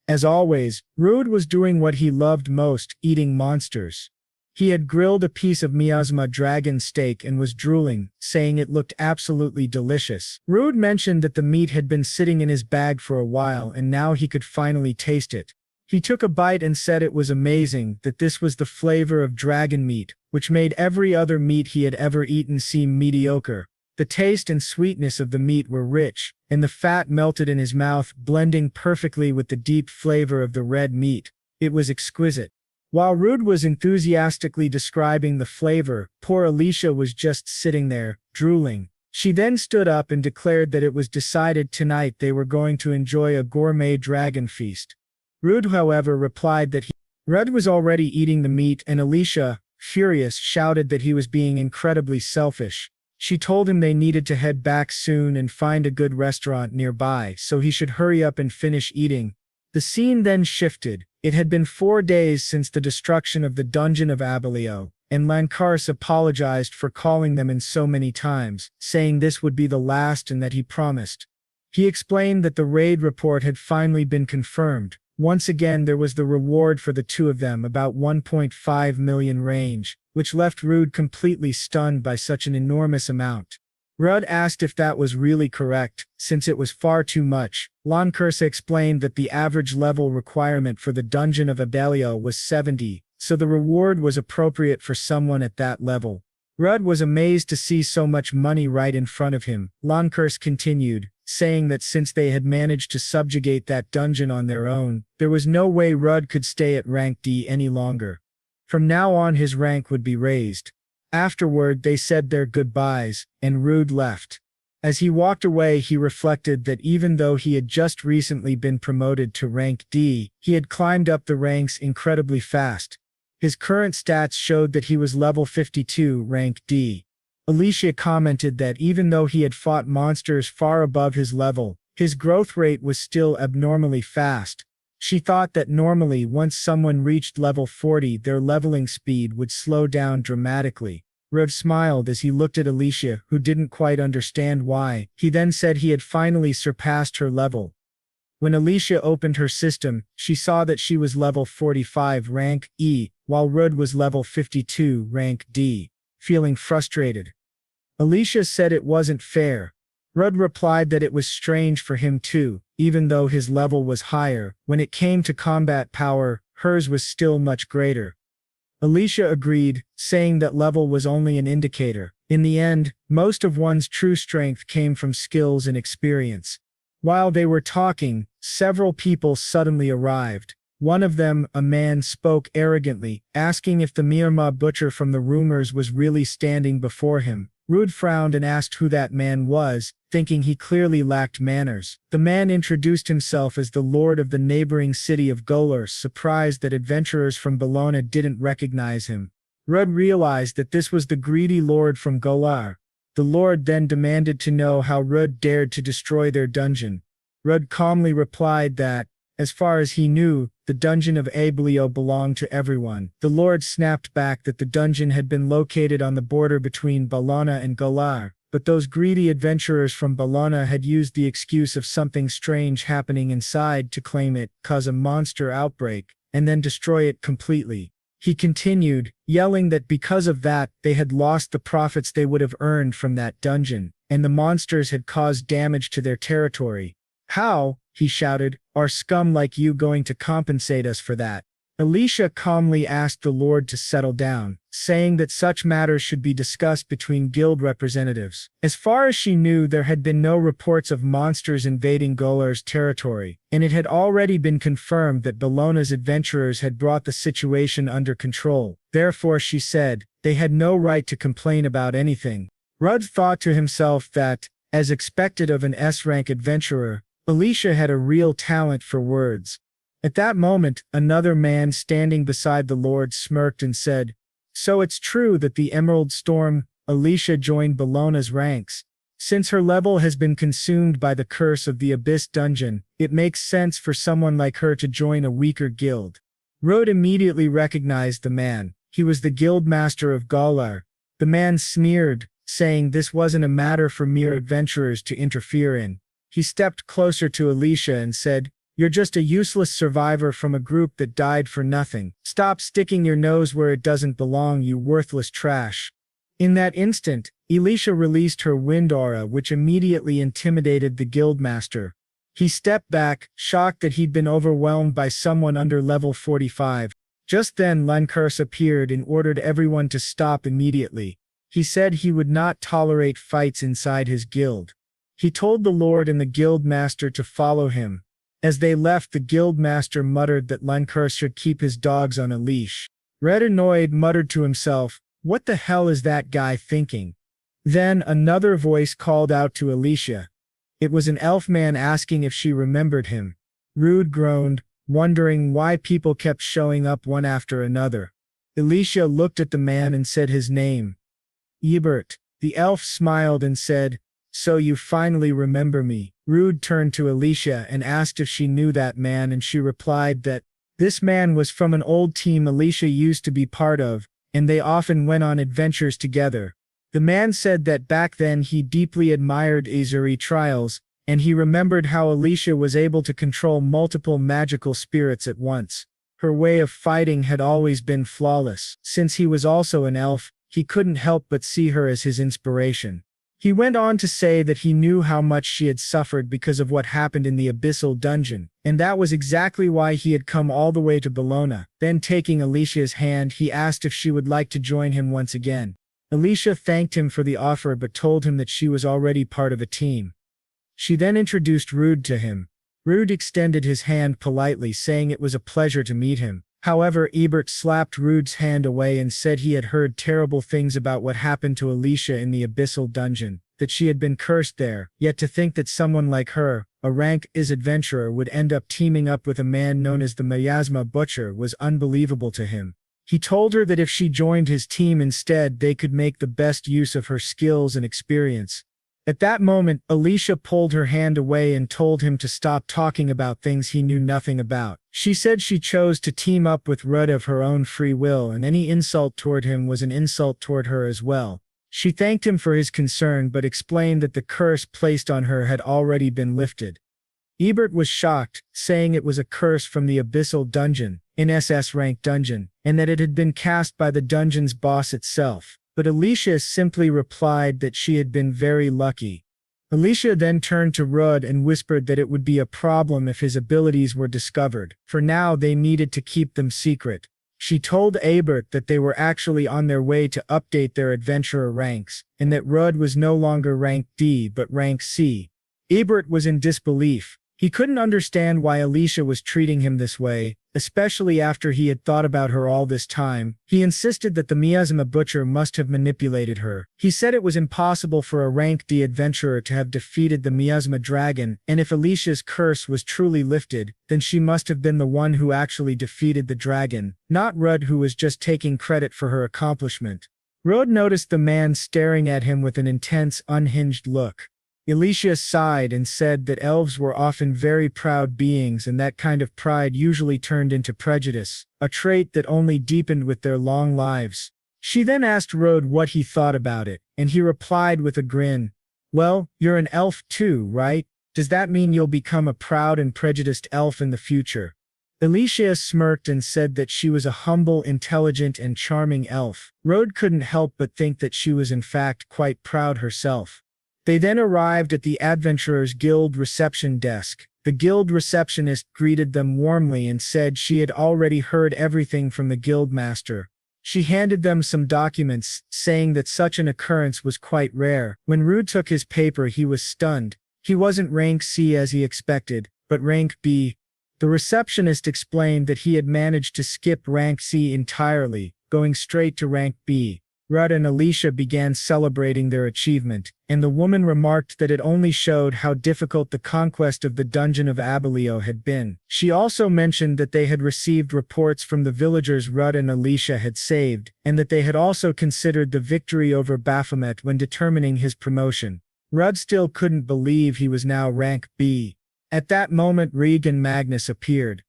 As always, Rude was doing what he loved most, eating monsters. He had grilled a piece of miasma dragon steak and was drooling, saying it looked absolutely delicious. Rude mentioned that the meat had been sitting in his bag for a while and now he could finally taste it. He took a bite and said it was amazing, that this was the flavor of dragon meat, which made every other meat he had ever eaten seem mediocre. The taste and sweetness of the meat were rich, and the fat melted in his mouth, blending perfectly with the deep flavor of the red meat. It was exquisite. While Rude was enthusiastically describing the flavor, poor Alicia was just sitting there, drooling. She then stood up and declared that it was decided tonight they were going to enjoy a gourmet dragon feast. Rude, however, replied that Rude was already eating the meat, and Alicia, furious, shouted that he was being incredibly selfish. She told him they needed to head back soon and find a good restaurant nearby, so he should hurry up and finish eating. The scene then shifted. It had been 4 days since the destruction of the dungeon of Abellio, and Lancaris apologized for calling them in so many times, saying this would be the last and that he promised. He explained that the raid report had finally been confirmed. Once again there was the reward for the two of them, about 1.5 million range, which left Rude completely stunned by such an enormous amount. Rudd asked if that was really correct, since it was far too much. Lancaris explained that the average level requirement for the dungeon of Abellio was 70, so the reward was appropriate for someone at that level. Rudd was amazed to see so much money right in front of him. Lancaris continued, saying that since they had managed to subjugate that dungeon on their own, there was no way Rudd could stay at rank D any longer. From now on his rank would be raised. Afterward they said their goodbyes, and Rude left. As he walked away he reflected that even though he had just recently been promoted to rank D, he had climbed up the ranks incredibly fast. His current stats showed that he was level 52, rank D. Alicia commented that even though he had fought monsters far above his level, his growth rate was still abnormally fast. She thought that normally once someone reached level 40 their leveling speed would slow down dramatically. Rev smiled as he looked at Alicia, who didn't quite understand why. He then said he had finally surpassed her level. When Alicia opened her system, she saw that she was level 45 rank E, while Rudd was level 52 rank D. Feeling frustrated, Alicia said it wasn't fair. Rudd replied that it was strange for him too, even though his level was higher. When it came to combat power, hers was still much greater. Alicia agreed, saying that level was only an indicator. In the end, most of one's true strength came from skills and experience. While they were talking, several people suddenly arrived. One of them, a man, spoke arrogantly, asking if the Myanmar butcher from the rumors was really standing before him. Rude frowned and asked who that man was, thinking he clearly lacked manners. The man introduced himself as the lord of the neighboring city of Golur, surprised that adventurers from Bologna didn't recognize him. Rudd realized that this was the greedy lord from Golur. The lord then demanded to know how Rudd dared to destroy their dungeon. Rudd calmly replied that, as far as he knew, the dungeon of Abellio belonged to everyone. The lord snapped back that the dungeon had been located on the border between Bologna and Golur, but those greedy adventurers from Bologna had used the excuse of something strange happening inside to claim it, cause a monster outbreak, and then destroy it completely. He continued, yelling that because of that, they had lost the profits they would have earned from that dungeon, and the monsters had caused damage to their territory. "How," he shouted, "are scum like you going to compensate us for that?" Alicia calmly asked the lord to settle down, saying that such matters should be discussed between guild representatives. As far as she knew, there had been no reports of monsters invading Golur's territory, and it had already been confirmed that Bologna's adventurers had brought the situation under control. Therefore, she said, they had no right to complain about anything. Rudd thought to himself that, as expected of an S-rank adventurer, Alicia had a real talent for words. At that moment, another man standing beside the lord smirked and said, "So it's true that the Emerald Storm, Alicia joined Bologna's ranks. Since her level has been consumed by the curse of the Abyss Dungeon, it makes sense for someone like her to join a weaker guild." Rudd immediately recognized the man. He was the guild master of Galar. The man sneered, saying this wasn't a matter for mere adventurers to interfere in. He stepped closer to Alicia and said, "You're just a useless survivor from a group that died for nothing. Stop sticking your nose where it doesn't belong, you worthless trash." In that instant, Alicia released her wind aura, which immediately intimidated the guildmaster. He stepped back, shocked that he'd been overwhelmed by someone under level 45. Just then Lankurs appeared and ordered everyone to stop immediately. He said he would not tolerate fights inside his guild. He told the lord and the guildmaster to follow him. As they left, the guildmaster muttered that Lankurs should keep his dogs on a leash. Red, annoyed, muttered to himself, "What the hell is that guy thinking?" Then another voice called out to Alicia. It was an elf man asking if she remembered him. Rude groaned, wondering why people kept showing up one after another. Alicia looked at the man and said his name. Ebert. The elf smiled and said, "So you finally remember me." Rude turned to Alicia and asked if she knew that man, and she replied that this man was from an old team Alicia used to be part of, and they often went on adventures together. The man said that back then he deeply admired Azuri trials, and he remembered how Alicia was able to control multiple magical spirits at once. Her way of fighting had always been flawless. Since he was also an elf, he couldn't help but see her as his inspiration. He went on to say that he knew how much she had suffered because of what happened in the Abyssal Dungeon, and that was exactly why he had come all the way to Bologna. Then taking Alicia's hand, he asked if she would like to join him once again. Alicia thanked him for the offer but told him that she was already part of a team. She then introduced Rude to him. Rude extended his hand politely, saying it was a pleasure to meet him. However, Ebert slapped Rude's hand away and said he had heard terrible things about what happened to Alicia in the Abyssal Dungeon, that she had been cursed there, yet to think that someone like her, a rank-is adventurer, would end up teaming up with a man known as the Miasma Butcher was unbelievable to him. He told her that if she joined his team instead, they could make the best use of her skills and experience. At that moment, Alicia pulled her hand away and told him to stop talking about things he knew nothing about. She said she chose to team up with Rudd of her own free will, and any insult toward him was an insult toward her as well. She thanked him for his concern but explained that the curse placed on her had already been lifted. Ebert was shocked, saying it was a curse from the Abyssal Dungeon, an SS rank dungeon, and that it had been cast by the dungeon's boss itself. But Alicia simply replied that she had been very lucky. Alicia then turned to Rudd and whispered that it would be a problem if his abilities were discovered. For now, they needed to keep them secret. She told Ebert that they were actually on their way to update their adventurer ranks, and that Rudd was no longer rank D but rank C. Ebert was in disbelief. He couldn't understand why Alicia was treating him this way, especially after he had thought about her all this time. He insisted that the Miasma Butcher must have manipulated her. He said it was impossible for a rank D adventurer to have defeated the Miasma Dragon, and if Alicia's curse was truly lifted, then she must have been the one who actually defeated the dragon, not Rudd, who was just taking credit for her accomplishment. Rudd noticed the man staring at him with an intense, unhinged look. Alicia sighed and said that elves were often very proud beings, and that kind of pride usually turned into prejudice, a trait that only deepened with their long lives. She then asked Rudd what he thought about it, and he replied with a grin, "Well, you're an elf too, right? Does that mean you'll become a proud and prejudiced elf in the future?" Alicia smirked and said that she was a humble, intelligent, and charming elf. Rudd couldn't help but think that she was in fact quite proud herself. They then arrived at the Adventurers Guild reception desk. The guild receptionist greeted them warmly and said she had already heard everything from the guild master. She handed them some documents, saying that such an occurrence was quite rare. When Rude took his paper, he was stunned. He wasn't rank C as he expected, but rank B. The receptionist explained that he had managed to skip rank C entirely, going straight to rank B. Rudd and Alicia began celebrating their achievement, and the woman remarked that it only showed how difficult the conquest of the Dungeon of Abellio had been. She also mentioned that they had received reports from the villagers Rudd and Alicia had saved, and that they had also considered the victory over Baphomet when determining his promotion. Rudd still couldn't believe he was now rank B. At that moment, Rig and Magnus appeared.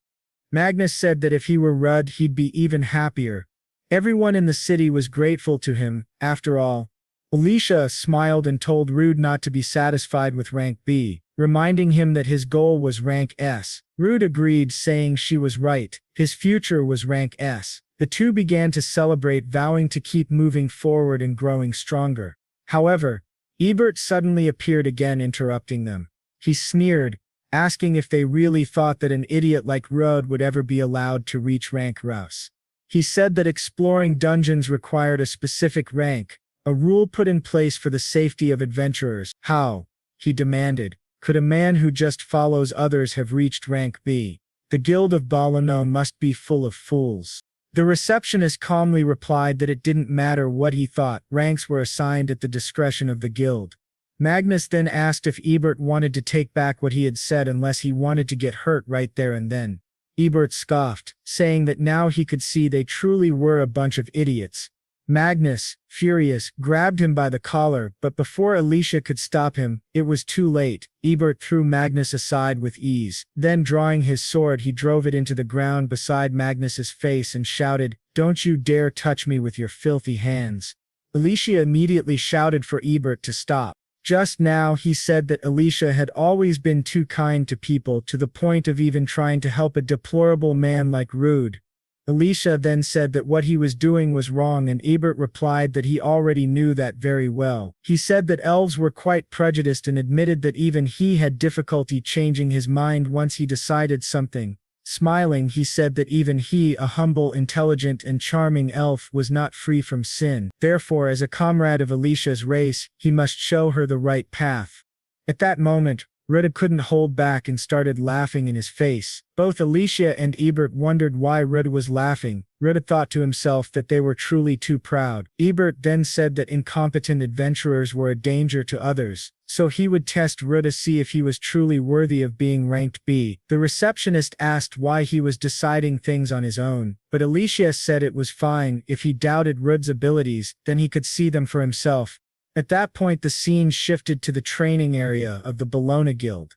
Magnus said that if he were Rudd, he'd be even happier. Everyone in the city was grateful to him. After all, Alicia smiled and told Rude not to be satisfied with rank B, reminding him that his goal was rank S. Rude agreed, saying she was right. His future was rank S. The two began to celebrate, vowing to keep moving forward and growing stronger. However, Ebert suddenly appeared again, interrupting them. He sneered, asking if they really thought that an idiot like Rude would ever be allowed to reach rank Rus. He said that exploring dungeons required a specific rank, a rule put in place for the safety of adventurers. How, he demanded, could a man who just follows others have reached rank B? The Guild of Balano must be full of fools. The receptionist calmly replied that it didn't matter what he thought, ranks were assigned at the discretion of the guild. Magnus then asked if Ebert wanted to take back what he had said unless he wanted to get hurt right there and then. Ebert scoffed, saying that now he could see they truly were a bunch of idiots. Magnus, furious, grabbed him by the collar, but before Alicia could stop him, it was too late. Ebert threw Magnus aside with ease. Then drawing his sword, he drove it into the ground beside Magnus's face and shouted, "Don't you dare touch me with your filthy hands." Alicia immediately shouted for Ebert to stop. Just now he said that Alicia had always been too kind to people, to the point of even trying to help a deplorable man like Rude. Alicia then said that what he was doing was wrong, and Ebert replied that he already knew that very well. He said that elves were quite prejudiced and admitted that even he had difficulty changing his mind once he decided something. Smiling, he said that even he, a humble, intelligent, and charming elf, was not free from sin. Therefore, as a comrade of Alicia's race, he must show her the right path. At that moment, Rudd couldn't hold back and started laughing in his face. Both Alicia and Ebert wondered why Rudd was laughing. Rudd thought to himself that they were truly too proud. Ebert then said that incompetent adventurers were a danger to others, so he would test Rudd to see if he was truly worthy of being ranked B. The receptionist asked why he was deciding things on his own, but Alicia said it was fine. If he doubted Rudd's abilities, then he could see them for himself. At that point, the scene shifted to the training area of the Bologna Guild.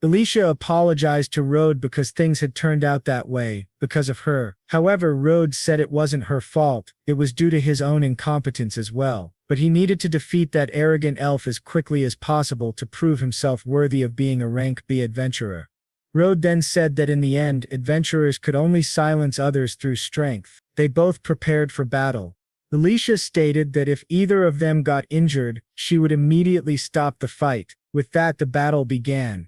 Alicia apologized to Rode because things had turned out that way, because of her. However, Rode said it wasn't her fault, it was due to his own incompetence as well. But he needed to defeat that arrogant elf as quickly as possible to prove himself worthy of being a rank B adventurer. Rode then said that in the end, adventurers could only silence others through strength. They both prepared for battle. Alicia stated that if either of them got injured, she would immediately stop the fight. With that, the battle began.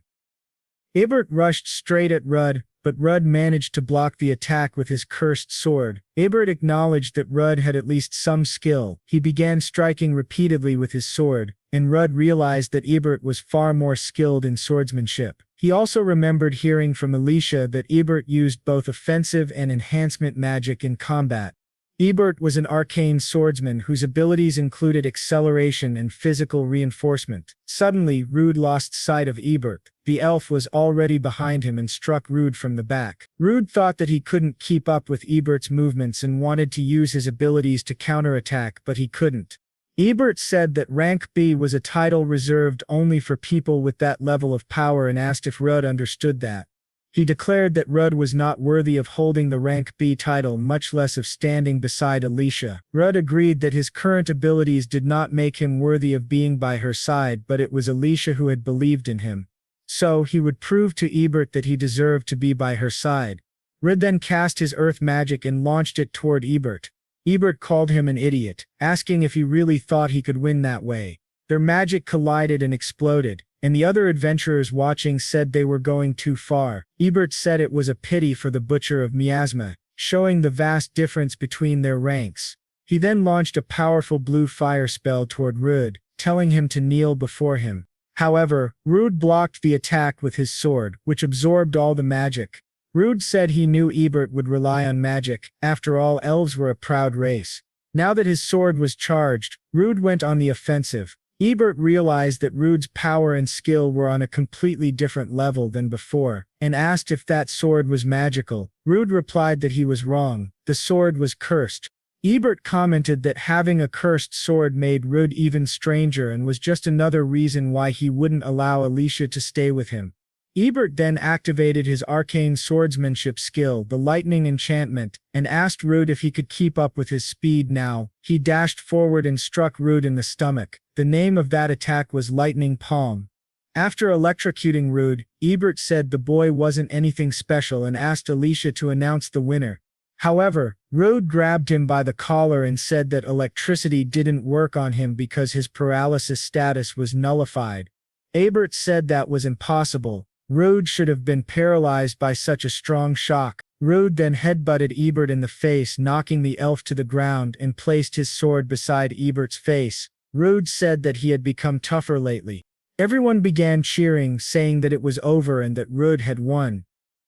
Ebert rushed straight at Rudd, but Rudd managed to block the attack with his cursed sword. Ebert acknowledged that Rudd had at least some skill. He began striking repeatedly with his sword, and Rudd realized that Ebert was far more skilled in swordsmanship. He also remembered hearing from Alicia that Ebert used both offensive and enhancement magic in combat. Ebert was an arcane swordsman whose abilities included acceleration and physical reinforcement. Suddenly, Rude lost sight of Ebert. The elf was already behind him and struck Rude from the back. Rude thought that he couldn't keep up with Ebert's movements and wanted to use his abilities to counterattack, but he couldn't. Ebert said that rank B was a title reserved only for people with that level of power and asked if Rudd understood that. He declared that Rudd was not worthy of holding the rank B title, much less of standing beside Alicia. Rudd agreed that his current abilities did not make him worthy of being by her side, but it was Alicia who had believed in him. So he would prove to Ebert that he deserved to be by her side. Rudd then cast his earth magic and launched it toward Ebert. Ebert called him an idiot, asking if he really thought he could win that way. Their magic collided and exploded, and the other adventurers watching said they were going too far. Ebert said it was a pity for the Butcher of Miasma, showing the vast difference between their ranks. He then launched a powerful blue fire spell toward Rudd, telling him to kneel before him. However, Rudd blocked the attack with his sword, which absorbed all the magic. Rudd said he knew Ebert would rely on magic. After all, elves were a proud race. Now that his sword was charged, Rudd went on the offensive. Ebert realized that Rudd's power and skill were on a completely different level than before, and asked if that sword was magical. Rudd replied that he was wrong. The sword was cursed. Ebert commented that having a cursed sword made Rudd even stranger and was just another reason why he wouldn't allow Alicia to stay with him. Ebert then activated his arcane swordsmanship skill, the lightning enchantment, and asked Rude if he could keep up with his speed now. He dashed forward and struck Rude in the stomach. The name of that attack was Lightning Palm. After electrocuting Rude, Ebert said the boy wasn't anything special and asked Alicia to announce the winner. However, Rude grabbed him by the collar and said that electricity didn't work on him because his paralysis status was nullified. Ebert said that was impossible. Rude should have been paralyzed by such a strong shock. Rude then headbutted Ebert in the face, knocking the elf to the ground, and placed his sword beside Ebert's face. Rude said that he had become tougher lately. Everyone began cheering, saying that it was over and that Rude had won.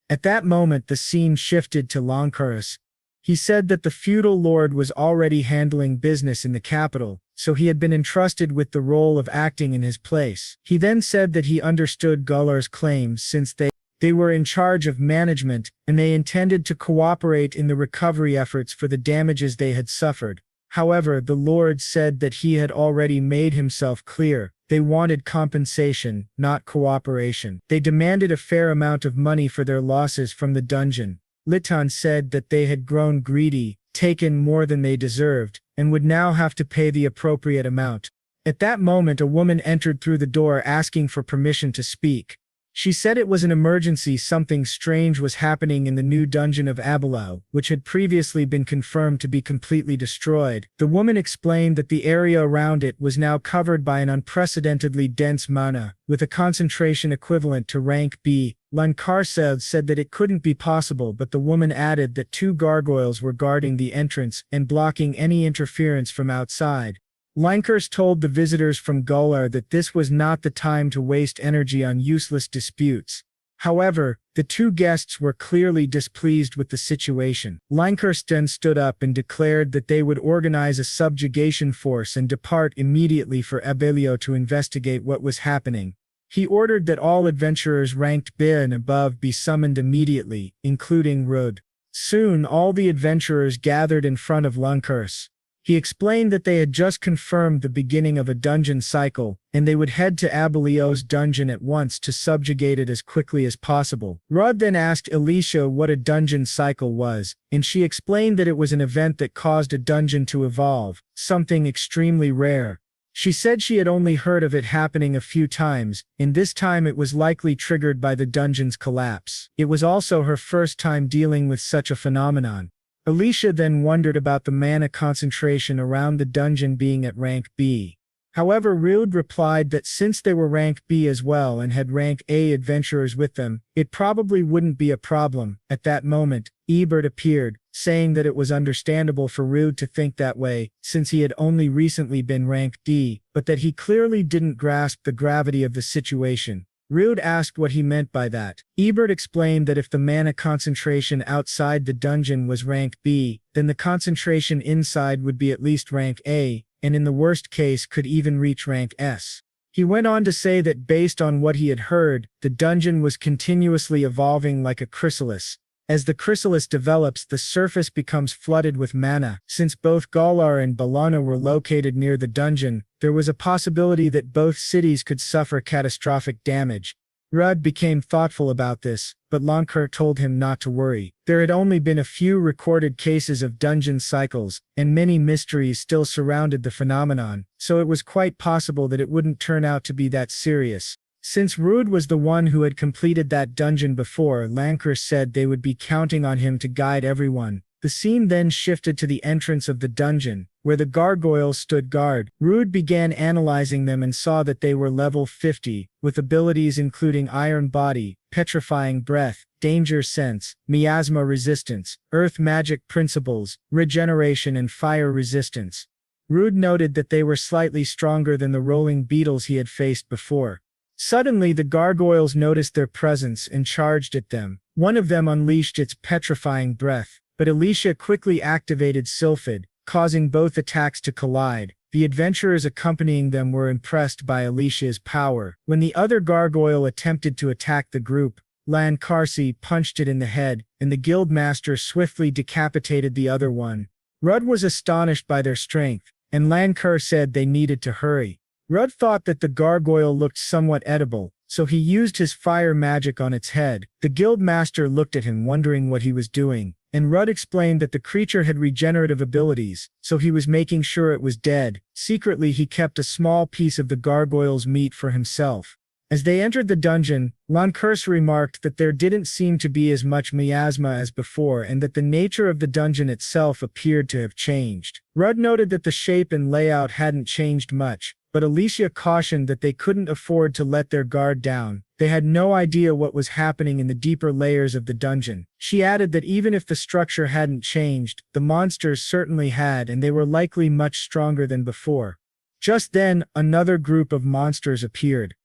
At that moment the scene shifted to Lancaris. He said that the feudal lord was already handling business in the capital, so he had been entrusted with the role of acting in his place. He then said that he understood Gullar's claims since they were in charge of management, and they intended to cooperate in the recovery efforts for the damages they had suffered. However, the lord said that he had already made himself clear. They wanted compensation, not cooperation. They demanded a fair amount of money for their losses from the dungeon. Litan said that they had grown greedy, taken more than they deserved, and would now have to pay the appropriate amount. At that moment a woman entered through the door asking for permission to speak. She said it was an emergency. Something strange was happening in the new dungeon of Abelow, which had previously been confirmed to be completely destroyed. The woman explained that the area around it was now covered by an unprecedentedly dense mana, with a concentration equivalent to rank B. Lancarsev said that it couldn't be possible, but the woman added that 2 gargoyles were guarding the entrance and blocking any interference from outside. Lankers told the visitors from Gullar that this was not the time to waste energy on useless disputes. However, the 2 guests were clearly displeased with the situation. Lankers then stood up and declared that they would organize a subjugation force and depart immediately for Abelio to investigate what was happening. He ordered that all adventurers ranked B and above be summoned immediately, including Rud. Soon all the adventurers gathered in front of Lankers. He explained that they had just confirmed the beginning of a dungeon cycle, and they would head to Abelio's dungeon at once to subjugate it as quickly as possible. Rudd then asked Alicia what a dungeon cycle was, and she explained that it was an event that caused a dungeon to evolve, something extremely rare. She said she had only heard of it happening a few times, and this time it was likely triggered by the dungeon's collapse. It was also her first time dealing with such a phenomenon. Alicia then wondered about the mana concentration around the dungeon being at rank B. However, Rude replied that since they were rank B as well and had rank A adventurers with them, it probably wouldn't be a problem. At that moment, Ebert appeared, saying that it was understandable for Rude to think that way, since he had only recently been rank D, but that he clearly didn't grasp the gravity of the situation. Rude asked what he meant by that. Ebert explained that if the mana concentration outside the dungeon was rank B, then the concentration inside would be at least rank A, and in the worst case could even reach rank S. He went on to say that based on what he had heard, the dungeon was continuously evolving like a chrysalis. As the chrysalis develops, the surface becomes flooded with mana. Since both Galar and Balana were located near the dungeon, there was a possibility that both cities could suffer catastrophic damage. Rudd became thoughtful about this, but Lankar told him not to worry. There had only been a few recorded cases of dungeon cycles, and many mysteries still surrounded the phenomenon, so it was quite possible that it wouldn't turn out to be that serious. Since Rude was the one who had completed that dungeon before, Lankar said they would be counting on him to guide everyone. The scene then shifted to the entrance of the dungeon, where the gargoyles stood guard. Rude began analyzing them and saw that they were level 50, with abilities including Iron Body, Petrifying Breath, Danger Sense, Miasma Resistance, Earth Magic Principles, Regeneration and Fire Resistance. Rude noted that they were slightly stronger than the rolling beetles he had faced before. Suddenly the gargoyles noticed their presence and charged at them. One of them unleashed its petrifying breath, but Alicia quickly activated Sylphid, causing both attacks to collide. The adventurers accompanying them were impressed by Alicia's power. When the other gargoyle attempted to attack the group, Lancarsi punched it in the head, and the guildmaster swiftly decapitated the other one. Rudd was astonished by their strength, and Lankar said they needed to hurry. Rudd thought that the gargoyle looked somewhat edible, so he used his fire magic on its head. The guild master looked at him, wondering what he was doing, and Rudd explained that the creature had regenerative abilities, so he was making sure it was dead. Secretly, he kept a small piece of the gargoyle's meat for himself. As they entered the dungeon, Lancurse remarked that there didn't seem to be as much miasma as before and that the nature of the dungeon itself appeared to have changed. Rudd noted that the shape and layout hadn't changed much, but Alicia cautioned that they couldn't afford to let their guard down. They had no idea what was happening in the deeper layers of the dungeon. She added that even if the structure hadn't changed, the monsters certainly had, and they were likely much stronger than before. Just then, another group of monsters appeared.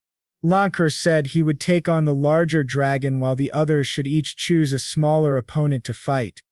Lancurse said he would take on the larger dragon while the others should each choose a smaller opponent to fight.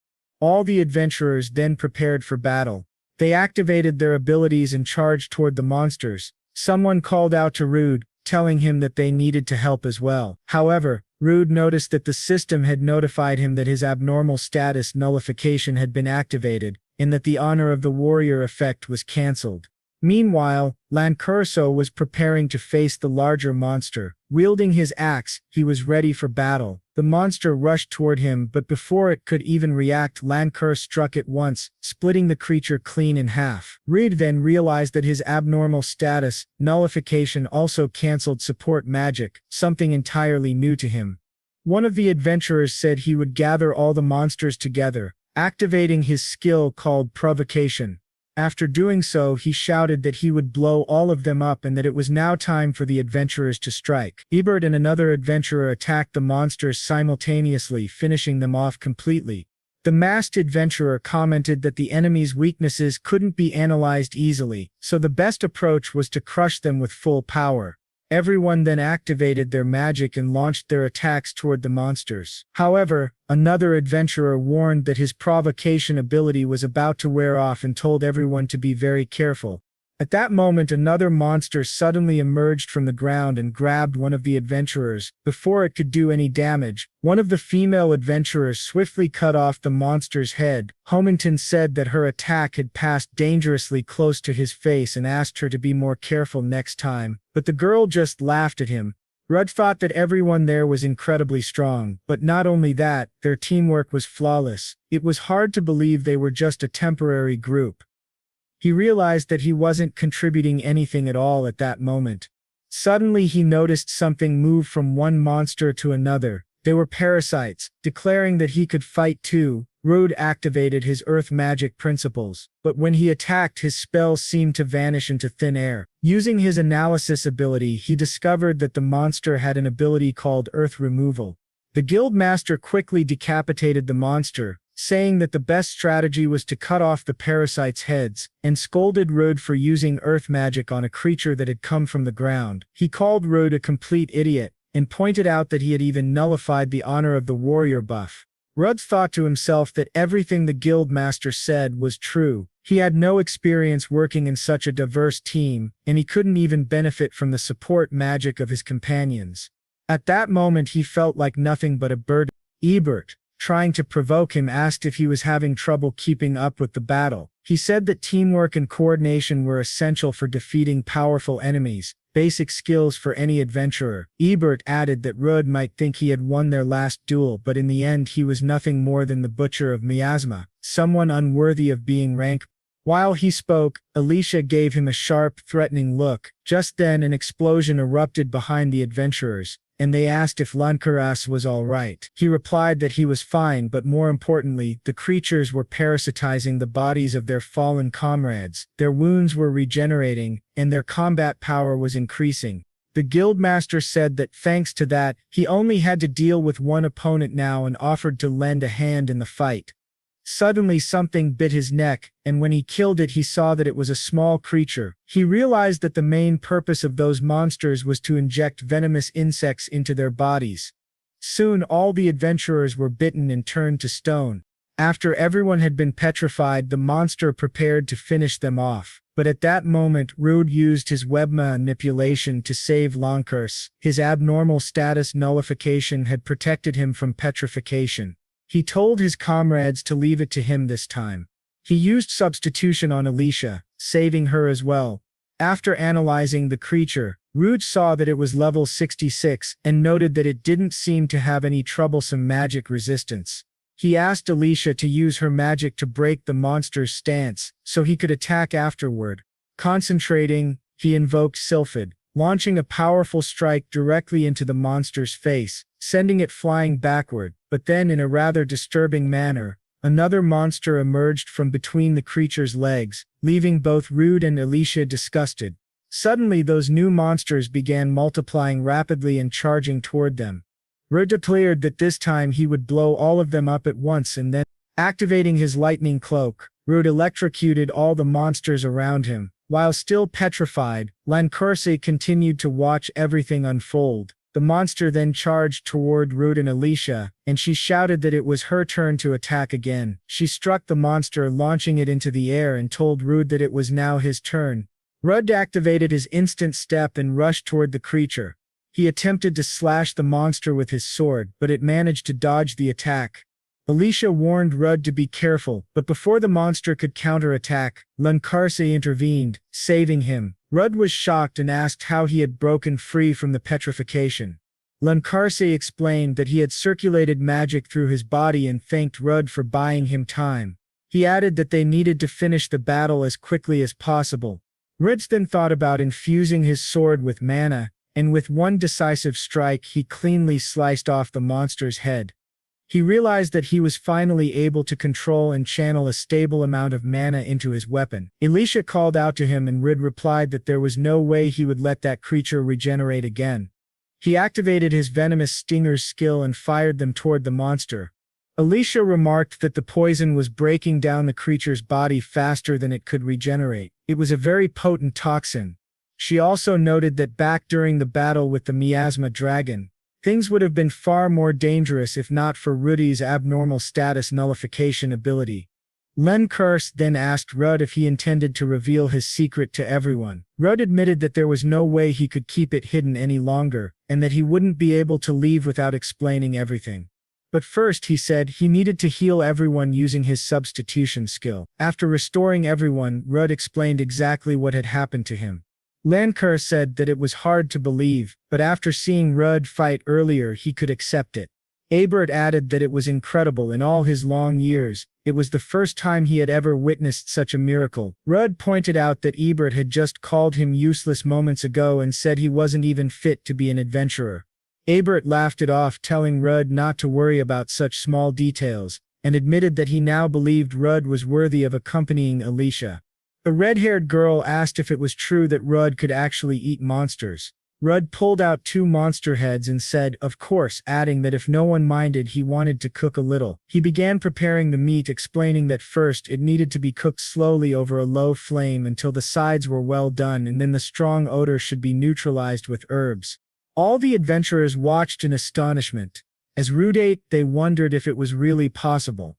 All the adventurers then prepared for battle. They activated their abilities and charged toward the monsters. Someone called out to Rude, telling him that they needed to help as well. However, Rude noticed that the system had notified him that his abnormal status nullification had been activated, and that the honor of the warrior effect was cancelled. Meanwhile, Lancurso was preparing to face the larger monster. Wielding his axe, he was ready for battle. The monster rushed toward him, but before it could even react, Lancurse struck it once, splitting the creature clean in half. Reed then realized that his abnormal status nullification also cancelled support magic, something entirely new to him. One of the adventurers said he would gather all the monsters together, activating his skill called provocation. After doing so, he shouted that he would blow all of them up and that it was now time for the adventurers to strike. Ebert and another adventurer attacked the monsters simultaneously, finishing them off completely. The masked adventurer commented that the enemy's weaknesses couldn't be analyzed easily, so the best approach was to crush them with full power. Everyone then activated their magic and launched their attacks toward the monsters. However, another adventurer warned that his provocation ability was about to wear off and told everyone to be very careful. At that moment, another monster suddenly emerged from the ground and grabbed one of the adventurers. Before it could do any damage, one of the female adventurers swiftly cut off the monster's head. Homington said that her attack had passed dangerously close to his face and asked her to be more careful next time, but the girl just laughed at him. Rudd thought that everyone there was incredibly strong, but not only that, their teamwork was flawless. It was hard to believe they were just a temporary group. He realized that he wasn't contributing anything at all at that moment. Suddenly he noticed something move from one monster to another. They were parasites. Declaring that he could fight too, Rude activated his earth magic principles, but when he attacked, his spells seemed to vanish into thin air. Using his analysis ability, he discovered that the monster had an ability called earth removal. The guild master quickly decapitated the monster, saying that the best strategy was to cut off the parasites' heads, and scolded Rude for using earth magic on a creature that had come from the ground. He called Rude a complete idiot, and pointed out that he had even nullified the honor of the warrior buff. Rudd thought to himself that everything the guild master said was true. He had no experience working in such a diverse team, and he couldn't even benefit from the support magic of his companions. At that moment he felt like nothing but a burden. Ebert, trying to provoke him, asked if he was having trouble keeping up with the battle. He said that teamwork and coordination were essential for defeating powerful enemies, basic skills for any adventurer. Ebert added that Rudd might think he had won their last duel, but in the end he was nothing more than the butcher of miasma, someone unworthy of being ranked. While he spoke, Alicia gave him a sharp, threatening look. Just then an explosion erupted behind the adventurers, and they asked if Lancaras was all right. He replied that he was fine, but more importantly, the creatures were parasitizing the bodies of their fallen comrades. Their wounds were regenerating, and their combat power was increasing. The guildmaster said that thanks to that, he only had to deal with one opponent now and offered to lend a hand in the fight. Suddenly something bit his neck, and when he killed it he saw that it was a small creature. He realized that the main purpose of those monsters was to inject venomous insects into their bodies. Soon all the adventurers were bitten and turned to stone. After everyone had been petrified, the monster prepared to finish them off. But at that moment Rude used his web manipulation to save Lancurse. His abnormal status nullification had protected him from petrification. He told his comrades to leave it to him this time. He used substitution on Alicia, saving her as well. After analyzing the creature, Rude saw that it was level 66 and noted that it didn't seem to have any troublesome magic resistance. He asked Alicia to use her magic to break the monster's stance so he could attack afterward. Concentrating, he invoked Sylphid, launching a powerful strike directly into the monster's face, sending it flying backward. But then, in a rather disturbing manner, another monster emerged from between the creature's legs, leaving both Rude and Alicia disgusted. Suddenly, those new monsters began multiplying rapidly and charging toward them. Rude declared that this time he would blow all of them up at once, and then, activating his lightning cloak, Rude electrocuted all the monsters around him. While still petrified, Lancourse continued to watch everything unfold. The monster then charged toward Rude and Alicia, and she shouted that it was her turn to attack again. She struck the monster, launching it into the air, and told Rude that it was now his turn. Rude activated his instant step and rushed toward the creature. He attempted to slash the monster with his sword, but it managed to dodge the attack. Alicia warned Rude to be careful, but before the monster could counterattack, Lancourse intervened, saving him. Rude was shocked and asked how he had broken free from the petrification. Lancourse explained that he had circulated magic through his body and thanked Rude for buying him time. He added that they needed to finish the battle as quickly as possible. Rude then thought about infusing his sword with mana, and with one decisive strike he cleanly sliced off the monster's head. He realized that he was finally able to control and channel a stable amount of mana into his weapon. Alicia called out to him, and Rude replied that there was no way he would let that creature regenerate again. He activated his venomous stingers skill and fired them toward the monster. Alicia remarked that the poison was breaking down the creature's body faster than it could regenerate. It was a very potent toxin. She also noted that back during the battle with the miasma dragon, things would have been far more dangerous if not for Rudy's abnormal status nullification ability. Lancourse then asked Rude if he intended to reveal his secret to everyone. Rude admitted that there was no way he could keep it hidden any longer, and that he wouldn't be able to leave without explaining everything. But first, he said, he needed to heal everyone using his substitution skill. After restoring everyone, Rude explained exactly what had happened to him. Lancourse said that it was hard to believe, but after seeing Rude fight earlier he could accept it. Abert added that it was incredible. In all his long years, it was the first time he had ever witnessed such a miracle. Rude pointed out that Ebert had just called him useless moments ago and said he wasn't even fit to be an adventurer. Abert laughed it off, telling Rude not to worry about such small details, and admitted that he now believed Rude was worthy of accompanying Alicia. The red-haired girl asked if it was true that Rude could actually eat monsters. Rude pulled out 2 monster heads and said, of course, adding that if no one minded he wanted to cook a little. He began preparing the meat, explaining that first it needed to be cooked slowly over a low flame until the sides were well done, and then the strong odor should be neutralized with herbs. All the adventurers watched in astonishment. As Rude ate, they wondered if it was really possible.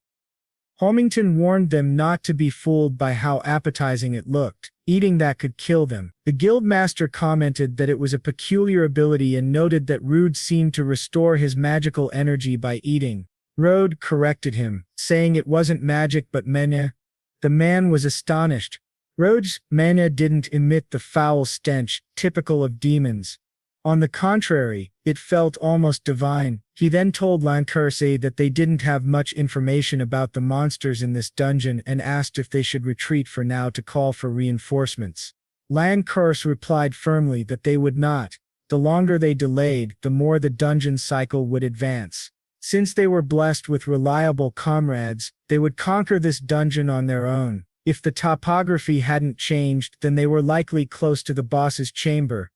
Homington warned them not to be fooled by how appetizing it looked. Eating that could kill them. The guildmaster commented that it was a peculiar ability and noted that Rude seemed to restore his magical energy by eating. Rude corrected him, saying it wasn't magic but mana. The man was astonished. Rude's mana didn't emit the foul stench typical of demons. On the contrary, it felt almost divine. He then told Lancourse that they didn't have much information about the monsters in this dungeon and asked if they should retreat for now to call for reinforcements. Lancourse replied firmly that they would not. The longer they delayed, the more the dungeon cycle would advance. Since they were blessed with reliable comrades, they would conquer this dungeon on their own. If the topography hadn't changed, then they were likely close to the boss's chamber.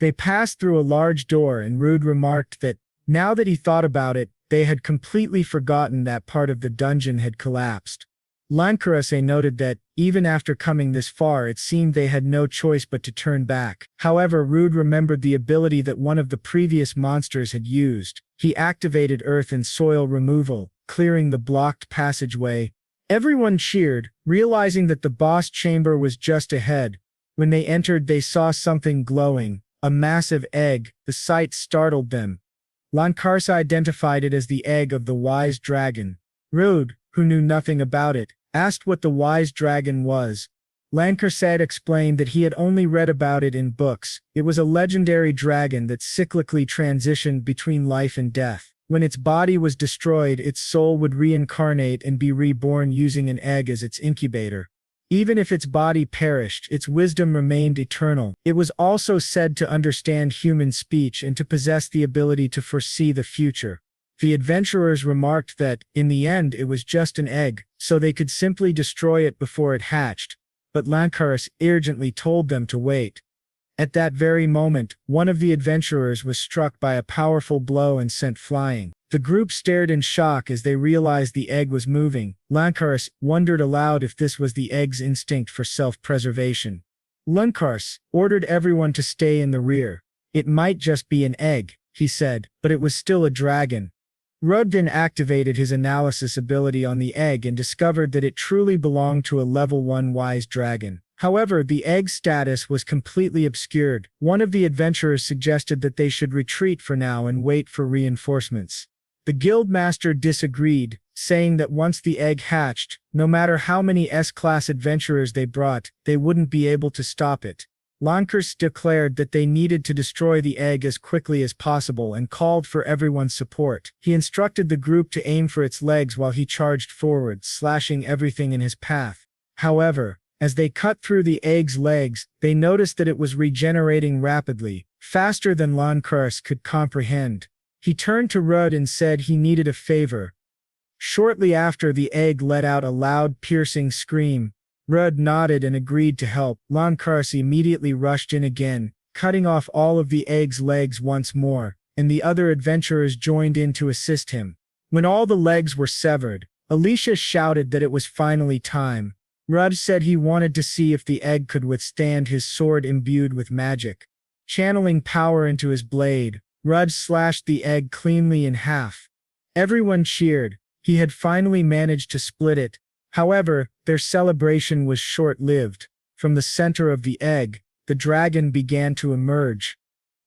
They passed through a large door, and Rude remarked that, now that he thought about it, they had completely forgotten that part of the dungeon had collapsed. Lancourse noted that, even after coming this far, it seemed they had no choice but to turn back. However, Rude remembered the ability that one of the previous monsters had used. He activated earth and soil removal, clearing the blocked passageway. Everyone cheered, realizing that the boss chamber was just ahead. When they entered, they saw something glowing. A massive egg. The sight startled them. Lancourse identified it as the egg of the wise dragon. Rude, who knew nothing about it, asked what the wise dragon was. Lancaster explained that he had only read about it in books. It was a legendary dragon that cyclically transitioned between life and death. When its body was destroyed, its soul would reincarnate and be reborn using an egg as its incubator. Even if its body perished, its wisdom remained eternal. It was also said to understand human speech and to possess the ability to foresee the future. The adventurers remarked that, in the end, it was just an egg, so they could simply destroy it before it hatched. But Lancaster urgently told them to wait. At that very moment, one of the adventurers was struck by a powerful blow and sent flying. The group stared in shock as they realized the egg was moving. Lancaster wondered aloud if this was the egg's instinct for self-preservation. Lancaster ordered everyone to stay in the rear. It might just be an egg, he said, but it was still a dragon. Rudden activated his analysis ability on the egg and discovered that it truly belonged to a level 1 wise dragon. However, the egg's status was completely obscured. One of the adventurers suggested that they should retreat for now and wait for reinforcements. The guildmaster disagreed, saying that once the egg hatched, no matter how many S-class adventurers they brought, they wouldn't be able to stop it. Lancaster declared that they needed to destroy the egg as quickly as possible and called for everyone's support. He instructed the group to aim for its legs while he charged forward, slashing everything in his path. However, as they cut through the egg's legs, they noticed that it was regenerating rapidly, faster than Lancaster could comprehend. He turned to Rudd and said he needed a favor. Shortly after, the egg let out a loud, piercing scream. Rudd nodded and agreed to help. Lancaster immediately rushed in again, cutting off all of the egg's legs once more, and the other adventurers joined in to assist him. When all the legs were severed, Alicia shouted that it was finally time. Rudd said he wanted to see if the egg could withstand his sword imbued with magic. Channeling power into his blade, Rudd slashed the egg cleanly in half. Everyone cheered. He had finally managed to split it. However, their celebration was short-lived. From the center of the egg, the dragon began to emerge.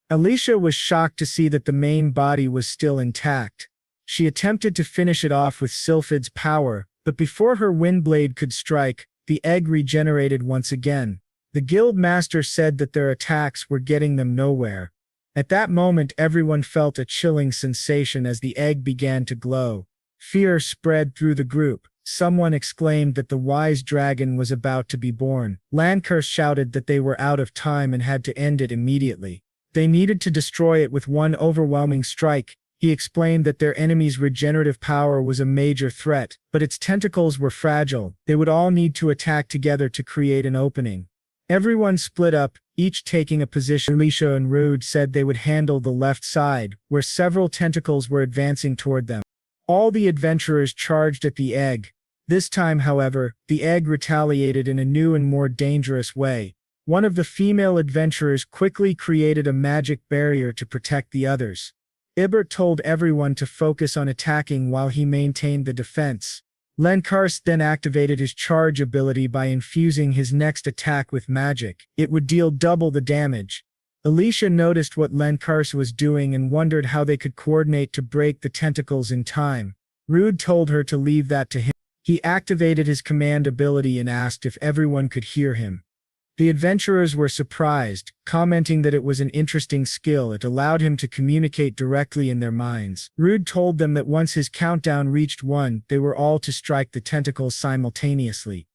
Alicia was shocked to see that the main body was still intact. She attempted to finish it off with Sylphid's power, but before her windblade could strike, the egg regenerated once again. The guildmaster said that their attacks were getting them nowhere. At that moment, everyone felt a chilling sensation as the egg began to glow. Fear spread through the group. Someone exclaimed that the wise dragon was about to be born. Lancaster shouted that they were out of time and had to end it immediately. They needed to destroy it with one overwhelming strike. He explained that their enemy's regenerative power was a major threat, but its tentacles were fragile. They would all need to attack together to create an opening. Everyone split up, each taking a position. Alicia and Rude said they would handle the left side, where several tentacles were advancing toward them. All the adventurers charged at the egg. This time, however, the egg retaliated in a new and more dangerous way. One of the female adventurers quickly created a magic barrier to protect the others. Ibert told everyone to focus on attacking while he maintained the defense. Lancaster then activated his charge ability by infusing his next attack with magic. It would deal double the damage. Alicia noticed what Lancaster was doing and wondered how they could coordinate to break the tentacles in time. Rude told her to leave that to him. He activated his command ability and asked if everyone could hear him. The adventurers were surprised, commenting that it was an interesting skill. It allowed him to communicate directly in their minds. Rude told them that once his countdown reached 1, they were all to strike the tentacles simultaneously.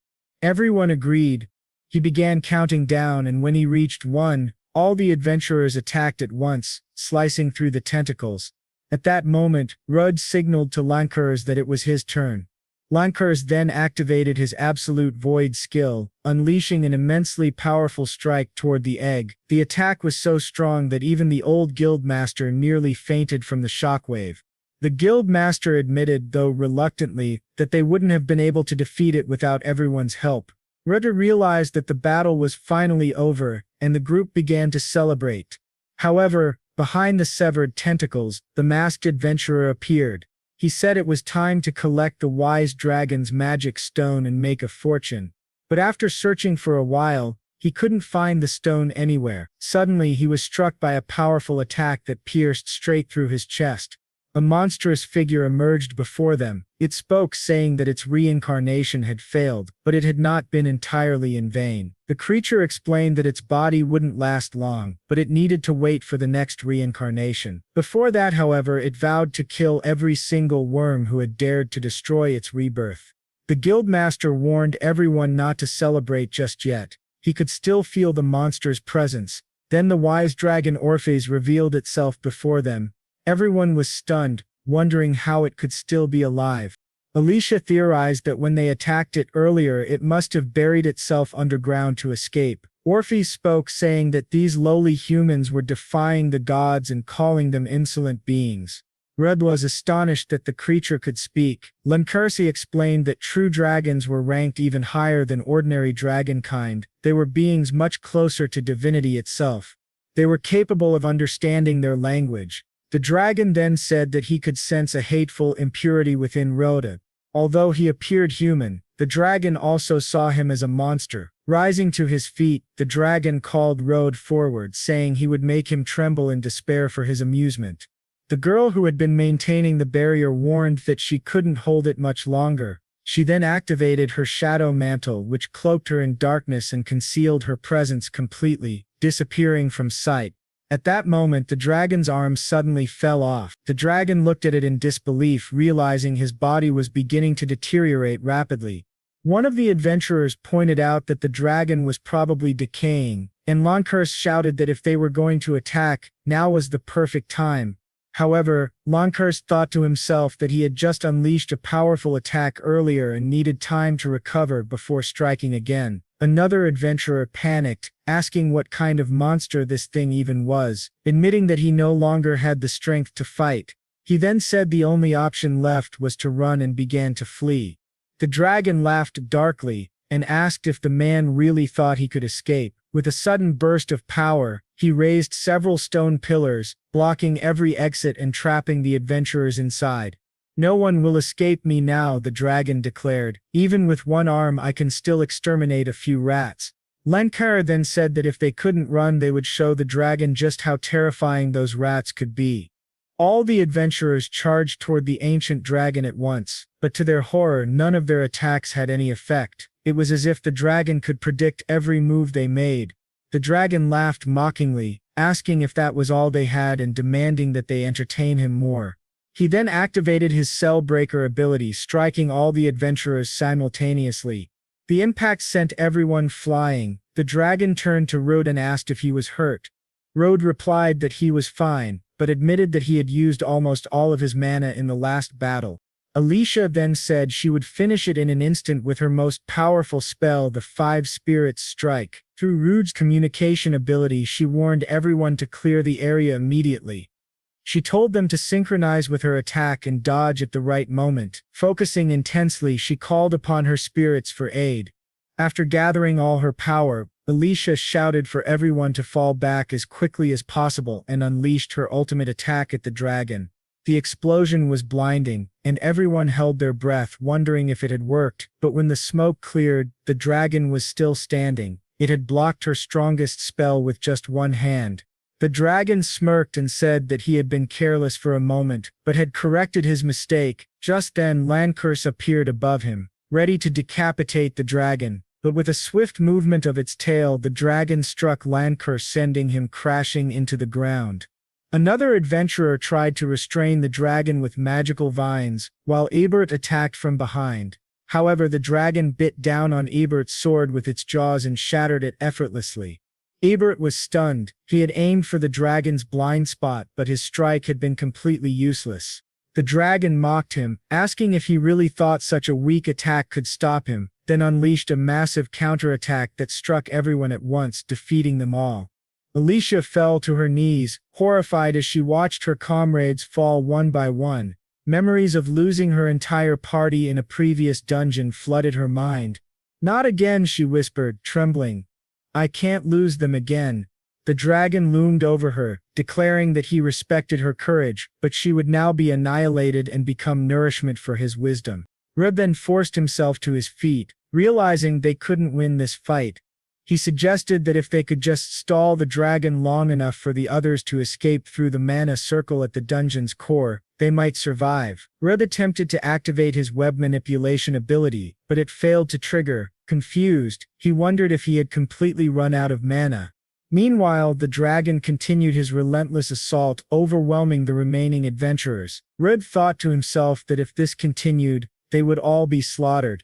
Everyone agreed. He began counting down, and when he reached 1, all the adventurers attacked at once, slicing through the tentacles. At that moment, Rudd signaled to Lancaster that it was his turn. Lancaster then activated his Absolute Void skill, unleashing an immensely powerful strike toward the egg. The attack was so strong that even the old guildmaster nearly fainted from the shockwave. The guildmaster admitted, though reluctantly, that they wouldn't have been able to defeat it without everyone's help. Rudder realized that the battle was finally over, and the group began to celebrate. However, behind the severed tentacles, the masked adventurer appeared. He said it was time to collect the wise dragon's magic stone and make a fortune. But after searching for a while, he couldn't find the stone anywhere. Suddenly, he was struck by a powerful attack that pierced straight through his chest. A monstrous figure emerged before them. It spoke, saying that its reincarnation had failed, but it had not been entirely in vain. The creature explained that its body wouldn't last long, but it needed to wait for the next reincarnation. Before that, however, it vowed to kill every single worm who had dared to destroy its rebirth. The guildmaster warned everyone not to celebrate just yet. He could still feel the monster's presence. Then the wise dragon Orpheus revealed itself before them. Everyone was stunned, wondering how it could still be alive. Alicia theorized that when they attacked it earlier, it must have buried itself underground to escape. Orpheus spoke, saying that these lowly humans were defying the gods and calling them insolent beings. Red was astonished that the creature could speak. Lankersi explained that true dragons were ranked even higher than ordinary dragonkind. They were beings much closer to divinity itself. They were capable of understanding their language. The dragon then said that he could sense a hateful impurity within Rhoda. Although he appeared human, the dragon also saw him as a monster. Rising to his feet, the dragon called Rhoda forward, saying he would make him tremble in despair for his amusement. The girl who had been maintaining the barrier warned that she couldn't hold it much longer. She then activated her shadow mantle, which cloaked her in darkness and concealed her presence completely, disappearing from sight. At that moment, the dragon's arm suddenly fell off. The dragon looked at it in disbelief, realizing his body was beginning to deteriorate rapidly. One of the adventurers pointed out that the dragon was probably decaying, and Lankurs shouted that if they were going to attack, now was the perfect time. However, Lankurs thought to himself that he had just unleashed a powerful attack earlier and needed time to recover before striking again. Another adventurer panicked, asking what kind of monster this thing even was, admitting that he no longer had the strength to fight. He then said the only option left was to run and began to flee. The dragon laughed darkly and asked if the man really thought he could escape. With a sudden burst of power, he raised several stone pillars, blocking every exit and trapping the adventurers inside. "No one will escape me now," the dragon declared. "Even with one arm I can still exterminate a few rats." Lankar then said that if they couldn't run, they would show the dragon just how terrifying those rats could be. All the adventurers charged toward the ancient dragon at once, but to their horror, none of their attacks had any effect. It was as if the dragon could predict every move they made. The dragon laughed mockingly, asking if that was all they had and demanding that they entertain him more. He then activated his cell breaker ability, striking all the adventurers simultaneously. The impact sent everyone flying. The dragon turned to Rode and asked if he was hurt. Rode replied that he was fine, but admitted that he had used almost all of his mana in the last battle. Alicia then said she would finish it in an instant with her most powerful spell, the Five Spirits Strike. Through Rude's communication ability, she warned everyone to clear the area immediately. She told them to synchronize with her attack and dodge at the right moment. Focusing intensely, she called upon her spirits for aid. After gathering all her power, Alicia shouted for everyone to fall back as quickly as possible and unleashed her ultimate attack at the dragon. The explosion was blinding, and everyone held their breath, wondering if it had worked. But when the smoke cleared, the dragon was still standing. It had blocked her strongest spell with just one hand. The dragon smirked and said that he had been careless for a moment, but had corrected his mistake. Just then Lankurs appeared above him, ready to decapitate the dragon. But with a swift movement of its tail, the dragon struck Lankurs, sending him crashing into the ground. Another adventurer tried to restrain the dragon with magical vines, while Ebert attacked from behind. However, the dragon bit down on Ebert's sword with its jaws and shattered it effortlessly. Ebert was stunned. He had aimed for the dragon's blind spot, but his strike had been completely useless. The dragon mocked him, asking if he really thought such a weak attack could stop him, then unleashed a massive counterattack that struck everyone at once, defeating them all. Alicia fell to her knees, horrified as she watched her comrades fall one by one. Memories of losing her entire party in a previous dungeon flooded her mind. "Not again," she whispered, trembling. "I can't lose them again." The dragon loomed over her, declaring that he respected her courage, but she would now be annihilated and become nourishment for his wisdom. Reb then forced himself to his feet, realizing they couldn't win this fight. He suggested that if they could just stall the dragon long enough for the others to escape through the mana circle at the dungeon's core, they might survive. Rudd attempted to activate his web manipulation ability, but it failed to trigger. Confused, he wondered if he had completely run out of mana. Meanwhile, the dragon continued his relentless assault, overwhelming the remaining adventurers. Rudd thought to himself that if this continued, they would all be slaughtered.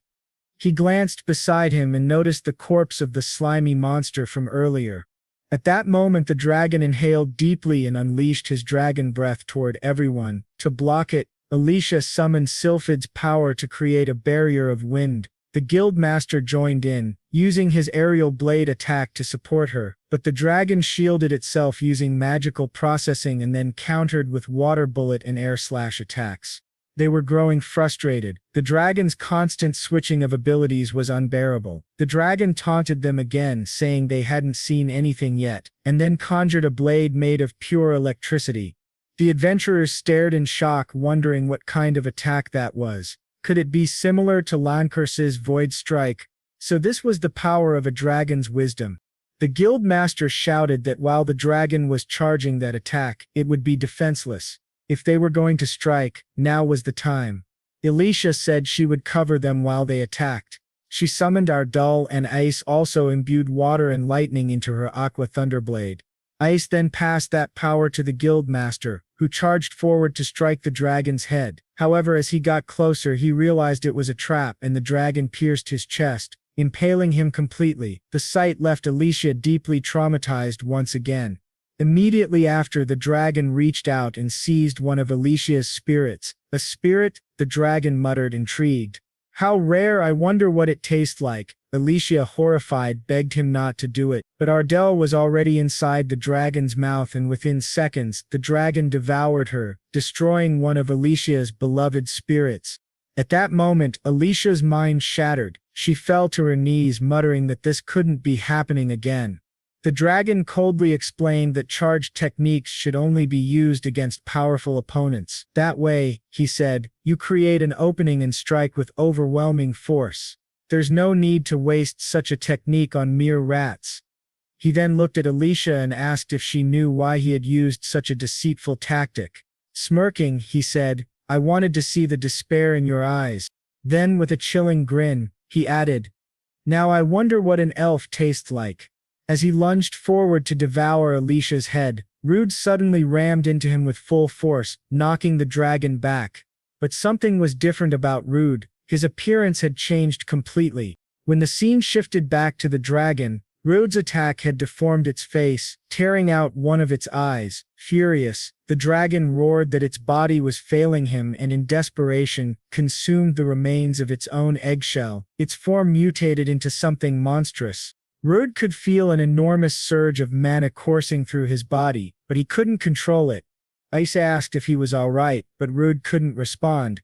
He glanced beside him and noticed the corpse of the slimy monster from earlier. At that moment, the dragon inhaled deeply and unleashed his dragon breath toward everyone. To block it, Alicia summoned Sylphid's power to create a barrier of wind. The guildmaster joined in, using his aerial blade attack to support her, but the dragon shielded itself using magical processing and then countered with water bullet and air slash attacks. They were growing frustrated. The dragon's constant switching of abilities was unbearable. The dragon taunted them again, saying they hadn't seen anything yet, and then conjured a blade made of pure electricity. The adventurers stared in shock, wondering what kind of attack that was. Could it be similar to Lancurs's Void Strike? So this was the power of a dragon's wisdom. The guildmaster shouted that while the dragon was charging that attack, it would be defenseless. If they were going to strike, now was the time. Alicia said she would cover them while they attacked. She summoned Ardal, and Ice also imbued water and lightning into her Aqua Thunderblade. Ice then passed that power to the guildmaster, who charged forward to strike the dragon's head. However, as he got closer, he realized it was a trap and the dragon pierced his chest, impaling him completely. The sight left Alicia deeply traumatized once again. Immediately after, the dragon reached out and seized one of Alicia's spirits. A spirit? The dragon muttered, intrigued. How rare, I wonder what it tastes like. Alicia, horrified, begged him not to do it, but Ardell was already inside the dragon's mouth, and within seconds, the dragon devoured her, destroying one of Alicia's beloved spirits. At that moment, Alicia's mind shattered. She fell to her knees, muttering that this couldn't be happening again. The dragon coldly explained that charged techniques should only be used against powerful opponents. That way, he said, you create an opening and strike with overwhelming force. There's no need to waste such a technique on mere rats. He then looked at Alicia and asked if she knew why he had used such a deceitful tactic. Smirking, he said, I wanted to see the despair in your eyes. Then, with a chilling grin, he added, now I wonder what an elf tastes like. As he lunged forward to devour Alicia's head, Rude suddenly rammed into him with full force, knocking the dragon back. But something was different about Rude. His appearance had changed completely. When the scene shifted back to the dragon, Rude's attack had deformed its face, tearing out one of its eyes. Furious, the dragon roared that its body was failing him and in desperation, consumed the remains of its own eggshell. Its form mutated into something monstrous. Rude could feel an enormous surge of mana coursing through his body, but he couldn't control it. Ice asked if he was all right, but Rude couldn't respond.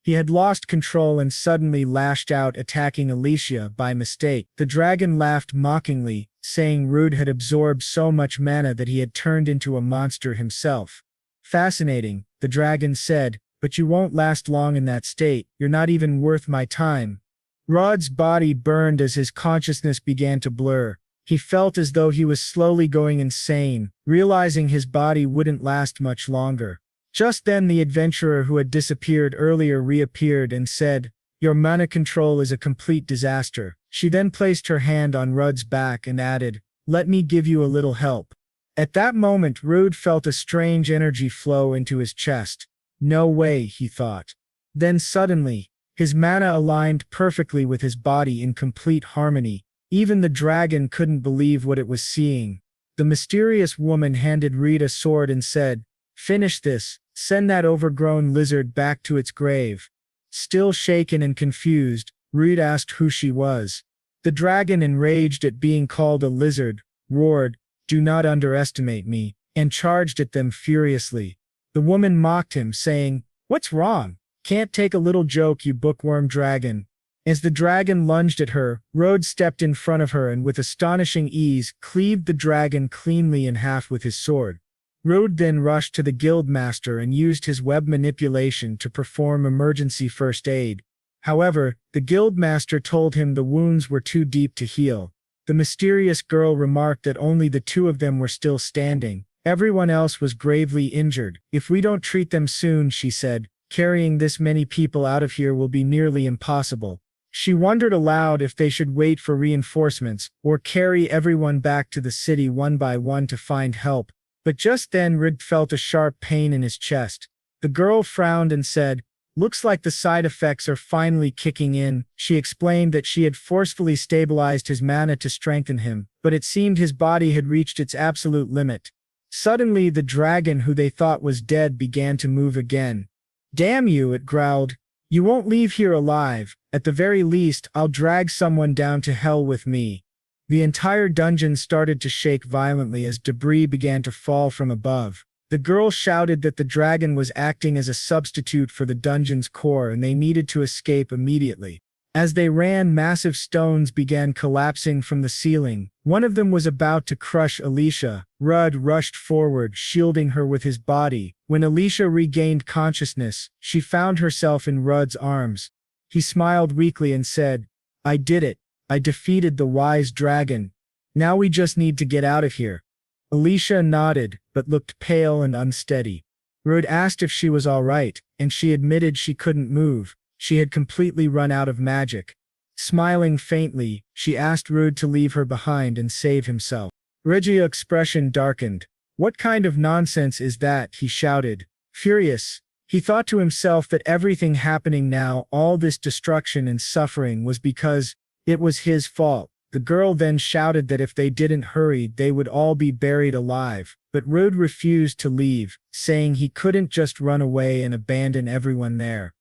He had lost control and suddenly lashed out, attacking Alicia by mistake. The dragon laughed mockingly, saying Rude had absorbed so much mana that he had turned into a monster himself. Fascinating, the dragon said, but you won't last long in that state. You're not even worth my time. Rod's body burned as his consciousness began to blur. He felt as though he was slowly going insane, realizing his body wouldn't last much longer. Just then the adventurer who had disappeared earlier reappeared and said, your mana control is a complete disaster. She then placed her hand on Rudd's back and added, let me give you a little help. At that moment, Rude felt a strange energy flow into his chest. No way, he thought. Then suddenly, his mana aligned perfectly with his body in complete harmony. Even the dragon couldn't believe what it was seeing. The mysterious woman handed Reed a sword and said, finish this, send that overgrown lizard back to its grave. Still shaken and confused, Reed asked who she was. The dragon, enraged at being called a lizard, roared, do not underestimate me, and charged at them furiously. The woman mocked him, saying, what's wrong? Can't take a little joke, you bookworm dragon. As the dragon lunged at her, Rhodes stepped in front of her and with astonishing ease cleaved the dragon cleanly in half with his sword. Rhodes then rushed to the guildmaster and used his web manipulation to perform emergency first aid. However, the guildmaster told him the wounds were too deep to heal. The mysterious girl remarked that only the two of them were still standing. Everyone else was gravely injured. If we don't treat them soon, she said, carrying this many people out of here will be nearly impossible. She wondered aloud if they should wait for reinforcements, or carry everyone back to the city one by one to find help. But just then Rid felt a sharp pain in his chest. The girl frowned and said, "Looks like the side effects are finally kicking in." She explained that she had forcefully stabilized his mana to strengthen him, but it seemed his body had reached its absolute limit. Suddenly the dragon who they thought was dead began to move again. "Damn you," it growled. "You won't leave here alive. At the very least, I'll drag someone down to hell with me." The entire dungeon started to shake violently as debris began to fall from above. The girl shouted that the dragon was acting as a substitute for the dungeon's core and they needed to escape immediately. As they ran, massive stones began collapsing from the ceiling. One of them was about to crush Alicia. Rudd rushed forward, shielding her with his body. When Alicia regained consciousness, she found herself in Rudd's arms. He smiled weakly and said, "I did it. I defeated the wise dragon. Now we just need to get out of here." Alicia nodded, but looked pale and unsteady. Rudd asked if she was all right, and she admitted she couldn't move. She had completely run out of magic. Smiling faintly, she asked Rudd to leave her behind and save himself. Rudd's expression darkened. "What kind of nonsense is that?" he shouted. Furious, he thought to himself that everything happening now, all this destruction and suffering, was because it was his fault. The girl then shouted that if they didn't hurry, they would all be buried alive, but Rudd refused to leave, saying he couldn't just run away and abandon everyone there.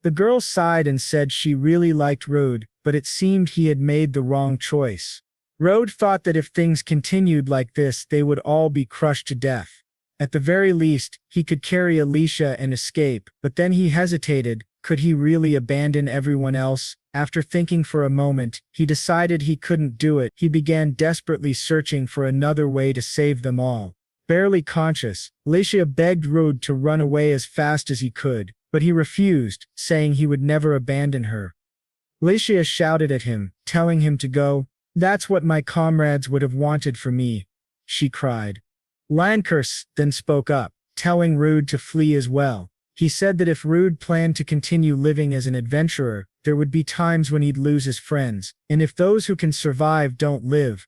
The girl sighed and said she really liked Rudd, but it seemed he had made the wrong choice. Rudd thought that if things continued like this, they would all be crushed to death. At the very least, he could carry Alicia and escape, but then he hesitated. Could he really abandon everyone else? After thinking for a moment, he decided he couldn't do it. He began desperately searching for another way to save them all. Barely conscious, Alicia begged Rudd to run away as fast as he could, but he refused, saying he would never abandon her. Alicia shouted at him, telling him to go. "That's what my comrades would have wanted for me," she cried. Landkurs then spoke up, telling Rudd to flee as well. He said that if Rudd planned to continue living as an adventurer, there would be times when he'd lose his friends, and if those who can survive don't live.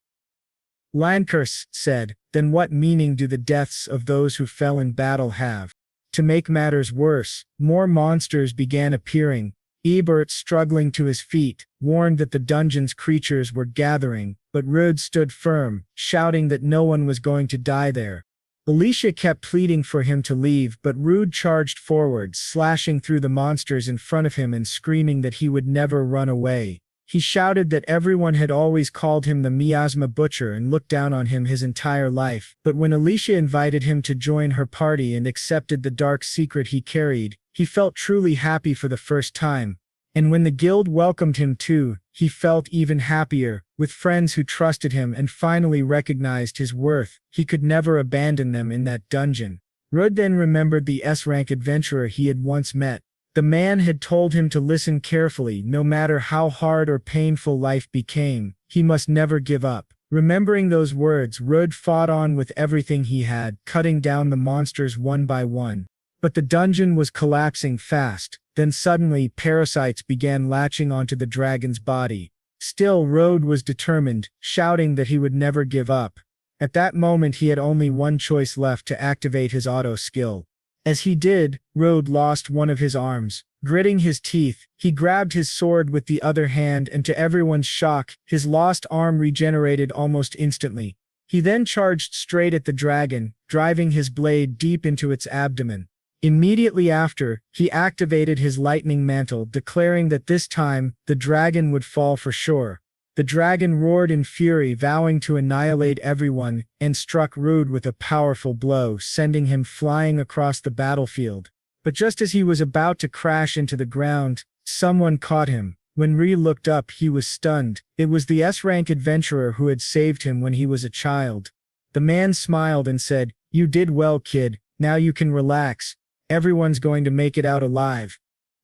Landkurs said, "Then what meaning do the deaths of those who fell in battle have?" To make matters worse, more monsters began appearing. Ebert, struggling to his feet, warned that the dungeon's creatures were gathering, but Rudd stood firm, shouting that no one was going to die there. Alicia kept pleading for him to leave, but Rudd charged forward, slashing through the monsters in front of him and screaming that he would never run away. He shouted that everyone had always called him the Miasma Butcher and looked down on him his entire life, but when Alicia invited him to join her party and accepted the dark secret he carried, he felt truly happy for the first time. And when the guild welcomed him too, he felt even happier. With friends who trusted him and finally recognized his worth, he could never abandon them in that dungeon. Rudd then remembered the S-rank adventurer he had once met. The man had told him to listen carefully. No matter how hard or painful life became, he must never give up. Remembering those words, Rudd fought on with everything he had, cutting down the monsters one by one. But the dungeon was collapsing fast. Then suddenly, parasites began latching onto the dragon's body. Still, Rudd was determined, shouting that he would never give up. At that moment, he had only one choice left: to activate his auto skill. As he did, Rudd lost one of his arms. Gritting his teeth, he grabbed his sword with the other hand, and to everyone's shock, his lost arm regenerated almost instantly. He then charged straight at the dragon, driving his blade deep into its abdomen. Immediately after, he activated his lightning mantle, declaring that this time, the dragon would fall for sure. The dragon roared in fury, vowing to annihilate everyone, and struck Rudd with a powerful blow, sending him flying across the battlefield. But just as he was about to crash into the ground, someone caught him. When Rudd looked up, he was stunned. It was the S-rank adventurer who had saved him when he was a child. The man smiled and said, "You did well, kid. Now you can relax. Everyone's going to make it out alive."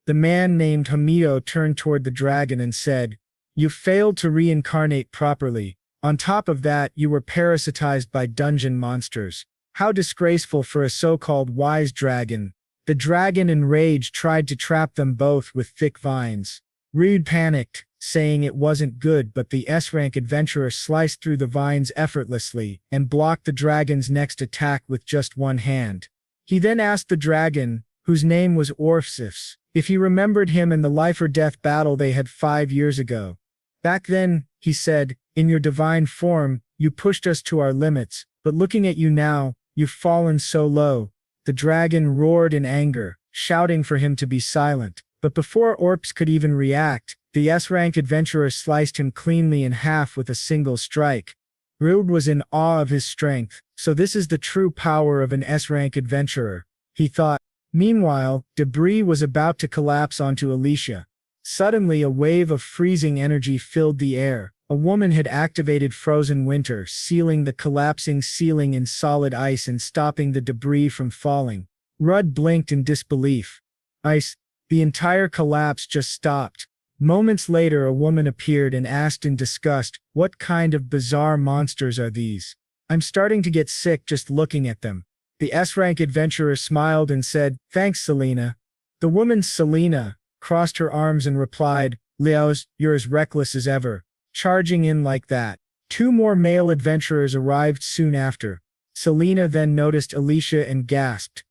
The man named Hamido turned toward the dragon and said, "You failed to reincarnate properly. On top of that, you were parasitized by dungeon monsters. How disgraceful for a so-called wise dragon. The dragon in rage tried to trap them both with thick vines. Rude panicked, saying it wasn't good, but the S-rank adventurer sliced through the vines effortlessly and blocked the dragon's next attack with just one hand. He then asked the dragon, whose name was Orphsifs, if he remembered him and the life-or-death battle they had 5 years ago. Back then, he said, in your divine form, you pushed us to our limits, but looking at you now, you've fallen so low. The dragon roared in anger, shouting for him to be silent. But before Orps could even react, the S-rank adventurer sliced him cleanly in half with a single strike. Rube was in awe of his strength, so this is the true power of an S-rank adventurer, he thought. Meanwhile, debris was about to collapse onto Alicia. Suddenly a wave of freezing energy filled the air. A woman had activated Frozen Winter, sealing the collapsing ceiling in solid ice and stopping the debris from falling. Rudd blinked in disbelief. Ice. The entire collapse just stopped. Moments later a woman appeared and asked in disgust, "What kind of bizarre monsters are these? I'm starting to get sick just looking at them." The S-rank adventurer smiled and said, "Thanks, Selena." The woman, Selena, crossed her arms and replied, "Leos, you're as reckless as ever. Charging in like that." 2 more male adventurers arrived soon after. Selena then noticed Alicia and gasped.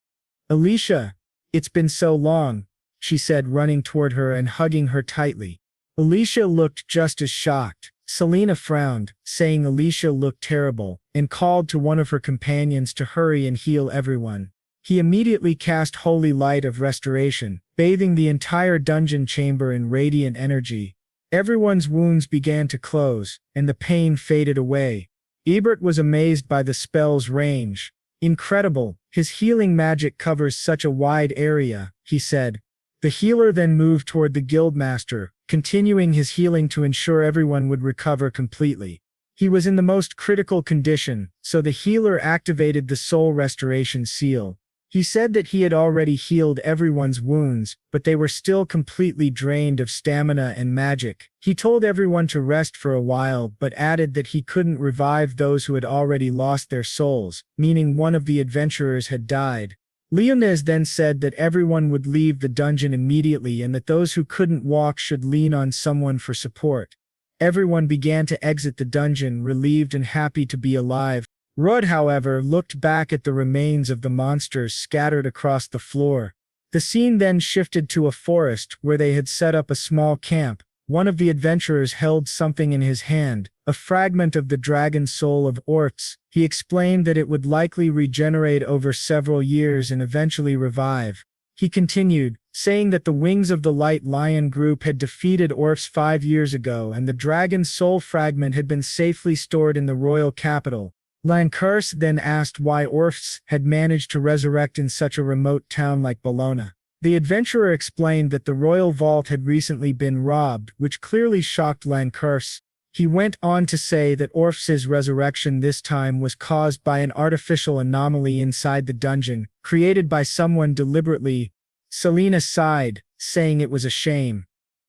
"Alicia, it's been so long," she said, running toward her and hugging her tightly. Alicia looked just as shocked. Selena frowned, saying Alicia looked terrible, and called to one of her companions to hurry and heal everyone. He immediately cast Holy Light of Restoration, bathing the entire dungeon chamber in radiant energy. Everyone's wounds began to close, and the pain faded away. Ebert was amazed by the spell's range. "Incredible, his healing magic covers such a wide area," he said. The healer then moved toward the guildmaster, continuing his healing to ensure everyone would recover completely. He was in the most critical condition, so the healer activated the soul restoration seal. He said that he had already healed everyone's wounds, but they were still completely drained of stamina and magic. He told everyone to rest for a while, but added that he couldn't revive those who had already lost their souls, meaning one of the adventurers had died. Leonez then said that everyone would leave the dungeon immediately and that those who couldn't walk should lean on someone for support. Everyone began to exit the dungeon, relieved and happy to be alive. Rudd, however, looked back at the remains of the monsters scattered across the floor. The scene then shifted to a forest where they had set up a small camp. One of the adventurers held something in his hand, a fragment of the dragon soul of Orts. He explained that it would likely regenerate over several years and eventually revive. He continued, saying that the Wings of the Light Lion group had defeated Orcs 5 years ago and the dragon soul fragment had been safely stored in the royal capital. Lankurs then asked why Orcs had managed to resurrect in such a remote town like Bologna. The adventurer explained that the royal vault had recently been robbed, which clearly shocked Lankurs. He went on to say that Orcs' resurrection this time was caused by an artificial anomaly inside the dungeon, created by someone deliberately. Selena sighed, saying it was a shame.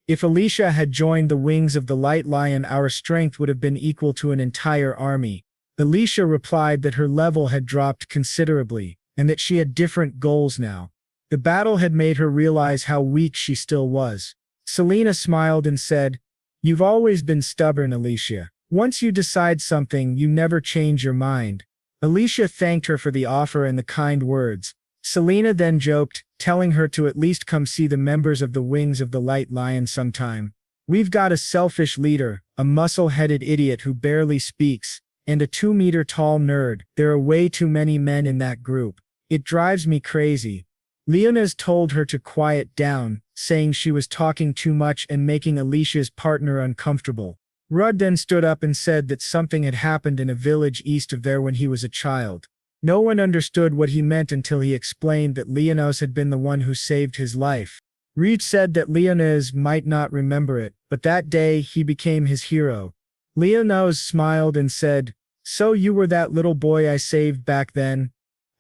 If Alicia had joined the Wings of the Light Lion, our strength would have been equal to an entire army. Alicia replied that her level had dropped considerably, and that she had different goals now. The battle had made her realize how weak she still was. Selena smiled and said, "You've always been stubborn, Alicia. Once you decide something, you never change your mind." Alicia thanked her for the offer and the kind words. Selena then joked, telling her to at least come see the members of the Wings of the Light Lion sometime. "We've got a selfish leader, a muscle-headed idiot who barely speaks, and a 2-meter-tall nerd. There are way too many men in that group. It drives me crazy." Leonez told her to quiet down, saying she was talking too much and making Alicia's partner uncomfortable. Rudd then stood up and said that something had happened in a village east of there when he was a child. No one understood what he meant until he explained that Leonez had been the one who saved his life. Reed said that Leonez might not remember it, but that day he became his hero. Leonez smiled and said, "So you were that little boy I saved back then?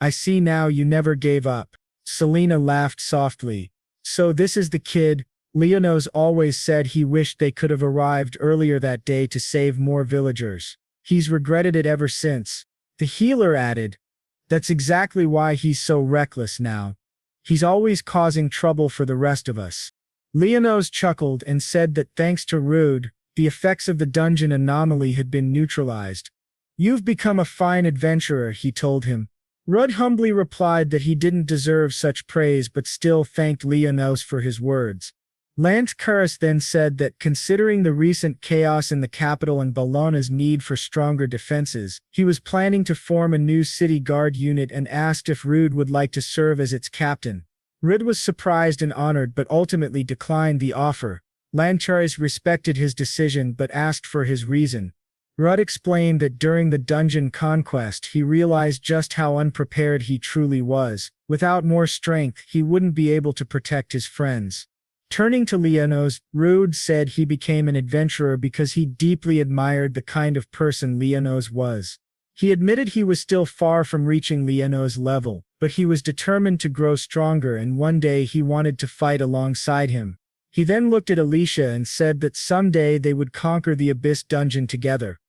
I see now you never gave up." Selena laughed softly. "So this is the kid." Leonez always said he wished they could have arrived earlier that day to save more villagers. He's regretted it ever since. The healer added, "That's exactly why he's so reckless now. He's always causing trouble for the rest of us." Leonos chuckled and said that thanks to Rude, the effects of the dungeon anomaly had been neutralized. "You've become a fine adventurer," he told him. Rudd humbly replied that he didn't deserve such praise but still thanked Leonos for his words. Lantkaris then said that considering the recent chaos in the capital and Bologna's need for stronger defenses, he was planning to form a new city guard unit and asked if Rude would like to serve as its captain. Rudd was surprised and honored but ultimately declined the offer. Lantkaris respected his decision but asked for his reason. Rudd explained that during the dungeon conquest he realized just how unprepared he truly was. Without more strength, he wouldn't be able to protect his friends. Turning to Leonos, Rude said he became an adventurer because he deeply admired the kind of person Leonos was. He admitted he was still far from reaching Leonos' level, but he was determined to grow stronger and one day he wanted to fight alongside him. He then looked at Alicia and said that someday they would conquer the Abyss dungeon together.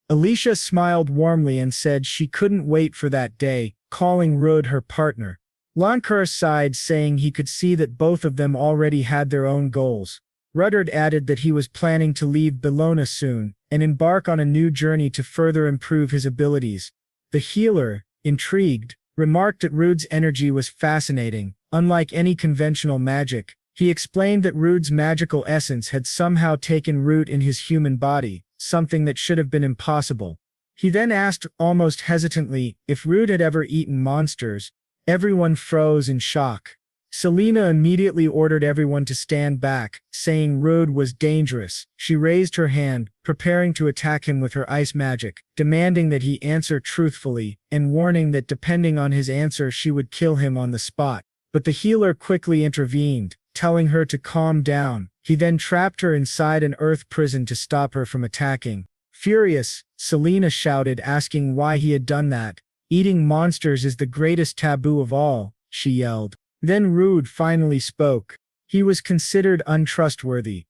Alicia smiled warmly and said she couldn't wait for that day, calling Rude her partner. Lankar sighed, saying he could see that both of them already had their own goals. Ruddard added that he was planning to leave Bologna soon, and embark on a new journey to further improve his abilities. The healer, intrigued, remarked that Rude's energy was fascinating, unlike any conventional magic. He explained that Rude's magical essence had somehow taken root in his human body, something that should have been impossible. He then asked, almost hesitantly, if Rude had ever eaten monsters. Everyone froze in shock. Selena immediately ordered everyone to stand back, saying Rude was dangerous. She raised her hand, preparing to attack him with her ice magic, demanding that he answer truthfully, and warning that depending on his answer she would kill him on the spot. But the healer quickly intervened, telling her to calm down. He then trapped her inside an earth prison to stop her from attacking. Furious, Selena shouted, asking why he had done that. "Eating monsters is the greatest taboo of all," she yelled. Then Rude finally spoke. He was considered untrustworthy.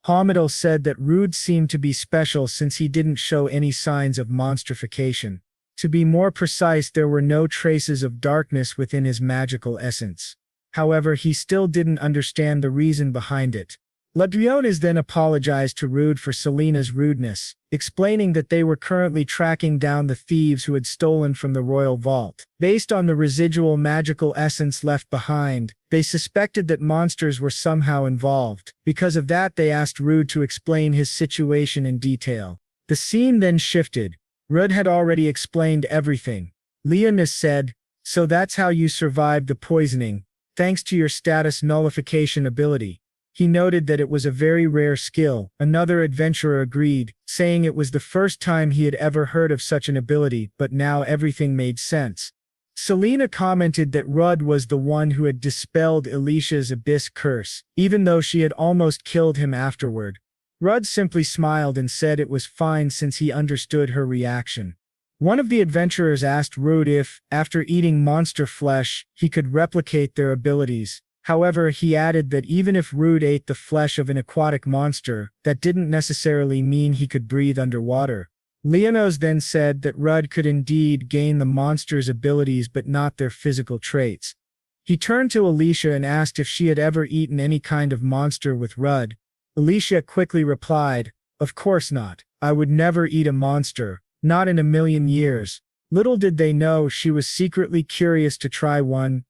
Hamadal said that Rude seemed to be special since he didn't show any signs of monstrification. To be more precise, there were no traces of darkness within his magical essence. However, he still didn't understand the reason behind it. Ladriones then apologized to Rude for Selena's rudeness, explaining that they were currently tracking down the thieves who had stolen from the royal vault. Based on the residual magical essence left behind, they suspected that monsters were somehow involved. Because of that, they asked Rude to explain his situation in detail. The scene then shifted. Rude had already explained everything. Leonis said, "So that's how you survived the poisoning, thanks to your status nullification ability." He noted that it was a very rare skill. Another adventurer agreed, saying it was the first time he had ever heard of such an ability, but now everything made sense. Selena commented that Rudd was the one who had dispelled Alicia's abyss curse, even though she had almost killed him afterward. Rudd simply smiled and said it was fine since he understood her reaction. One of the adventurers asked Rudd if, after eating monster flesh, he could replicate their abilities. However, he added that even if Rude ate the flesh of an aquatic monster, that didn't necessarily mean he could breathe underwater. Leonos then said that Rudd could indeed gain the monster's abilities but not their physical traits. He turned to Alicia and asked if she had ever eaten any kind of monster with Rudd. Alicia quickly replied, "Of course not. I would never eat a monster, not in a million years." Little did they know she was secretly curious to try one.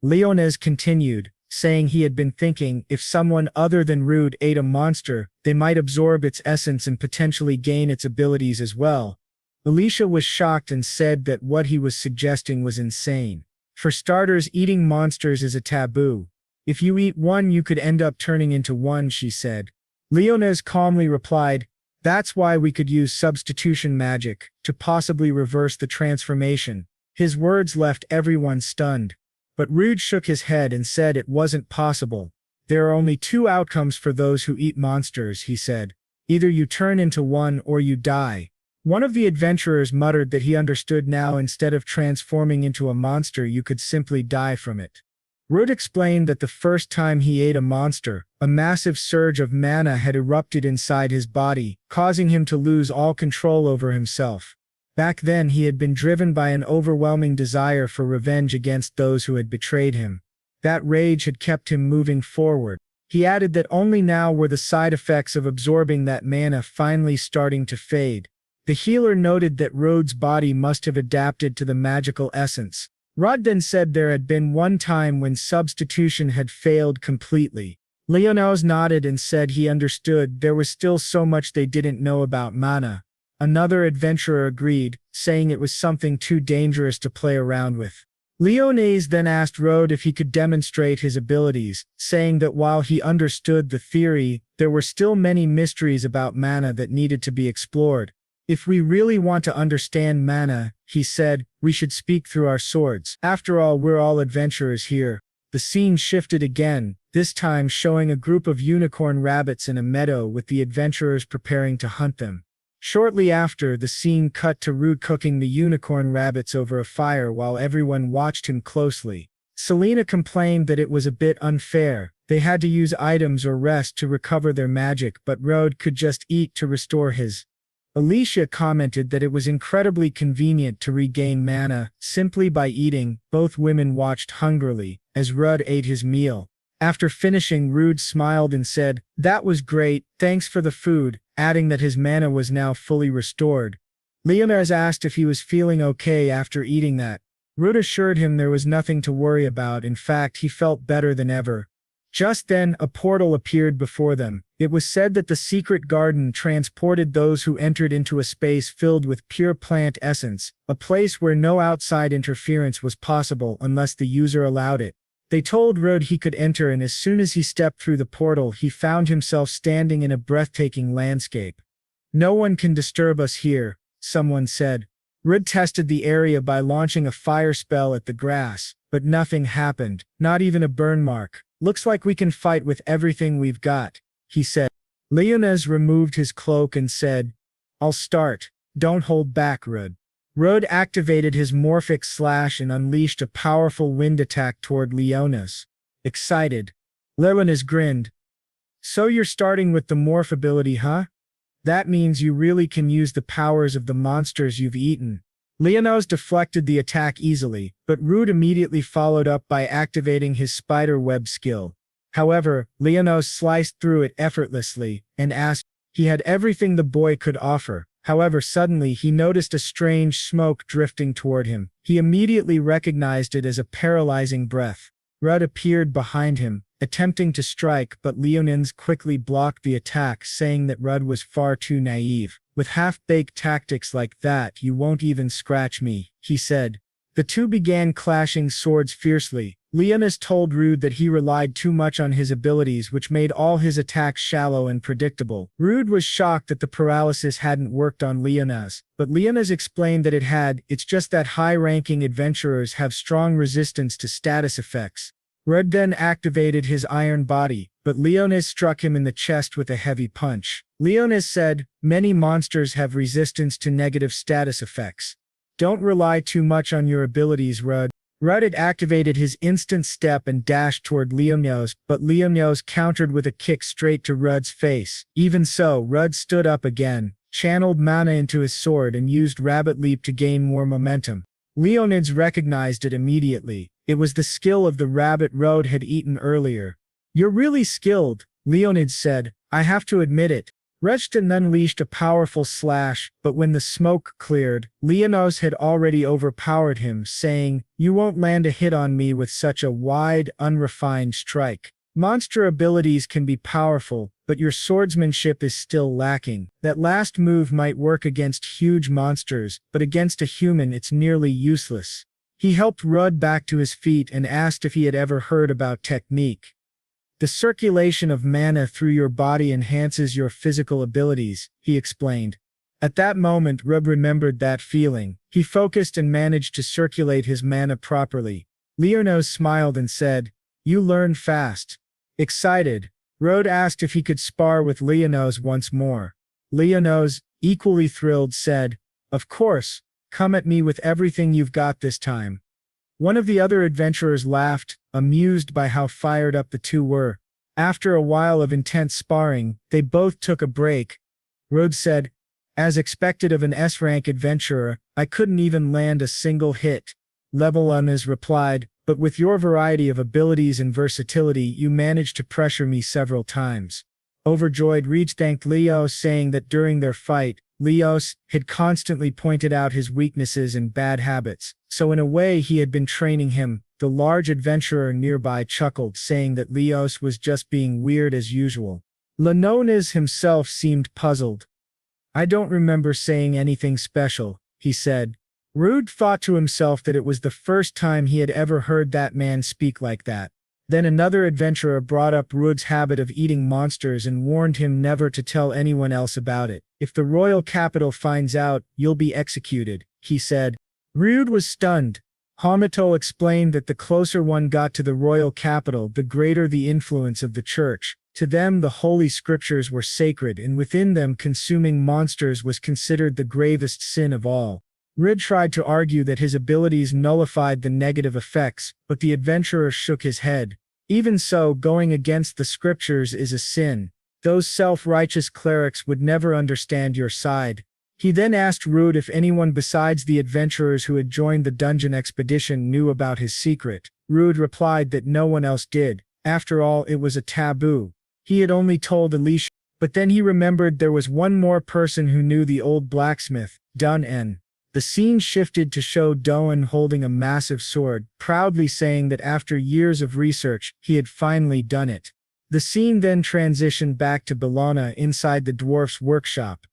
Leones continued, saying he had been thinking if someone other than Rude ate a monster, they might absorb its essence and potentially gain its abilities as well. Alicia was shocked and said that what he was suggesting was insane. For starters, eating monsters is a taboo. If you eat one, you could end up turning into one, she said. Leones calmly replied, "That's why we could use substitution magic, to possibly reverse the transformation." His words left everyone stunned. But Rude shook his head and said it wasn't possible. "There are only two outcomes for those who eat monsters," he said. "Either you turn into one or you die." One of the adventurers muttered that he understood now, instead of transforming into a monster you could simply die from it. Rud explained that the first time he ate a monster, a massive surge of mana had erupted inside his body, causing him to lose all control over himself. Back then he had been driven by an overwhelming desire for revenge against those who had betrayed him. That rage had kept him moving forward. He added that only now were the side effects of absorbing that mana finally starting to fade. The healer noted that Rod's body must have adapted to the magical essence. Rod then said there had been one time when substitution had failed completely. Leonos nodded and said he understood there was still so much they didn't know about mana. Another adventurer agreed, saying it was something too dangerous to play around with. Leones then asked Rod if he could demonstrate his abilities, saying that while he understood the theory, there were still many mysteries about mana that needed to be explored. If we really want to understand mana, he said, we should speak through our swords. After all, we're all adventurers here. The scene shifted again, this time showing a group of unicorn rabbits in a meadow with the adventurers preparing to hunt them. Shortly after, the scene cut to Rud cooking the unicorn rabbits over a fire while everyone watched him closely. Selena complained that it was a bit unfair. They had to use items or rest to recover their magic, but Rod could just eat to restore his. Alicia commented that it was incredibly convenient to regain mana simply by eating. Both women watched hungrily as Rud ate his meal. After finishing, Rud smiled and said, "That was great, thanks for the food," adding that his mana was now fully restored. Leoners asked if he was feeling okay after eating that. Rud assured him there was nothing to worry about, in fact he felt better than ever. Just then, a portal appeared before them. It was said that the secret garden transported those who entered into a space filled with pure plant essence, a place where no outside interference was possible unless the user allowed it. They told Rud he could enter, and as soon as he stepped through the portal he found himself standing in a breathtaking landscape. "No one can disturb us here," someone said. Rud tested the area by launching a fire spell at the grass, but nothing happened, not even a burn mark. "Looks like we can fight with everything we've got," he said. Leones removed his cloak and said, "I'll start. Don't hold back, Rud." Rud activated his morphic slash and unleashed a powerful wind attack toward Leones. Excited, Leones grinned. "So you're starting with the morph ability, huh? That means you really can use the powers of the monsters you've eaten." Leonos deflected the attack easily, but Rud immediately followed up by activating his spider web skill. However, Leonos sliced through it effortlessly and asked. He had everything the boy could offer. However, suddenly he noticed a strange smoke drifting toward him. He immediately recognized it as a paralyzing breath. Rud appeared behind him, attempting to strike, but Leonins quickly blocked the attack, saying that Rud was far too naive. "With half-baked tactics like that, you won't even scratch me," he said. The two began clashing swords fiercely. Leonis told Rud that he relied too much on his abilities, which made all his attacks shallow and predictable. Rud was shocked that the paralysis hadn't worked on Leonis, but Leonis explained that it had. It's just that high-ranking adventurers have strong resistance to status effects. Rud then activated his iron body, but Leonis struck him in the chest with a heavy punch. Leonis said, "Many monsters have resistance to negative status effects. Don't rely too much on your abilities, Rud." Rud had activated his instant step and dashed toward Leonos, but Leonos countered with a kick straight to Rud's face. Even so, Rud stood up again, channeled mana into his sword and used Rabbit Leap to gain more momentum. Leonids recognized it immediately. It was the skill of the rabbit Rud had eaten earlier. "You're really skilled," Leonids said. "I have to admit it." Rechton unleashed a powerful slash, but when the smoke cleared, Leonos had already overpowered him, saying, "You won't land a hit on me with such a wide, unrefined strike. Monster abilities can be powerful, but your swordsmanship is still lacking. That last move might work against huge monsters, but against a human it's nearly useless." He helped Rud back to his feet and asked if he had ever heard about technique. "The circulation of mana through your body enhances your physical abilities," he explained. At that moment, Rud remembered that feeling. He focused and managed to circulate his mana properly. Leonos smiled and said, "You learn fast." Excited, Rud asked if he could spar with Leonos once more. Leonos, equally thrilled, said, "Of course, come at me with everything you've got this time." One of the other adventurers laughed, amused by how fired up the two were. After a while of intense sparring, they both took a break. Rhodes said, "As expected of an S-rank adventurer, I couldn't even land a single hit." Level Unas replied, "But with your variety of abilities and versatility, you managed to pressure me several times." Overjoyed, Reed thanked Leos, saying that during their fight, Leos had constantly pointed out his weaknesses and bad habits, so in a way he had been training him. The large adventurer nearby chuckled, saying that Leos was just being weird as usual. Lenones himself seemed puzzled. "I don't remember saying anything special," he said. Rude thought to himself that it was the first time he had ever heard that man speak like that. Then another adventurer brought up Rude's habit of eating monsters and warned him never to tell anyone else about it. "If the royal capital finds out, you'll be executed," he said. Rude was stunned. Hamato explained that the closer one got to the royal capital, the greater the influence of the church. To them, the holy scriptures were sacred, and within them consuming monsters was considered the gravest sin of all. Rid tried to argue that his abilities nullified the negative effects, but the adventurer shook his head. "Even so, going against the scriptures is a sin. Those self-righteous clerics would never understand your side." He then asked Rude if anyone besides the adventurers who had joined the dungeon expedition knew about his secret. Rude replied that no one else did. After all, it was a taboo. He had only told Alicia, but then he remembered there was one more person who knew: the old blacksmith, Dun-en. The scene shifted to show Doan holding a massive sword, proudly saying that after years of research, he had finally done it. The scene then transitioned back to Bellona inside the dwarf's workshop.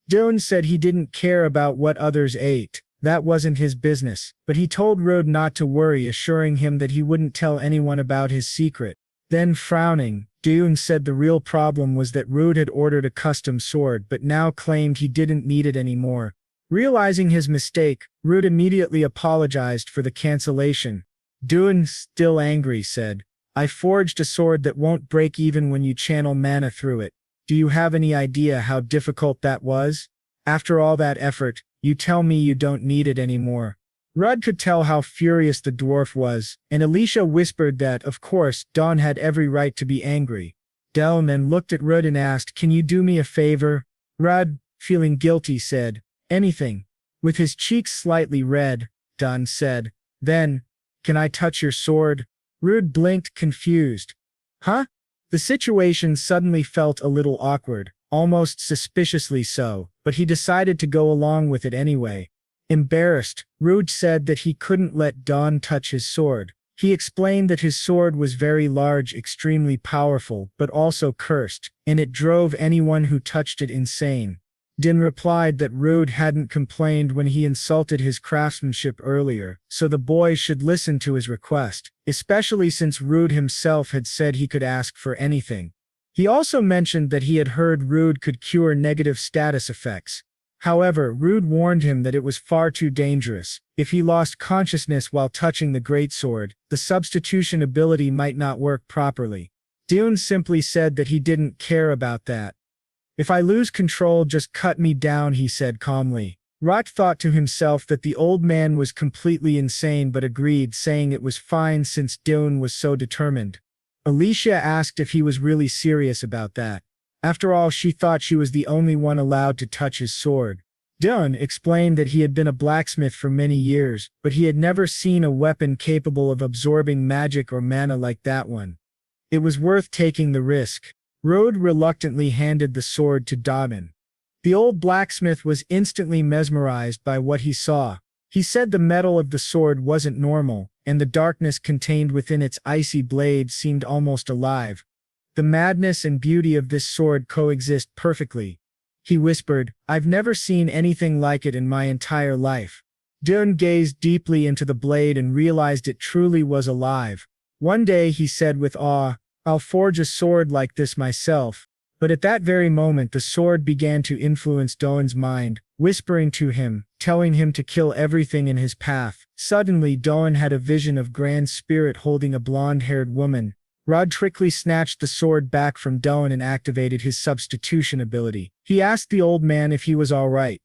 Doan said he didn't care about what others ate. That wasn't his business, but he told Rude not to worry, assuring him that he wouldn't tell anyone about his secret. Then, frowning, Doan said the real problem was that Rude had ordered a custom sword but now claimed he didn't need it anymore. Realizing his mistake, Rude immediately apologized for the cancellation. Doan, still angry, said, "I forged a sword that won't break even when you channel mana through it. Do you have any idea how difficult that was? After all that effort, you tell me you don't need it anymore." Rudd could tell how furious the dwarf was, and Alicia whispered that, of course, Dawn had every right to be angry. Delm then looked at Rudd and asked, "Can you do me a favor?" Rudd, feeling guilty, said, "Anything." With his cheeks slightly red, Dawn said, "Then, can I touch your sword?" Rudd blinked, confused. "Huh?" The situation suddenly felt a little awkward, almost suspiciously so, but he decided to go along with it anyway. Embarrassed, Rude said that he couldn't let Dawn touch his sword. He explained that his sword was very large, extremely powerful, but also cursed, and it drove anyone who touched it insane. Din replied that Rude hadn't complained when he insulted his craftsmanship earlier, so the boy should listen to his request, especially since Rude himself had said he could ask for anything. He also mentioned that he had heard Rude could cure negative status effects. However, Rude warned him that it was far too dangerous. If he lost consciousness while touching the greatsword, the substitution ability might not work properly. Dune simply said that he didn't care about that. "If I lose control, just cut me down," he said calmly. Rot thought to himself that the old man was completely insane but agreed, saying it was fine since Dune was so determined. Alicia asked if he was really serious about that. After all, she thought she was the only one allowed to touch his sword. Dune explained that he had been a blacksmith for many years, but he had never seen a weapon capable of absorbing magic or mana like that one. It was worth taking the risk. Rode reluctantly handed the sword to Dobbin. The old blacksmith was instantly mesmerized by what he saw. He said the metal of the sword wasn't normal, and the darkness contained within its icy blade seemed almost alive. "The madness and beauty of this sword coexist perfectly," he whispered. "I've never seen anything like it in my entire life." Dune gazed deeply into the blade and realized it truly was alive. One day he said with awe, "I'll forge a sword like this myself." But at that very moment the sword began to influence Doan's mind, whispering to him, telling him to kill everything in his path. Suddenly Doan had a vision of Grand Spirit holding a blonde-haired woman. Rod quickly snatched the sword back from Doan and activated his substitution ability. He asked the old man if he was all right.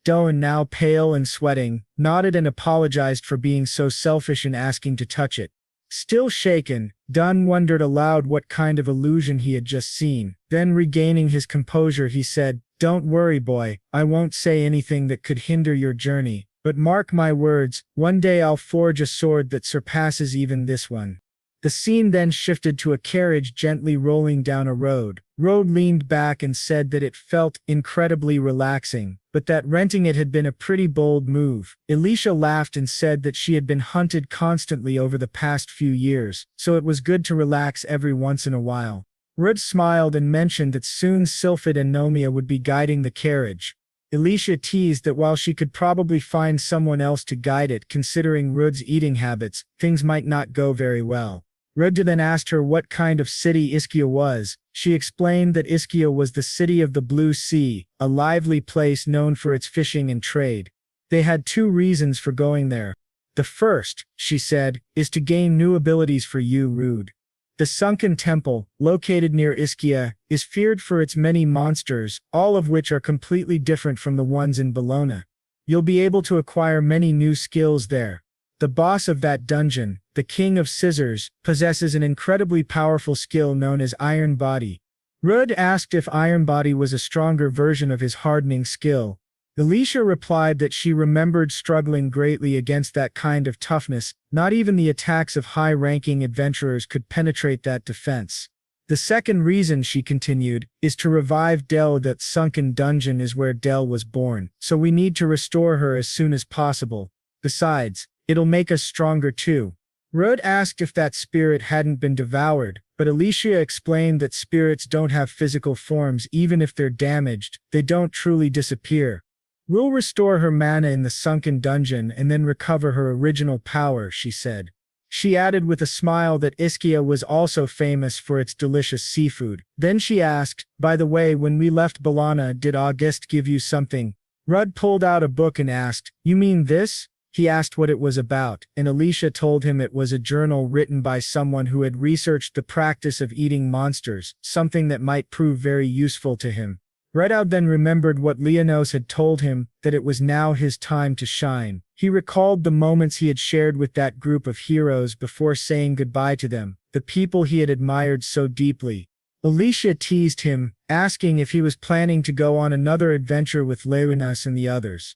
Doan, now pale and sweating, nodded and apologized for being so selfish in asking to touch it. Still shaken, Dunn wondered aloud what kind of illusion he had just seen. Then regaining his composure he said, "Don't worry, boy, I won't say anything that could hinder your journey. But mark my words, one day I'll forge a sword that surpasses even this one." The scene then shifted to a carriage gently rolling down a road. Road leaned back and said that it felt incredibly relaxing, but that renting it had been a pretty bold move. Alicia laughed and said that she had been hunted constantly over the past few years, so it was good to relax every once in a while. Rud smiled and mentioned that soon Sylphid and Nomia would be guiding the carriage. Alicia teased that while she could probably find someone else to guide it, considering Rud's eating habits, things might not go very well. Rud then asked her what kind of city Ischia was. She explained that Ischia was the city of the Blue Sea, a lively place known for its fishing and trade. They had 2 reasons for going there. The first, she said, is to gain new abilities for you, Rud. The sunken temple, located near Ischia, is feared for its many monsters, all of which are completely different from the ones in Bologna. You'll be able to acquire many new skills there. The boss of that dungeon, the King of Scissors, possesses an incredibly powerful skill known as Iron Body. Rud asked if Iron Body was a stronger version of his hardening skill. Alicia replied that she remembered struggling greatly against that kind of toughness. Not even the attacks of high-ranking adventurers could penetrate that defense. The second reason, she continued, is to revive Del. That sunken dungeon is where Del was born, so we need to restore her as soon as possible. Besides, it'll make us stronger too. Rud asked if that spirit hadn't been devoured, but Alicia explained that spirits don't have physical forms. Even if they're damaged, they don't truly disappear. We'll restore her mana in the sunken dungeon and then recover her original power, she said. She added with a smile that Ischia was also famous for its delicious seafood. Then she asked, "By the way, when we left Bologna, did August give you something?" Rud pulled out a book and asked, "You mean this?" He asked what it was about, and Alicia told him it was a journal written by someone who had researched the practice of eating monsters, something that might prove very useful to him. Redout then remembered what Leonos had told him, that it was now his time to shine. He recalled the moments he had shared with that group of heroes before saying goodbye to them, the people he had admired so deeply. Alicia teased him, asking if he was planning to go on another adventure with Leonos and the others.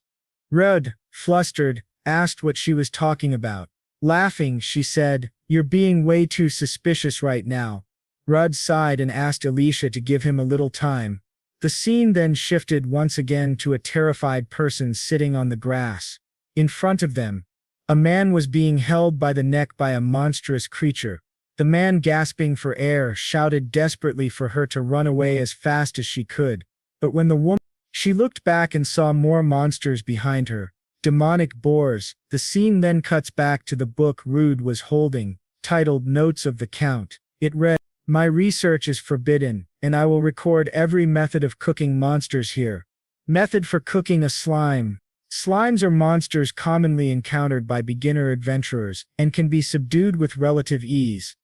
Rud, flustered, asked what she was talking about. Laughing, she said, "You're being way too suspicious right now." Rud sighed and asked Alicia to give him a little time. The scene then shifted once again to a terrified person sitting on the grass. In front of them, a man was being held by the neck by a monstrous creature. The man, gasping for air, shouted desperately for her to run away as fast as she could. But when the woman, she looked back and saw more monsters behind her. Demonic boars. The scene then cuts back to the book Rud was holding, titled Notes of the Count. It read, "My research is forbidden, and I will record every method of cooking monsters here. Method for cooking a slime. Slimes are monsters commonly encountered by beginner adventurers, and can be subdued with relative ease.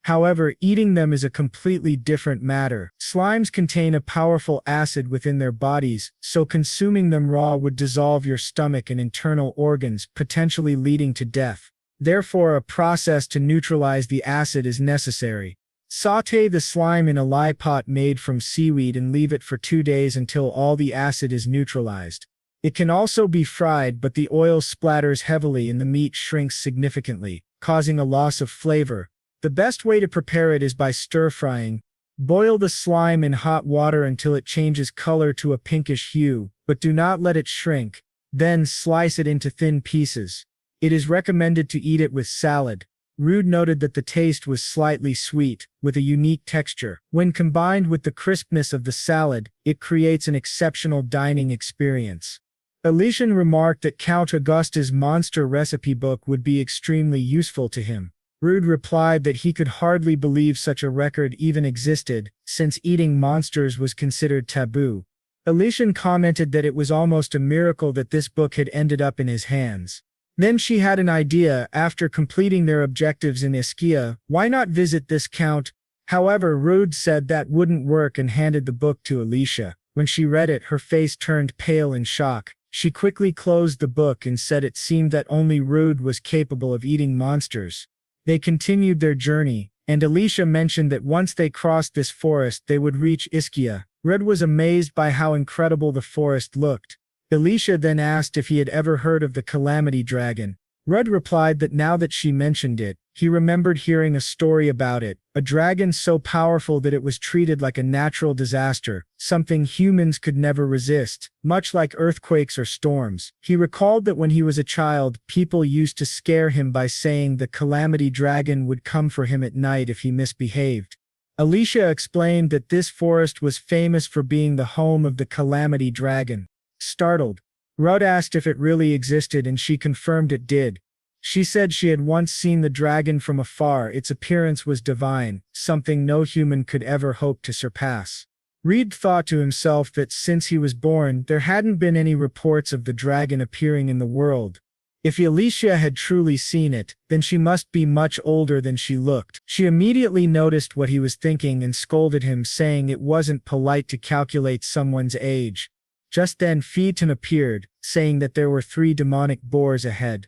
However, eating them is a completely different matter. Slimes contain a powerful acid within their bodies, so consuming them raw would dissolve your stomach and internal organs, potentially leading to death. Therefore, a process to neutralize the acid is necessary. Sauté the slime in a lye pot made from seaweed and leave it for 2 days until all the acid is neutralized. It can also be fried, but the oil splatters heavily and the meat shrinks significantly, causing a loss of flavor. The best way to prepare it is by stir-frying. Boil the slime in hot water until it changes color to a pinkish hue, but do not let it shrink. Then slice it into thin pieces. It is recommended to eat it with salad." Rud noted that the taste was slightly sweet, with a unique texture. When combined with the crispness of the salad, it creates an exceptional dining experience. Elysian remarked that Count Augusta's monster recipe book would be extremely useful to him. Rud replied that he could hardly believe such a record even existed, since eating monsters was considered taboo. Elysian commented that it was almost a miracle that this book had ended up in his hands. Then she had an idea. After completing their objectives in Ischia, why not visit this count? However, Rud said that wouldn't work and handed the book to Alicia. When she read it, her face turned pale in shock. She quickly closed the book and said it seemed that only Rude was capable of eating monsters. They continued their journey, and Alicia mentioned that once they crossed this forest they would reach Ischia. Rude was amazed by how incredible the forest looked. Alicia then asked if he had ever heard of the Calamity Dragon. Rudd replied that now that she mentioned it, he remembered hearing a story about it, a dragon so powerful that it was treated like a natural disaster, something humans could never resist, much like earthquakes or storms. He recalled that when he was a child, people used to scare him by saying the Calamity Dragon would come for him at night if he misbehaved. Alicia explained that this forest was famous for being the home of the Calamity Dragon. Startled, Rudd asked if it really existed and she confirmed it did. She said she had once seen the dragon from afar. Its appearance was divine, something no human could ever hope to surpass. Reed thought to himself that since he was born, there hadn't been any reports of the dragon appearing in the world. If Alicia had truly seen it, then she must be much older than she looked. She immediately noticed what he was thinking and scolded him, saying it wasn't polite to calculate someone's age. Just then Phaeton appeared, saying that there were 3 demonic boars ahead.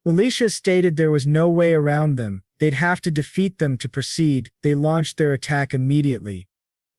Alicia stated there was no way around them, they'd have to defeat them to proceed. They launched their attack immediately.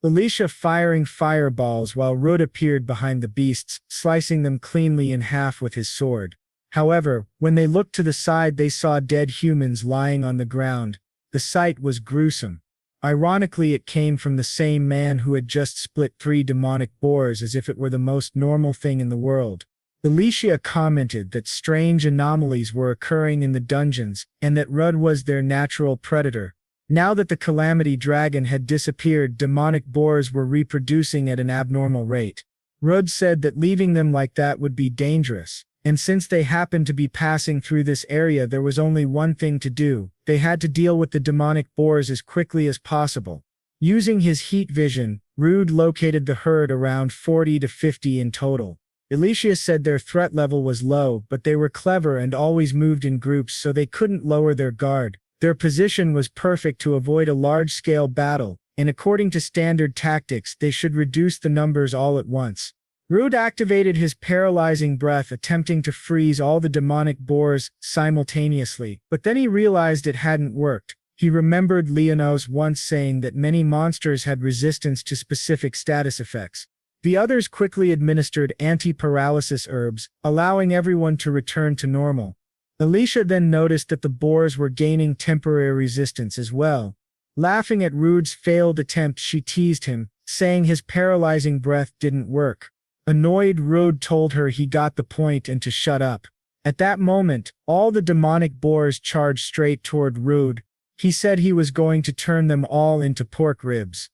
Alicia firing fireballs while Rudd appeared behind the beasts, slicing them cleanly in half with his sword. However, when they looked to the side they saw dead humans lying on the ground. The sight was gruesome. Ironically, it came from the same man who had just split 3 demonic boars as if it were the most normal thing in the world. Alicia commented that strange anomalies were occurring in the dungeons, and that Rudd was their natural predator. Now that the Calamity Dragon had disappeared, demonic boars were reproducing at an abnormal rate. Rudd said that leaving them like that would be dangerous, and since they happened to be passing through this area there was only one thing to do. They had to deal with the demonic boars as quickly as possible. Using his heat vision, Rudd located the herd around 40 to 50 in total. Alicia said their threat level was low, but they were clever and always moved in groups so they couldn't lower their guard. Their position was perfect to avoid a large-scale battle, and according to standard tactics they should reduce the numbers all at once. Rudd activated his paralyzing breath, attempting to freeze all the demonic boars simultaneously, but then he realized it hadn't worked. He remembered Leonos once saying that many monsters had resistance to specific status effects. The others quickly administered anti-paralysis herbs, allowing everyone to return to normal. Alicia then noticed that the boars were gaining temporary resistance as well. Laughing at Rudd's failed attempt, she teased him, saying his paralyzing breath didn't work. Annoyed, Rudd told her he got the point and to shut up. At that moment, all the demonic boars charged straight toward Rudd. He said he was going to turn them all into pork ribs.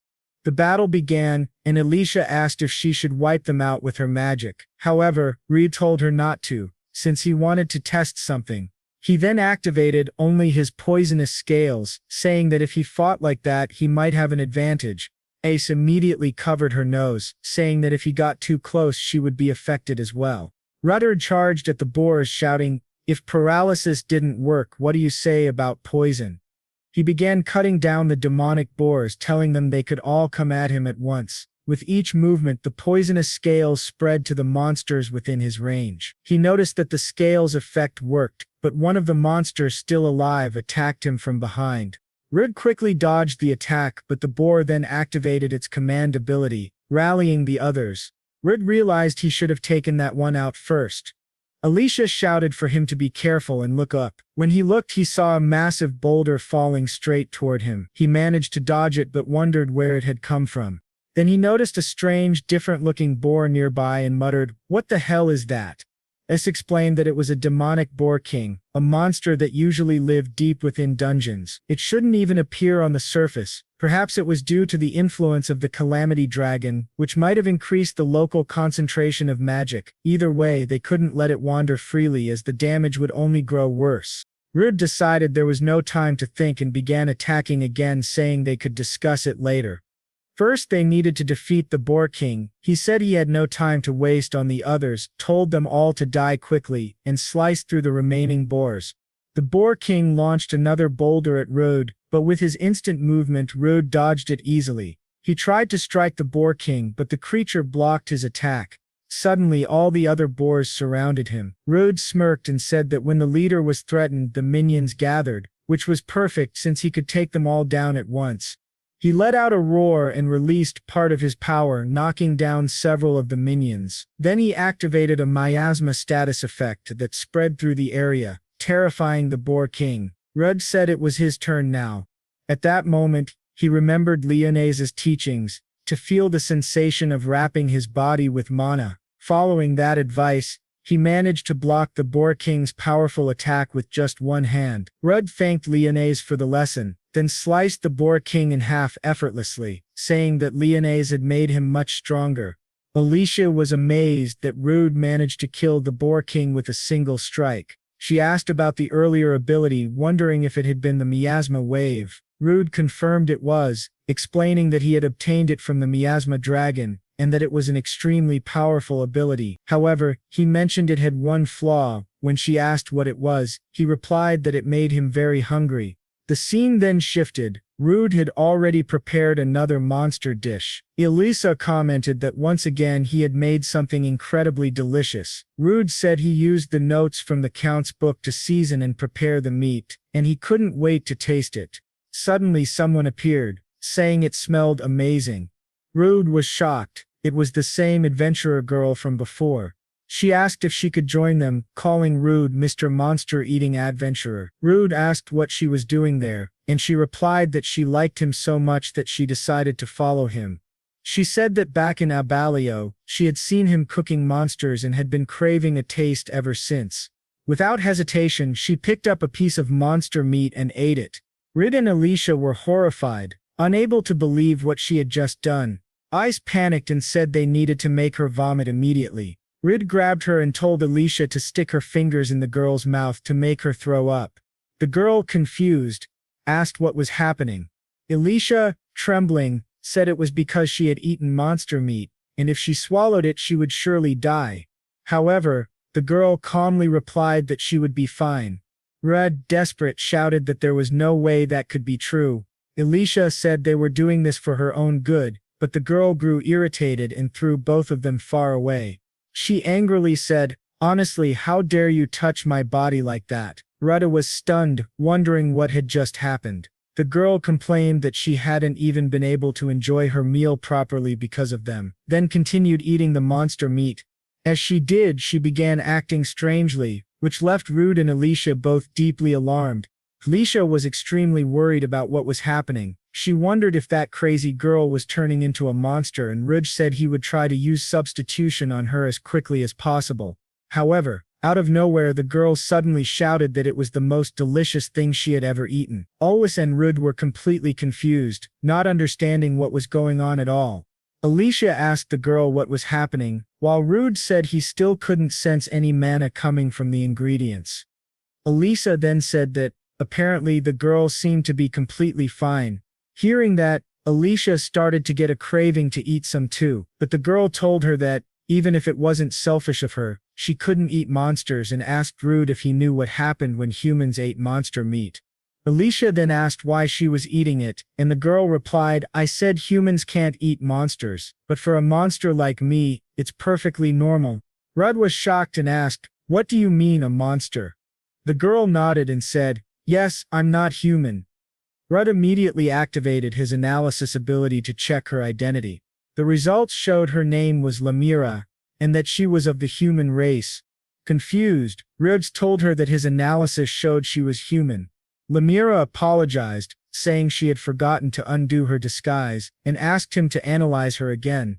The battle began, and Alicia asked if she should wipe them out with her magic. However, Reed told her not to, since he wanted to test something. He then activated only his poisonous scales, saying that if he fought like that he might have an advantage. Ace immediately covered her nose, saying that if he got too close she would be affected as well. Rudder charged at the boars, shouting, "If paralysis didn't work, what do you say about poison?" He began cutting down the demonic boars, telling them they could all come at him at once. With each movement, the poisonous scales spread to the monsters within his range. He noticed that the scales' effect worked, but one of the monsters still alive attacked him from behind. Rudd quickly dodged the attack, but the boar then activated its command ability, rallying the others. Rudd realized he should have taken that one out first. Alicia shouted for him to be careful and look up. When he looked, he saw a massive boulder falling straight toward him. He managed to dodge it but wondered where it had come from. Then he noticed a strange, different-looking boar nearby and muttered, "What the hell is that?" S explained that it was a demonic boar king, a monster that usually lived deep within dungeons. It shouldn't even appear on the surface. Perhaps it was due to the influence of the Calamity Dragon, which might have increased the local concentration of magic. Either way, they couldn't let it wander freely as the damage would only grow worse. Rudd decided there was no time to think and began attacking again, saying they could discuss it later. First, they needed to defeat the Boar King. He said he had no time to waste on the others, told them all to die quickly, and sliced through the remaining boars. The Boar King launched another boulder at Rudd, but with his instant movement, Rudd dodged it easily. He tried to strike the Boar King, but the creature blocked his attack. Suddenly all the other boars surrounded him. Rude smirked and said that when the leader was threatened, the minions gathered, which was perfect since he could take them all down at once. He let out a roar and released part of his power, knocking down several of the minions. Then he activated a miasma status effect that spread through the area, terrifying the Boar King. Rudd said it was his turn now. At that moment, he remembered Leonais's teachings, to feel the sensation of wrapping his body with mana. Following that advice, he managed to block the Boar King's powerful attack with just one hand. Rudd thanked Leonais for the lesson, then sliced the Boar King in half effortlessly, saying that Leonais had made him much stronger. Alicia was amazed that Rude managed to kill the Boar King with a single strike. She asked about the earlier ability, wondering if it had been the miasma wave. Rude confirmed it was, explaining that he had obtained it from the miasma dragon, and that it was an extremely powerful ability. However, he mentioned it had one flaw. When she asked what it was, he replied that it made him very hungry. The scene then shifted. Rude had already prepared another monster dish. Elisa commented that once again he had made something incredibly delicious. Rude said he used the notes from the Count's book to season and prepare the meat, and he couldn't wait to taste it. Suddenly someone appeared, saying it smelled amazing. Rude was shocked. It was the same adventurer girl from before. She asked if she could join them, calling Rude Mr. Monster-Eating Adventurer. Rude asked what she was doing there, and she replied that she liked him so much that she decided to follow him. She said that back in Abalio, she had seen him cooking monsters and had been craving a taste ever since. Without hesitation, she picked up a piece of monster meat and ate it. Rid and Alicia were horrified, unable to believe what she had just done. Ice panicked and said they needed to make her vomit immediately. Rid grabbed her and told Alicia to stick her fingers in the girl's mouth to make her throw up. The girl, confused, asked what was happening. Alicia, trembling, said it was because she had eaten monster meat, and if she swallowed it she would surely die. However, the girl calmly replied that she would be fine. Red, desperate, shouted that there was no way that could be true. Alicia said they were doing this for her own good, but the girl grew irritated and threw both of them far away. She angrily said, "Honestly, how dare you touch my body like that?" Rudda was stunned, wondering what had just happened. The girl complained that she hadn't even been able to enjoy her meal properly because of them, then continued eating the monster meat. As she did, she began acting strangely, which left Rude and Alicia both deeply alarmed. Alicia was extremely worried about what was happening. She wondered if that crazy girl was turning into a monster, and Rude said he would try to use substitution on her as quickly as possible. However, out of nowhere the girl suddenly shouted that it was the most delicious thing she had ever eaten. Alwys and Rude were completely confused, not understanding what was going on at all. Alicia asked the girl what was happening, while Rude said he still couldn't sense any mana coming from the ingredients. Alicia then said that, apparently the girl seemed to be completely fine. Hearing that, Alicia started to get a craving to eat some too, but the girl told her that, even if it wasn't selfish of her, she couldn't eat monsters, and asked Rude if he knew what happened when humans ate monster meat. Alicia then asked why she was eating it, and the girl replied, "I said humans can't eat monsters, but for a monster like me, it's perfectly normal." Rudd was shocked and asked, "What do you mean a monster?" The girl nodded and said, "Yes, I'm not human." Rudd immediately activated his analysis ability to check her identity. The results showed her name was Lamira, and that she was of the human race. Confused, Rudd told her that his analysis showed she was human. Lamira apologized, saying she had forgotten to undo her disguise, and asked him to analyze her again.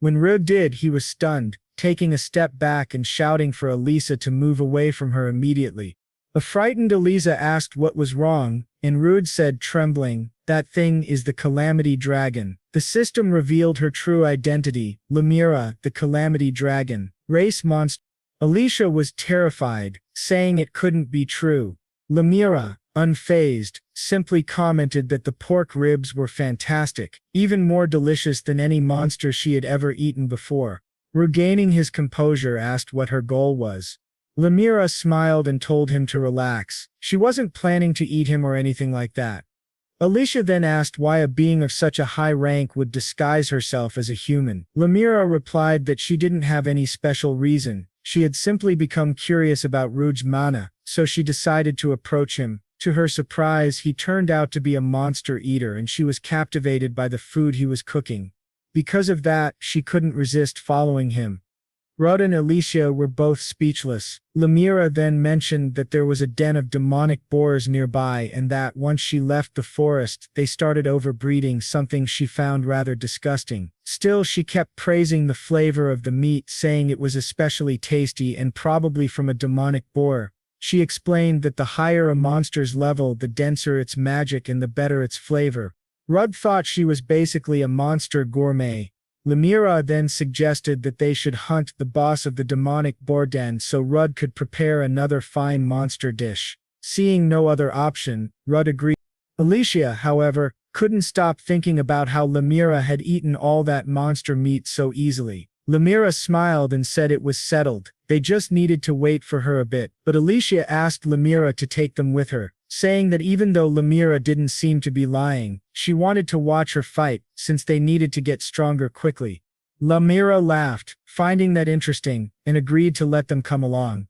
When Rudd did, he was stunned, taking a step back and shouting for Elisa to move away from her immediately. A frightened Elisa asked what was wrong, and Rudd said, trembling, "That thing is the Calamity Dragon." The system revealed her true identity, Lamira, the Calamity Dragon, race monster. Alicia was terrified, saying it couldn't be true. Lamira, unfazed, simply commented that the pork ribs were fantastic, even more delicious than any monster she had ever eaten before. Regaining his composure, asked what her goal was. Lamira smiled and told him to relax. She wasn't planning to eat him or anything like that. Alicia then asked why a being of such a high rank would disguise herself as a human. Lemira replied that she didn't have any special reason. She had simply become curious about Rude's mana, so she decided to approach him. To her surprise, he turned out to be a monster eater and she was captivated by the food he was cooking. Because of that, she couldn't resist following him. Rudd and Alicia were both speechless. Lemira then mentioned that there was a den of demonic boars nearby and that once she left the forest, they started overbreeding, something she found rather disgusting. Still, she kept praising the flavor of the meat, saying it was especially tasty and probably from a demonic boar. She explained that the higher a monster's level, the denser its magic and the better its flavor. Rudd thought she was basically a monster gourmet. Lemira then suggested that they should hunt the boss of the demonic boar den so Rudd could prepare another fine monster dish. Seeing no other option, Rudd agreed. Alicia, however, couldn't stop thinking about how Lemira had eaten all that monster meat so easily. Lemira smiled and said it was settled. They just needed to wait for her a bit, but Alicia asked Lemira to take them with her, saying that even though Lemira didn't seem to be lying, she wanted to watch her fight, since they needed to get stronger quickly. Lemira laughed, finding that interesting, and agreed to let them come along.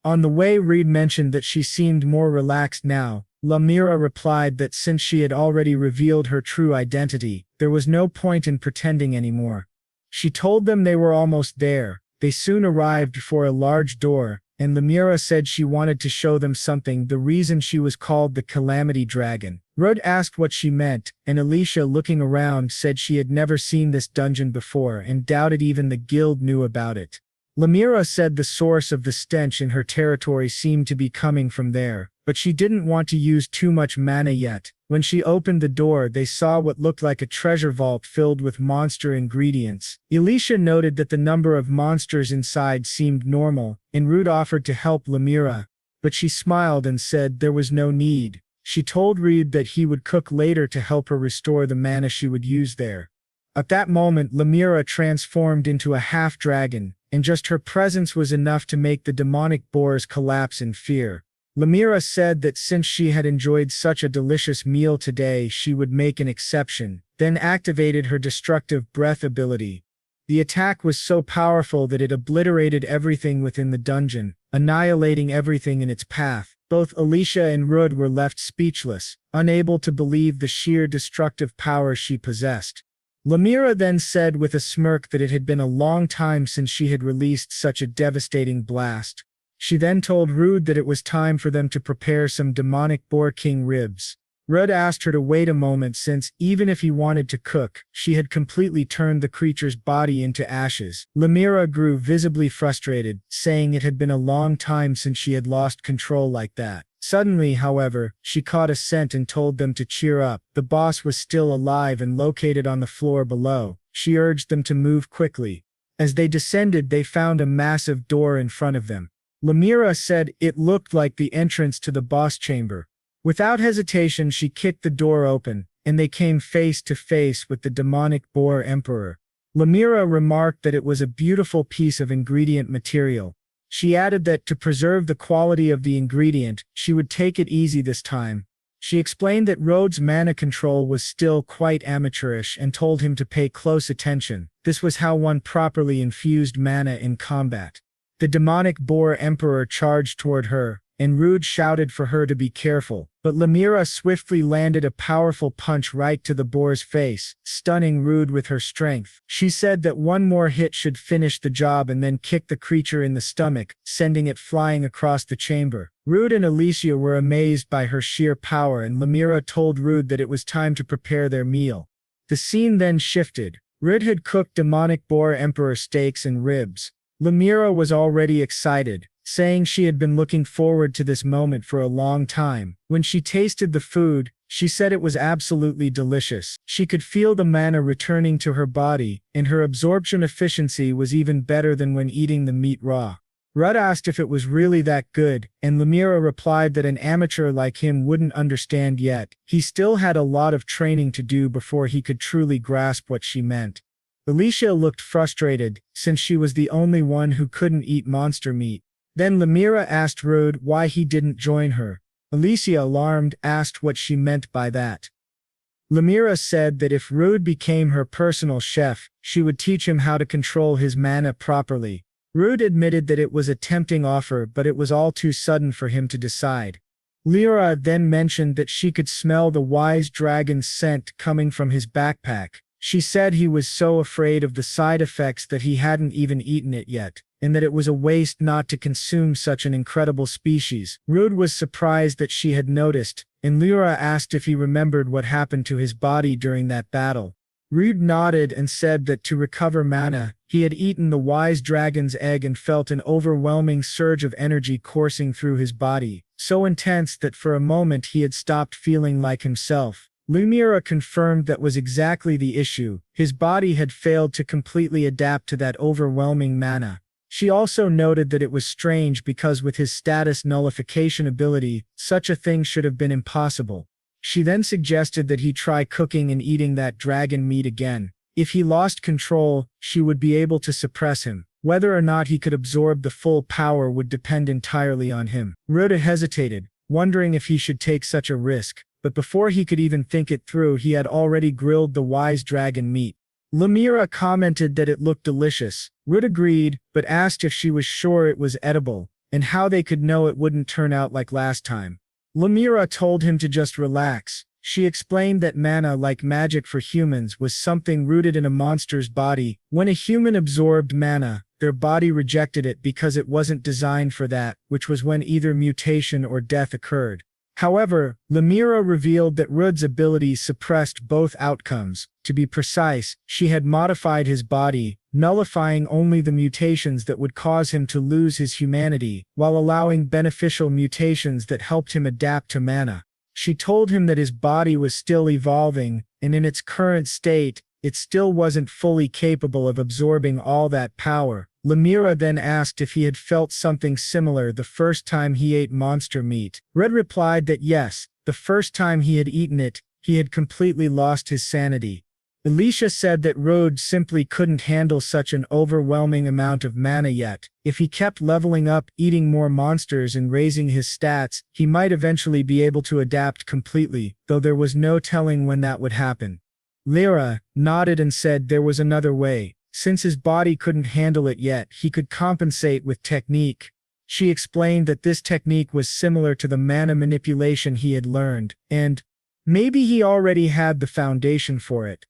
On the way, Reed mentioned that she seemed more relaxed now. Lemira replied that since she had already revealed her true identity, there was no point in pretending anymore. She told them they were almost there. They soon arrived before a large door, and Lemira said she wanted to show them something, the reason she was called the Calamity Dragon. Rudd asked what she meant, and Alicia, looking around, said she had never seen this dungeon before and doubted even the guild knew about it. Lemira said the source of the stench in her territory seemed to be coming from there, but she didn't want to use too much mana yet. When she opened the door, they saw what looked like a treasure vault filled with monster ingredients. Alicia noted that the number of monsters inside seemed normal, and Rude offered to help Lemira, but she smiled and said there was no need. She told Reed that he would cook later to help her restore the mana she would use there. At that moment, Lemira transformed into a half-dragon, and just her presence was enough to make the demonic boars collapse in fear. Lemira said that since she had enjoyed such a delicious meal today, she would make an exception, then activated her destructive breath ability. The attack was so powerful that it obliterated everything within the dungeon, annihilating everything in its path. Both Alicia and Rudd were left speechless, unable to believe the sheer destructive power she possessed. Lemira then said with a smirk that it had been a long time since she had released such a devastating blast. She then told Rude that it was time for them to prepare some demonic boar king ribs. Rudd asked her to wait a moment since, even if he wanted to cook, she had completely turned the creature's body into ashes. Lemira grew visibly frustrated, saying it had been a long time since she had lost control like that. Suddenly, however, she caught a scent and told them to cheer up. The boss was still alive and located on the floor below. She urged them to move quickly. As they descended, they found a massive door in front of them. Lemira said it looked like the entrance to the boss chamber. Without hesitation, she kicked the door open, and they came face to face with the demonic boar emperor. Lemira remarked that it was a beautiful piece of ingredient material. She added that to preserve the quality of the ingredient, she would take it easy this time. She explained that Rhodes' mana control was still quite amateurish and told him to pay close attention. This was how one properly infused mana in combat. The demonic boar emperor charged toward her, and Rude shouted for her to be careful, but Lemira swiftly landed a powerful punch right to the boar's face, stunning Rude with her strength. She said that one more hit should finish the job and then kicked the creature in the stomach, sending it flying across the chamber. Rude and Alicia were amazed by her sheer power, and Lemira told Rude that it was time to prepare their meal. The scene then shifted. Rude had cooked demonic boar emperor steaks and ribs. Lemira was already excited, saying she had been looking forward to this moment for a long time. When she tasted the food, she said it was absolutely delicious. She could feel the mana returning to her body, and her absorption efficiency was even better than when eating the meat raw. Rudd asked if it was really that good, and Lemira replied that an amateur like him wouldn't understand yet. He still had a lot of training to do before he could truly grasp what she meant. Alicia looked frustrated, since she was the only one who couldn't eat monster meat. Then Lemira asked Rude why he didn't join her. Alicia, alarmed, asked what she meant by that. Lemira said that if Rude became her personal chef, she would teach him how to control his mana properly. Rude admitted that it was a tempting offer, but it was all too sudden for him to decide. Lyra then mentioned that she could smell the wise dragon's scent coming from his backpack. She said he was so afraid of the side effects that he hadn't even eaten it yet, and that it was a waste not to consume such an incredible species. Rude was surprised that she had noticed, and Lyra asked if he remembered what happened to his body during that battle. Rude nodded and said that to recover mana, he had eaten the wise dragon's egg and felt an overwhelming surge of energy coursing through his body, so intense that for a moment he had stopped feeling like himself. Lumira confirmed that was exactly the issue. His body had failed to completely adapt to that overwhelming mana. She also noted that it was strange because with his status nullification ability, such a thing should have been impossible. She then suggested that he try cooking and eating that dragon meat again. If he lost control, she would be able to suppress him. Whether or not he could absorb the full power would depend entirely on him. Rhoda hesitated, wondering if he should take such a risk, but before he could even think it through, he had already grilled the wise dragon meat. Lemira commented that it looked delicious. Rhoda agreed, but asked if she was sure it was edible, and how they could know it wouldn't turn out like last time. Lemira told him to just relax. She explained that mana, like magic for humans, was something rooted in a monster's body. When a human absorbed mana, their body rejected it because it wasn't designed for that, which was when either mutation or death occurred. However, Lemira revealed that Rud's ability suppressed both outcomes. To be precise, she had modified his body, nullifying only the mutations that would cause him to lose his humanity, while allowing beneficial mutations that helped him adapt to mana. She told him that his body was still evolving, and in its current state, it still wasn't fully capable of absorbing all that power. Lemira then asked if he had felt something similar the first time he ate monster meat. Red replied that yes, the first time he had eaten it, he had completely lost his sanity. Alicia said that Rode simply couldn't handle such an overwhelming amount of mana yet. If he kept leveling up, eating more monsters and raising his stats, he might eventually be able to adapt completely, though there was no telling when that would happen. Lyra nodded and said there was another way. Since his body couldn't handle it yet, he could compensate with technique. She explained that this technique was similar to the mana manipulation he had learned, and maybe he already had the foundation for it.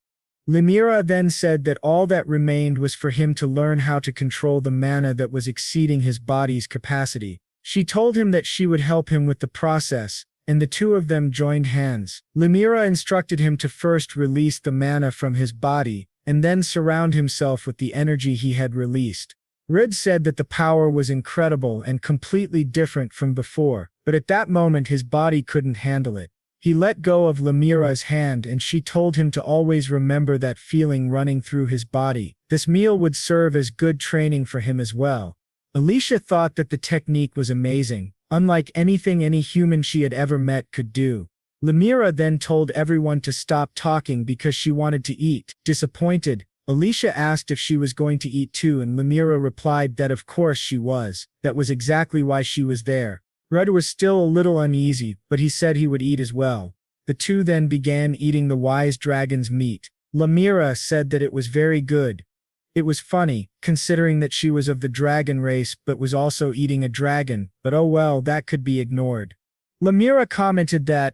Lemira then said that all that remained was for him to learn how to control the mana that was exceeding his body's capacity. She told him that she would help him with the process, and the two of them joined hands. Lemira instructed him to first release the mana from his body, and then surround himself with the energy he had released. Rid said that the power was incredible and completely different from before, but at that moment his body couldn't handle it. He let go of Lemira's hand and she told him to always remember that feeling running through his body. This meal would serve as good training for him as well. Alicia thought that the technique was amazing, unlike anything any human she had ever met could do. Lemira then told everyone to stop talking because she wanted to eat. Disappointed, Alicia asked if she was going to eat too, and Lemira replied that of course she was. That was exactly why she was there. Rudd was still a little uneasy, but he said he would eat as well. The two then began eating the wise dragon's meat. Lemira said that it was very good. It was funny, considering that she was of the dragon race but was also eating a dragon, but oh well, that could be ignored. Lemira commented that,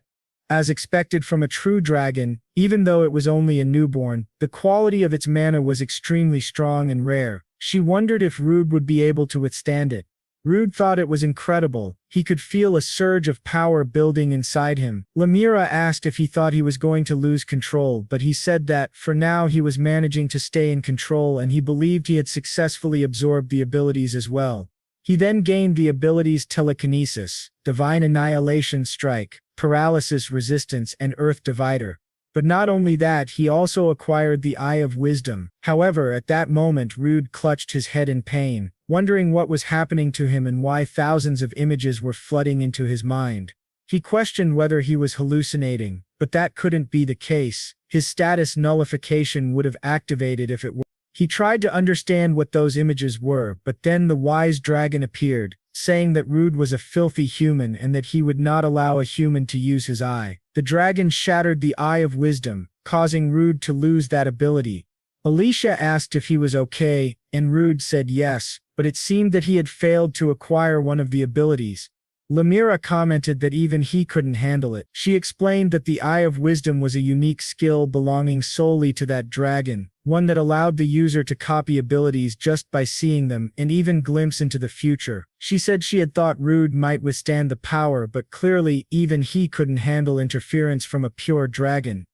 as expected from a true dragon, even though it was only a newborn, the quality of its mana was extremely strong and rare. She wondered if Rude would be able to withstand it. Rude thought it was incredible. He could feel a surge of power building inside him. Lemira asked if he thought he was going to lose control, but he said that, for now, he was managing to stay in control and he believed he had successfully absorbed the abilities as well. He then gained the abilities Telekinesis, Divine Annihilation Strike, Paralysis Resistance, and Earth Divider. But not only that, he also acquired the Eye of Wisdom. However, at that moment Rude clutched his head in pain, wondering what was happening to him and why thousands of images were flooding into his mind. He questioned whether he was hallucinating, but that couldn't be the case. His status nullification would have activated if it were. He tried to understand what those images were, but then the wise dragon appeared, saying that Rude was a filthy human and that he would not allow a human to use his eye. The dragon shattered the Eye of Wisdom, causing Rude to lose that ability. Alicia asked if he was okay, and Rude said yes, but it seemed that he had failed to acquire one of the abilities. Lemira commented that even he couldn't handle it. She explained that the Eye of Wisdom was a unique skill belonging solely to that dragon, one that allowed the user to copy abilities just by seeing them and even glimpse into the future. She said she had thought Rude might withstand the power, but clearly even he couldn't handle interference from a pure dragon.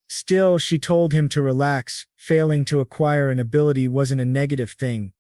Still, she told him to relax. Failing to acquire an ability wasn't a negative thing.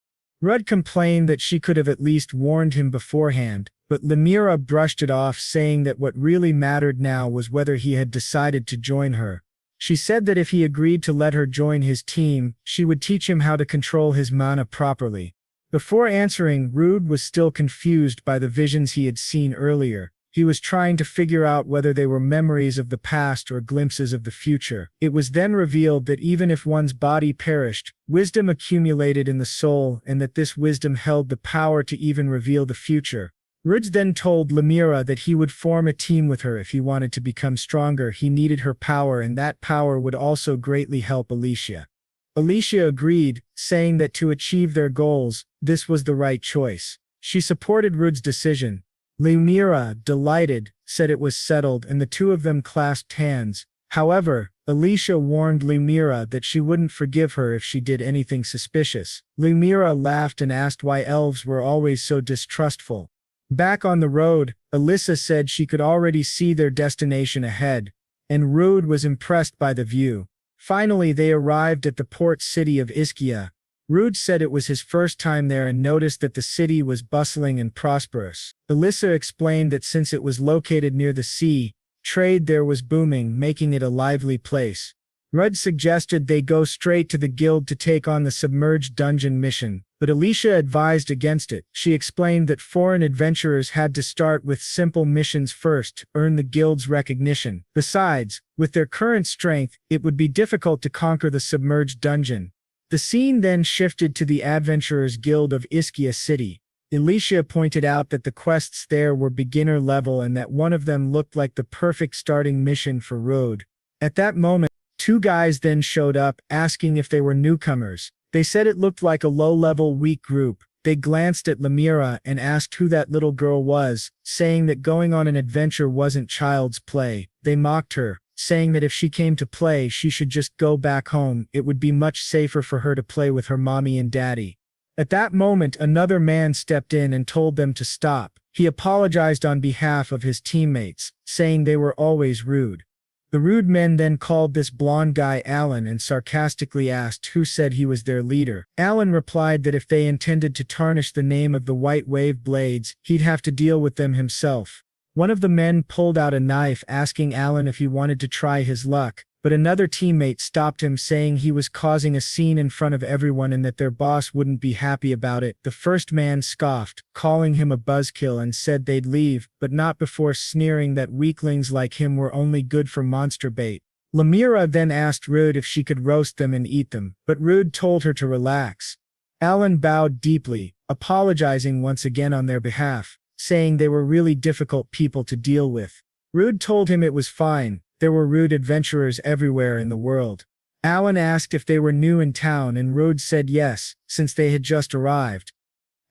Rudd complained that she could have at least warned him beforehand, but Lemira brushed it off, saying that what really mattered now was whether he had decided to join her. She said that if he agreed to let her join his team, she would teach him how to control his mana properly. Before answering, Rude was still confused by the visions he had seen earlier. He was trying to figure out whether they were memories of the past or glimpses of the future. It was then revealed that even if one's body perished, wisdom accumulated in the soul, and that this wisdom held the power to even reveal the future. Rude then told Lemira that he would form a team with her if he wanted to become stronger. He needed her power, and that power would also greatly help Alicia. Alicia agreed, saying that to achieve their goals, this was the right choice. She supported Rude's decision. Lemira, delighted, said it was settled, and the two of them clasped hands. However, Alicia warned Lemira that she wouldn't forgive her if she did anything suspicious. Lemira laughed and asked why elves were always so distrustful. Back on the road, Alyssa said she could already see their destination ahead, and Rude was impressed by the view. Finally, they arrived at the port city of Ischia. Rude said it was his first time there and noticed that the city was bustling and prosperous. Alyssa explained that since it was located near the sea, trade there was booming, making it a lively place. Rudd suggested they go straight to the guild to take on the submerged dungeon mission, but Alicia advised against it. She explained that foreign adventurers had to start with simple missions first to earn the guild's recognition. Besides, with their current strength, it would be difficult to conquer the submerged dungeon. The scene then shifted to the Adventurers Guild of Ischia City. Alicia pointed out that the quests there were beginner level and that one of them looked like the perfect starting mission for Rude. At that moment, two guys then showed up, asking if they were newcomers. They said it looked like a low-level, weak group. They glanced at Lemira and asked who that little girl was, saying that going on an adventure wasn't child's play. They mocked her, saying that if she came to play, she should just go back home. It would be much safer for her to play with her mommy and daddy. At that moment, another man stepped in and told them to stop. He apologized on behalf of his teammates, saying they were always rude. The rude men then called this blonde guy Alan and sarcastically asked who said he was their leader. Alan replied that if they intended to tarnish the name of the White Wave Blades, he'd have to deal with them himself. One of the men pulled out a knife, asking Alan if he wanted to try his luck, but another teammate stopped him, saying he was causing a scene in front of everyone and that their boss wouldn't be happy about it. The first man scoffed, calling him a buzzkill, and said they'd leave, but not before sneering that weaklings like him were only good for monster bait. Lemira then asked Rude if she could roast them and eat them, but Rude told her to relax. Alan bowed deeply, apologizing once again on their behalf, saying they were really difficult people to deal with. Rude told him it was fine. There were rude adventurers everywhere in the world. Alan asked if they were new in town, and Rude said yes, since they had just arrived.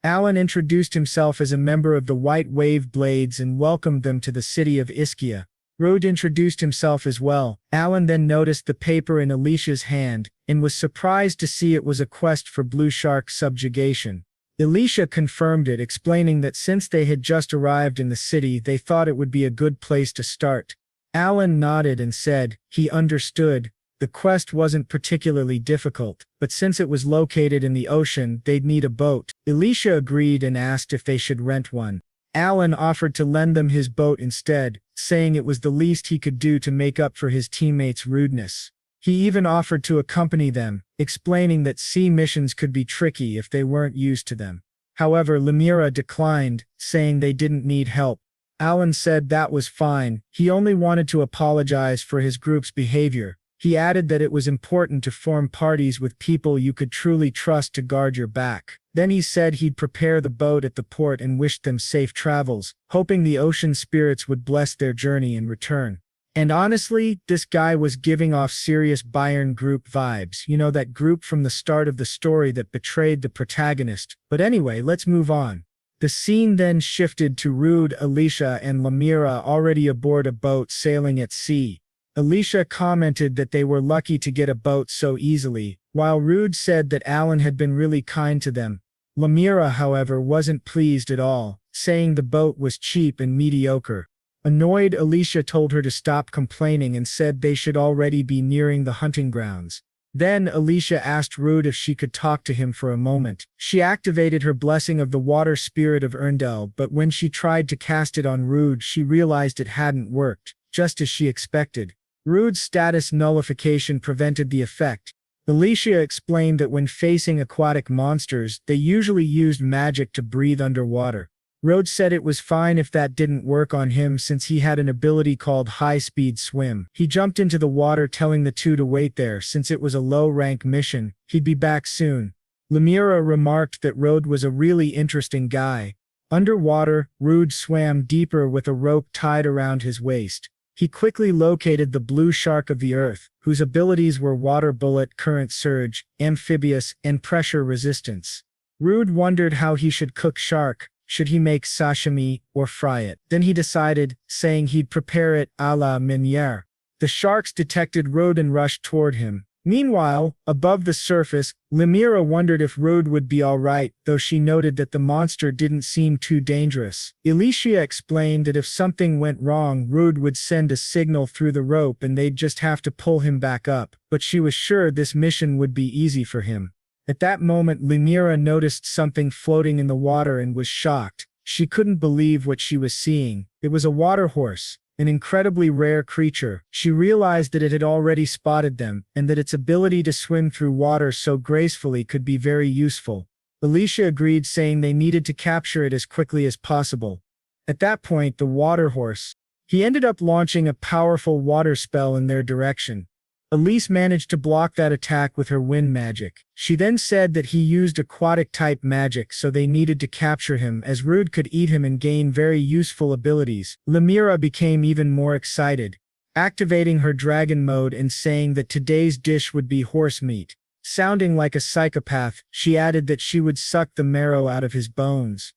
Alan introduced himself as a member of the White Wave Blades and welcomed them to the city of Ischia. Rude introduced himself as well. Alan then noticed the paper in Alicia's hand, and was surprised to see it was a quest for Blue Shark subjugation. Alicia confirmed it, explaining that since they had just arrived in the city, they thought it would be a good place to start. Alan nodded and said he understood. The quest wasn't particularly difficult, but since it was located in the ocean, they'd need a boat. Alicia agreed and asked if they should rent one. Alan offered to lend them his boat instead, saying it was the least he could do to make up for his teammates' rudeness. He even offered to accompany them, explaining that sea missions could be tricky if they weren't used to them. However, Lemira declined, saying they didn't need help. Alan said that was fine. He only wanted to apologize for his group's behavior. He added that it was important to form parties with people you could truly trust to guard your back. Then he said he'd prepare the boat at the port and wished them safe travels, hoping the ocean spirits would bless their journey and return. And honestly, this guy was giving off serious Bayern Group vibes, you know, that group from the start of the story that betrayed the protagonist. But anyway, let's move on. The scene then shifted to Rude, Alicia, and Lemira already aboard a boat sailing at sea. Alicia commented that they were lucky to get a boat so easily, while Rude said that Alan had been really kind to them. Lemira, however, wasn't pleased at all, saying the boat was cheap and mediocre. Annoyed, Alicia told her to stop complaining and said they should already be nearing the hunting grounds. Then Alicia asked Rude if she could talk to him for a moment. She activated her blessing of the water spirit of Erndel, but when she tried to cast it on Rude, she realized it hadn't worked, just as she expected. Rude's status nullification prevented the effect. Alicia explained that when facing aquatic monsters, they usually used magic to breathe underwater. Rude said it was fine if that didn't work on him since he had an ability called high-speed swim. He jumped into the water telling the two to wait there since it was a low-rank mission. He'd be back soon. Lemira remarked that Rude was a really interesting guy. Underwater, Rude swam deeper with a rope tied around his waist. He quickly located the blue shark of the earth, whose abilities were water bullet, current surge, amphibious, and pressure resistance. Rude wondered how he should cook shark. Should he make sashimi or fry it? Then he decided, saying he'd prepare it à la manière. The sharks detected Rude and rushed toward him. Meanwhile, above the surface, Lemira wondered if Rude would be all right, though she noted that the monster didn't seem too dangerous. Alicia explained that if something went wrong, Rude would send a signal through the rope and they'd just have to pull him back up, but she was sure this mission would be easy for him. At that moment, Lemira noticed something floating in the water and was shocked. She couldn't believe what she was seeing. It was a water horse, an incredibly rare creature. She realized that it had already spotted them, and that its ability to swim through water so gracefully could be very useful. Alicia agreed, saying they needed to capture it as quickly as possible. At that point, the water horse, he ended up launching a powerful water spell in their direction. Elise managed to block that attack with her wind magic. She then said that he used aquatic-type magic, so they needed to capture him, as Rude could eat him and gain very useful abilities. Lemira became even more excited, activating her dragon mode and saying that today's dish would be horse meat. Sounding like a psychopath, she added that she would suck the marrow out of his bones.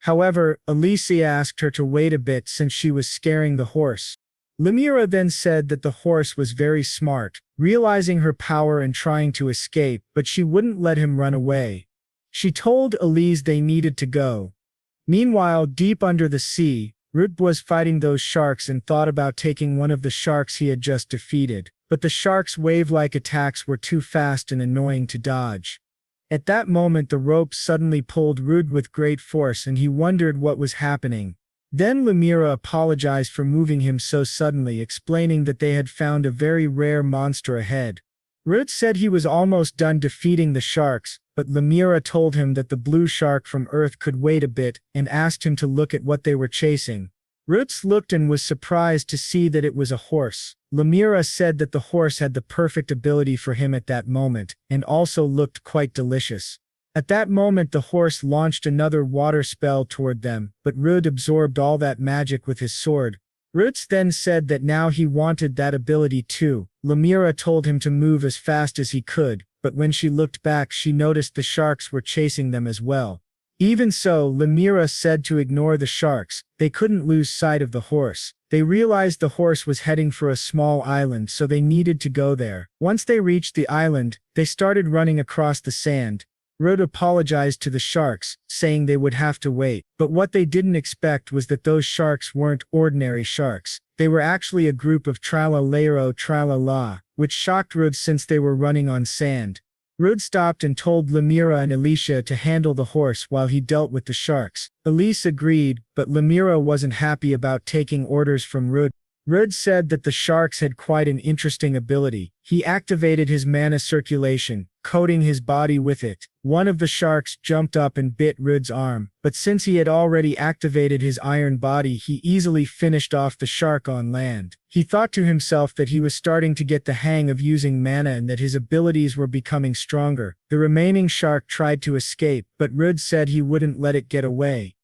However, Alicia asked her to wait a bit since she was scaring the horse. Lemira then said that the horse was very smart, realizing her power and trying to escape, but she wouldn't let him run away. She told Elise they needed to go. Meanwhile, deep under the sea, Rude was fighting those sharks and thought about taking one of the sharks he had just defeated, but the sharks' wave-like attacks were too fast and annoying to dodge. At that moment, the rope suddenly pulled Rude with great force and he wondered what was happening. Then Lemira apologized for moving him so suddenly, explaining that they had found a very rare monster ahead. Rude said he was almost done defeating the sharks, but Lemira told him that the blue shark from Earth could wait a bit and asked him to look at what they were chasing. Roots looked and was surprised to see that it was a horse. Lemira said that the horse had the perfect ability for him at that moment, and also looked quite delicious. At that moment the horse launched another water spell toward them, but Rude absorbed all that magic with his sword. Roots then said that now he wanted that ability too. Lemira told him to move as fast as he could, but when she looked back she noticed the sharks were chasing them as well. Even so, Lemira said to ignore the sharks. They couldn't lose sight of the horse. They realized the horse was heading for a small island, so they needed to go there. Once they reached the island, they started running across the sand. Rude apologized to the sharks, saying they would have to wait, but what they didn't expect was that those sharks weren't ordinary sharks. They were actually a group of Tralalero Tralala, which shocked Rude since they were running on sand. Rude stopped and told Lemira and Alicia to handle the horse while he dealt with the sharks. Elise agreed, but Lemira wasn't happy about taking orders from Rude. Rude said that the sharks had quite an interesting ability. He activated his mana circulation, coating his body with it. One of the sharks jumped up and bit Rude's arm, but since he had already activated his iron body, he easily finished off the shark on land. He thought to himself that he was starting to get the hang of using mana and that his abilities were becoming stronger. The remaining shark tried to escape, but Rude said he wouldn't let it get away.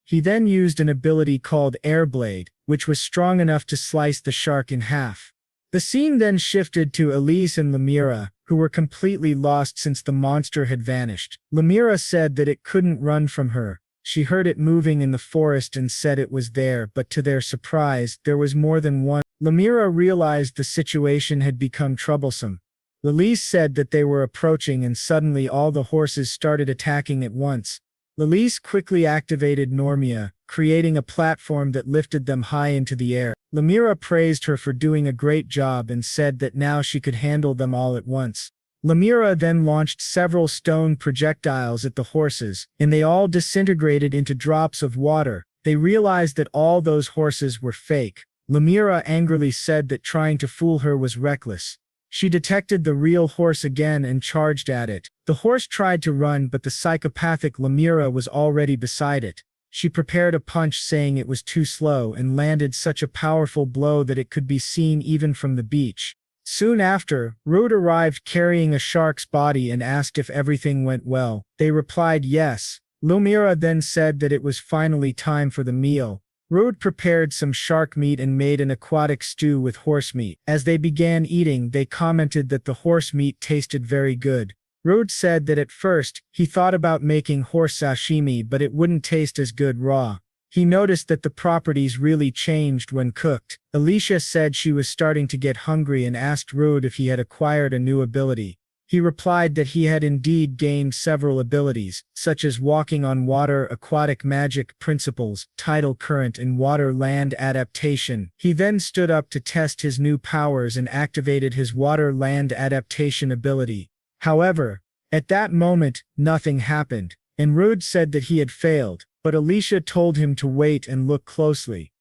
He then used an ability called Airblade, which was strong enough to slice the shark in half. The scene then shifted to Elise and Lemira, who were completely lost since the monster had vanished. Lemira said that it couldn't run from her. She heard it moving in the forest and said it was there, but to their surprise, there was more than one. Lemira realized the situation had become troublesome. Elise said that they were approaching and suddenly all the horses started attacking at once. Elise quickly activated Normia, creating a platform that lifted them high into the air. Lemira praised her for doing a great job and said that now she could handle them all at once. Lemira then launched several stone projectiles at the horses, and they all disintegrated into drops of water. They realized that all those horses were fake. Lemira angrily said that trying to fool her was reckless. She detected the real horse again and charged at it. The horse tried to run, but the psychopathic Lemira was already beside it. She prepared a punch, saying it was too slow, and landed such a powerful blow that it could be seen even from the beach. Soon after, Rude arrived carrying a shark's body and asked if everything went well. They replied yes. Lemira then said that it was finally time for the meal. Rude prepared some shark meat and made an aquatic stew with horse meat. As they began eating, they commented that the horse meat tasted very good. Rude said that at first, he thought about making horse sashimi, but it wouldn't taste as good raw. He noticed that the properties really changed when cooked. Alicia said she was starting to get hungry and asked Rude if he had acquired a new ability. He replied that he had indeed gained several abilities, such as walking on water, aquatic magic principles, tidal current, and water-land adaptation. He then stood up to test his new powers and activated his water-land adaptation ability. However, at that moment, nothing happened, and Rude said that he had failed, but Alicia told him to wait and look closely.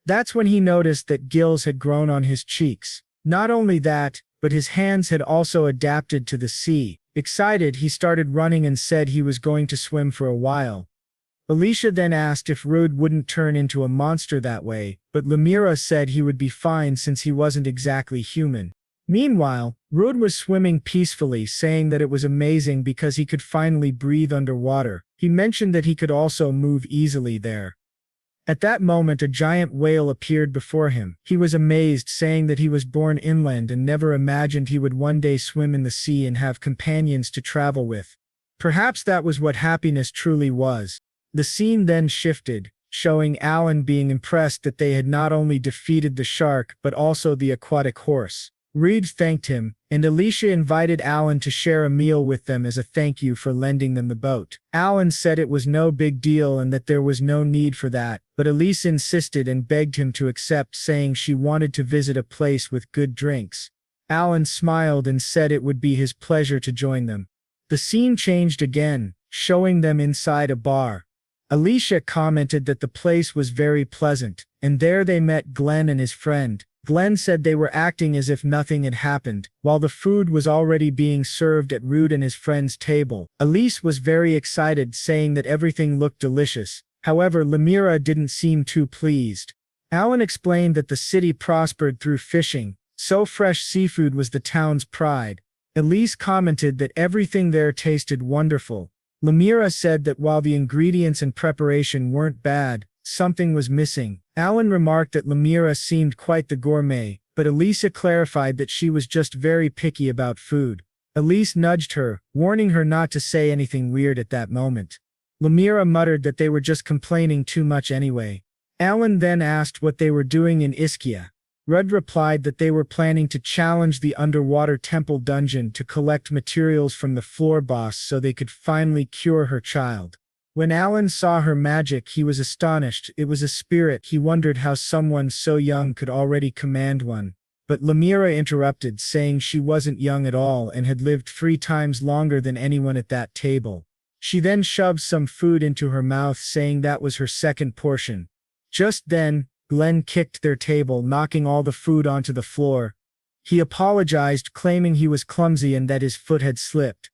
That's when he noticed that gills had grown on his cheeks. Not only that, but his hands had also adapted to the sea. Excited, he started running and said he was going to swim for a while. Alicia then asked if Rude wouldn't turn into a monster that way, but Lemira said he would be fine since he wasn't exactly human. Meanwhile, Rude was swimming peacefully, saying that it was amazing because he could finally breathe underwater. He mentioned that he could also move easily there. At that moment, a giant whale appeared before him. He was amazed, saying that he was born inland and never imagined he would one day swim in the sea and have companions to travel with. Perhaps that was what happiness truly was. The scene then shifted, showing Alan being impressed that they had not only defeated the shark but also the aquatic horse. Reed thanked him, and Alicia invited Alan to share a meal with them as a thank you for lending them the boat. Alan said it was no big deal and that there was no need for that, but Elise insisted and begged him to accept, saying she wanted to visit a place with good drinks. Alan smiled and said it would be his pleasure to join them. The scene changed again, showing them inside a bar. Alicia commented that the place was very pleasant, and there they met Glenn and his friend. Glenn said they were acting as if nothing had happened, while the food was already being served at Rude and his friend's table. Elise was very excited, saying that everything looked delicious. However, Lemira didn't seem too pleased. Alan explained that the city prospered through fishing, so fresh seafood was the town's pride. Elise commented that everything there tasted wonderful. Lemira said that while the ingredients and preparation weren't bad, something was missing. Alan remarked that Lemira seemed quite the gourmet, but Elisa clarified that she was just very picky about food. Elise nudged her, warning her not to say anything weird at that moment. Lemira muttered that they were just complaining too much anyway. Alan then asked what they were doing in Ischia. Rudd replied that they were planning to challenge the underwater temple dungeon to collect materials from the floor boss so they could finally cure her child. When Alan saw her magic, he was astonished. It was a spirit. He wondered how someone so young could already command one. But Lemira interrupted, saying she wasn't young at all and had lived 3 times longer than anyone at that table. She then shoved some food into her mouth, saying that was her second portion. Just then, Glenn kicked their table, knocking all the food onto the floor. He apologized, claiming he was clumsy and that his foot had slipped.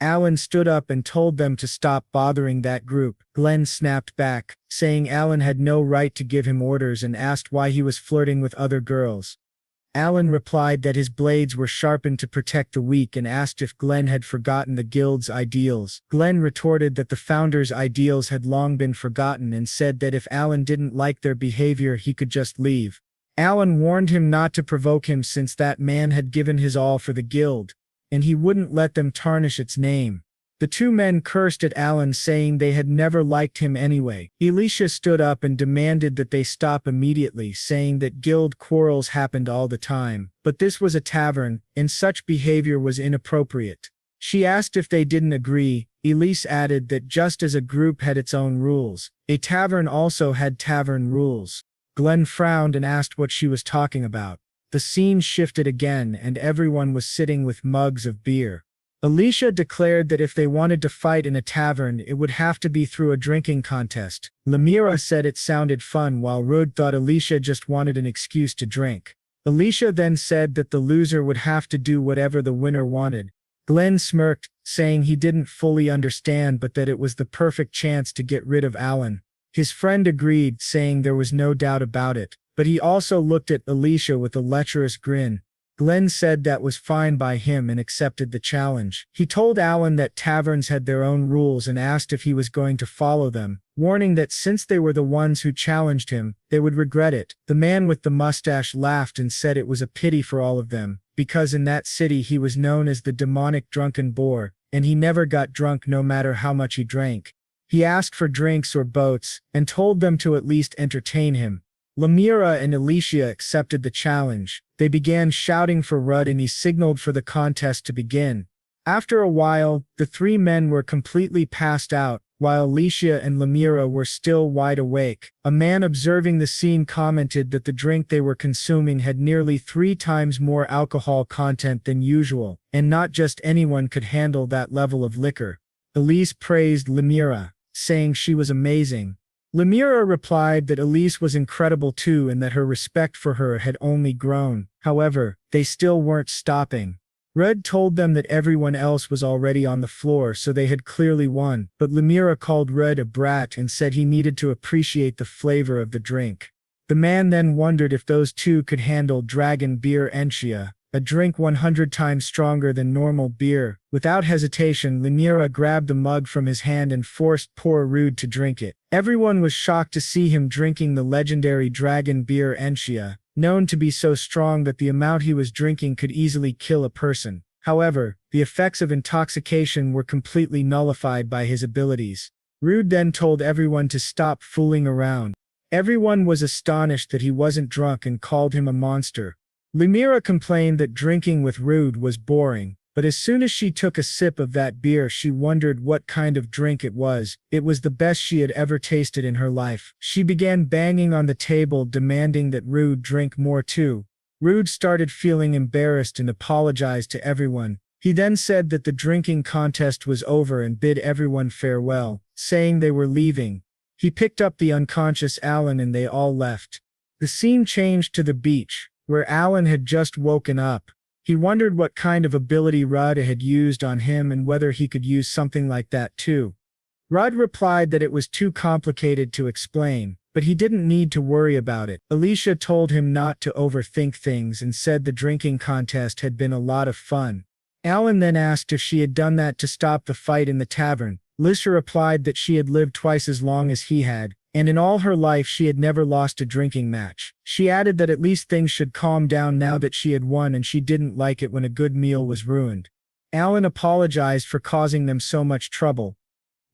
Alan stood up and told them to stop bothering that group. Glenn snapped back, saying Alan had no right to give him orders, and asked why he was flirting with other girls. Alan replied that his blades were sharpened to protect the weak and asked if Glenn had forgotten the guild's ideals. Glenn retorted that the founders' ideals had long been forgotten and said that if Alan didn't like their behavior he could just leave. Alan warned him not to provoke him since that man had given his all for the guild, and he wouldn't let them tarnish its name. The two men cursed at Alan, saying they had never liked him anyway. Alicia stood up and demanded that they stop immediately, saying that guild quarrels happened all the time, but this was a tavern, and such behavior was inappropriate. She asked if they didn't agree. Elise added that just as a group had its own rules, a tavern also had tavern rules. Glenn frowned and asked what she was talking about. The scene shifted again and everyone was sitting with mugs of beer. Alicia declared that if they wanted to fight in a tavern it would have to be through a drinking contest. Lemira said it sounded fun while Rud thought Alicia just wanted an excuse to drink. Alicia then said that the loser would have to do whatever the winner wanted. Glenn smirked, saying he didn't fully understand but that it was the perfect chance to get rid of Alan. His friend agreed, saying there was no doubt about it, but he also looked at Alicia with a lecherous grin. Glenn said that was fine by him and accepted the challenge. He told Alan that taverns had their own rules and asked if he was going to follow them, warning that since they were the ones who challenged him, they would regret it. The man with the mustache laughed and said it was a pity for all of them, because in that city he was known as the demonic drunken boar, and he never got drunk no matter how much he drank. He asked for drinks or boats, and told them to at least entertain him. Lemira and Alicia accepted the challenge. They began shouting for Rud and he signaled for the contest to begin. After a while, the three men were completely passed out, while Alicia and Lemira were still wide awake. A man observing the scene commented that the drink they were consuming had nearly 3 times more alcohol content than usual, and not just anyone could handle that level of liquor. Elise praised Lemira, saying she was amazing. Lemira replied that Elise was incredible too and that her respect for her had only grown. However, they still weren't stopping. Red told them that everyone else was already on the floor so they had clearly won, but Lemira called Red a brat and said he needed to appreciate the flavor of the drink. The man then wondered if those two could handle dragon beer enchia, a drink 100 times stronger than normal beer. Without hesitation, Lemira grabbed the mug from his hand and forced poor Rude to drink it. Everyone was shocked to see him drinking the legendary dragon beer enchia, known to be so strong that the amount he was drinking could easily kill a person. However, the effects of intoxication were completely nullified by his abilities. Rude then told everyone to stop fooling around. Everyone was astonished that he wasn't drunk and called him a monster. Lemira complained that drinking with Rude was boring, but as soon as she took a sip of that beer she wondered what kind of drink it was. It was the best she had ever tasted in her life. She began banging on the table demanding that Rude drink more too. Rude started feeling embarrassed and apologized to everyone. He then said that the drinking contest was over and bid everyone farewell, saying they were leaving. He picked up the unconscious Alan and they all left. The scene changed to the beach, where Alan had just woken up. He wondered what kind of ability Rudd had used on him and whether he could use something like that too. Rudd replied that it was too complicated to explain, but he didn't need to worry about it. Alicia told him not to overthink things and said the drinking contest had been a lot of fun. Alan then asked if she had done that to stop the fight in the tavern. Alicia replied that she had lived twice as long as he had, and in all her life she had never lost a drinking match. She added that at least things should calm down now that she had won and she didn't like it when a good meal was ruined. Alan apologized for causing them so much trouble.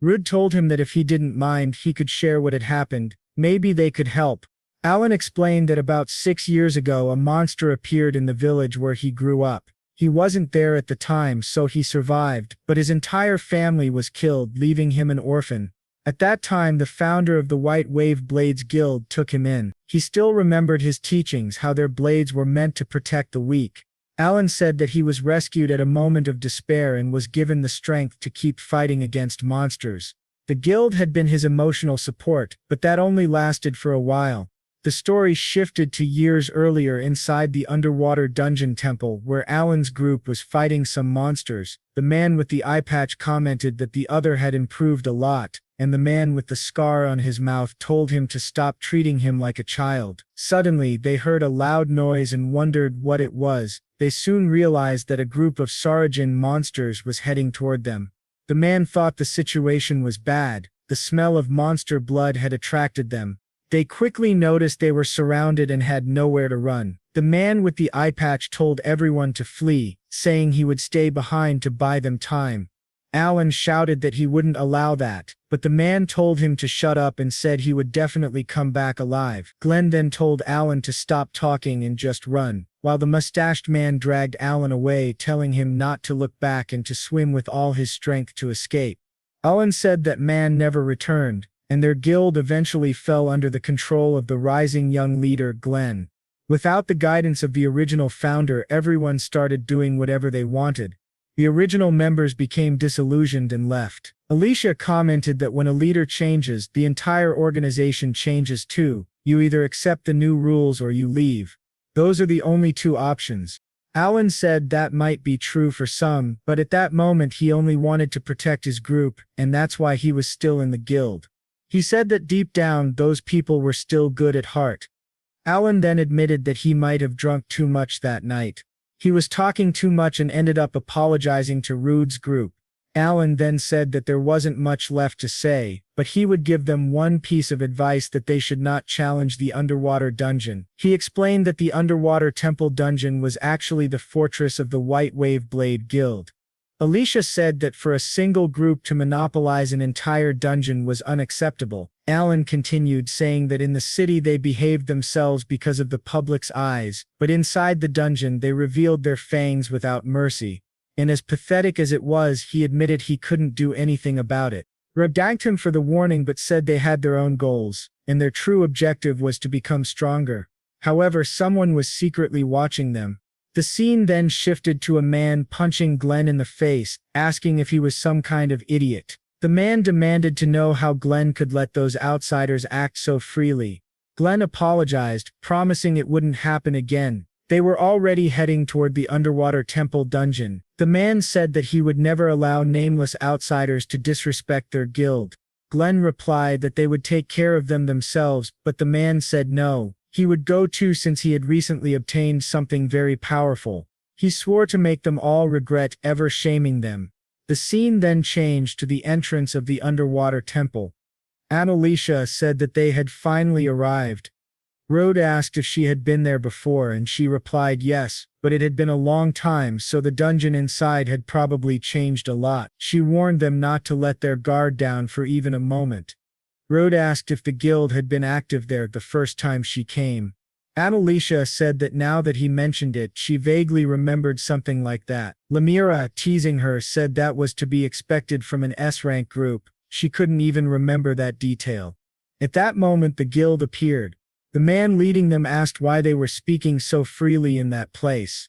Rude told him that if he didn't mind he could share what had happened, maybe they could help. Alan explained that about 6 years ago a monster appeared in the village where he grew up. He wasn't there at the time so he survived, but his entire family was killed, leaving him an orphan. At that time the founder of the White Wave Blades Guild took him in. He still remembered his teachings, how their blades were meant to protect the weak. Alan said that he was rescued at a moment of despair and was given the strength to keep fighting against monsters. The guild had been his emotional support, but that only lasted for a while. The story shifted to years earlier inside the underwater dungeon temple where Alan's group was fighting some monsters. The man with the eye patch commented that the other had improved a lot. and the man with the scar on his mouth told him to stop treating him like a child. Suddenly, they heard a loud noise and wondered what it was. They soon realized that a group of Saurajin monsters was heading toward them. The man thought the situation was bad. The smell of monster blood had attracted them. They quickly noticed they were surrounded and had nowhere to run. The man with the eye patch told everyone to flee, saying he would stay behind to buy them time. Alan shouted that he wouldn't allow that, but the man told him to shut up and said he would definitely come back alive. Glenn then told Alan to stop talking and just run, while the mustached man dragged Alan away, telling him not to look back and to swim with all his strength to escape. Alan said that man never returned, and their guild eventually fell under the control of the rising young leader, Glenn. Without the guidance of the original founder, everyone started doing whatever they wanted. The original members became disillusioned and left. Alicia commented that when a leader changes, the entire organization changes too. You either accept the new rules or you leave. Those are the only two options. Alan said that might be true for some, but at that moment he only wanted to protect his group, and that's why he was still in the guild. He said that deep down those people were still good at heart. Alan then admitted that he might have drunk too much that night. He was talking too much and ended up apologizing to Rude's group. Alan then said that there wasn't much left to say, but he would give them one piece of advice: that they should not challenge the underwater dungeon. He explained that the underwater temple dungeon was actually the fortress of the White Wave Blade Guild. Alicia said that for a single group to monopolize an entire dungeon was unacceptable. Alan continued, saying that in the city they behaved themselves because of the public's eyes, but inside the dungeon they revealed their fangs without mercy. And as pathetic as it was, he admitted he couldn't do anything about it. Rudd thanked him for the warning but said they had their own goals, and their true objective was to become stronger. However, someone was secretly watching them. The scene then shifted to a man punching Glenn in the face, asking if he was some kind of idiot. The man demanded to know how Glenn could let those outsiders act so freely. Glenn apologized, promising it wouldn't happen again. They were already heading toward the underwater temple dungeon. The man said that he would never allow nameless outsiders to disrespect their guild. Glenn replied that they would take care of them themselves, but the man said no. He would go too since he had recently obtained something very powerful. He swore to make them all regret ever shaming them. The scene then changed to the entrance of the underwater temple. Alicia said that they had finally arrived. Rudd asked if she had been there before and she replied yes, but it had been a long time, so the dungeon inside had probably changed a lot. She warned them not to let their guard down for even a moment. Rudd asked if the guild had been active there the first time she came. Alicia said that now that he mentioned it, she vaguely remembered something like that. Lemira, teasing her, said that was to be expected from an S-rank group. She couldn't even remember that detail. At that moment the guild appeared. The man leading them asked why they were speaking so freely in that place.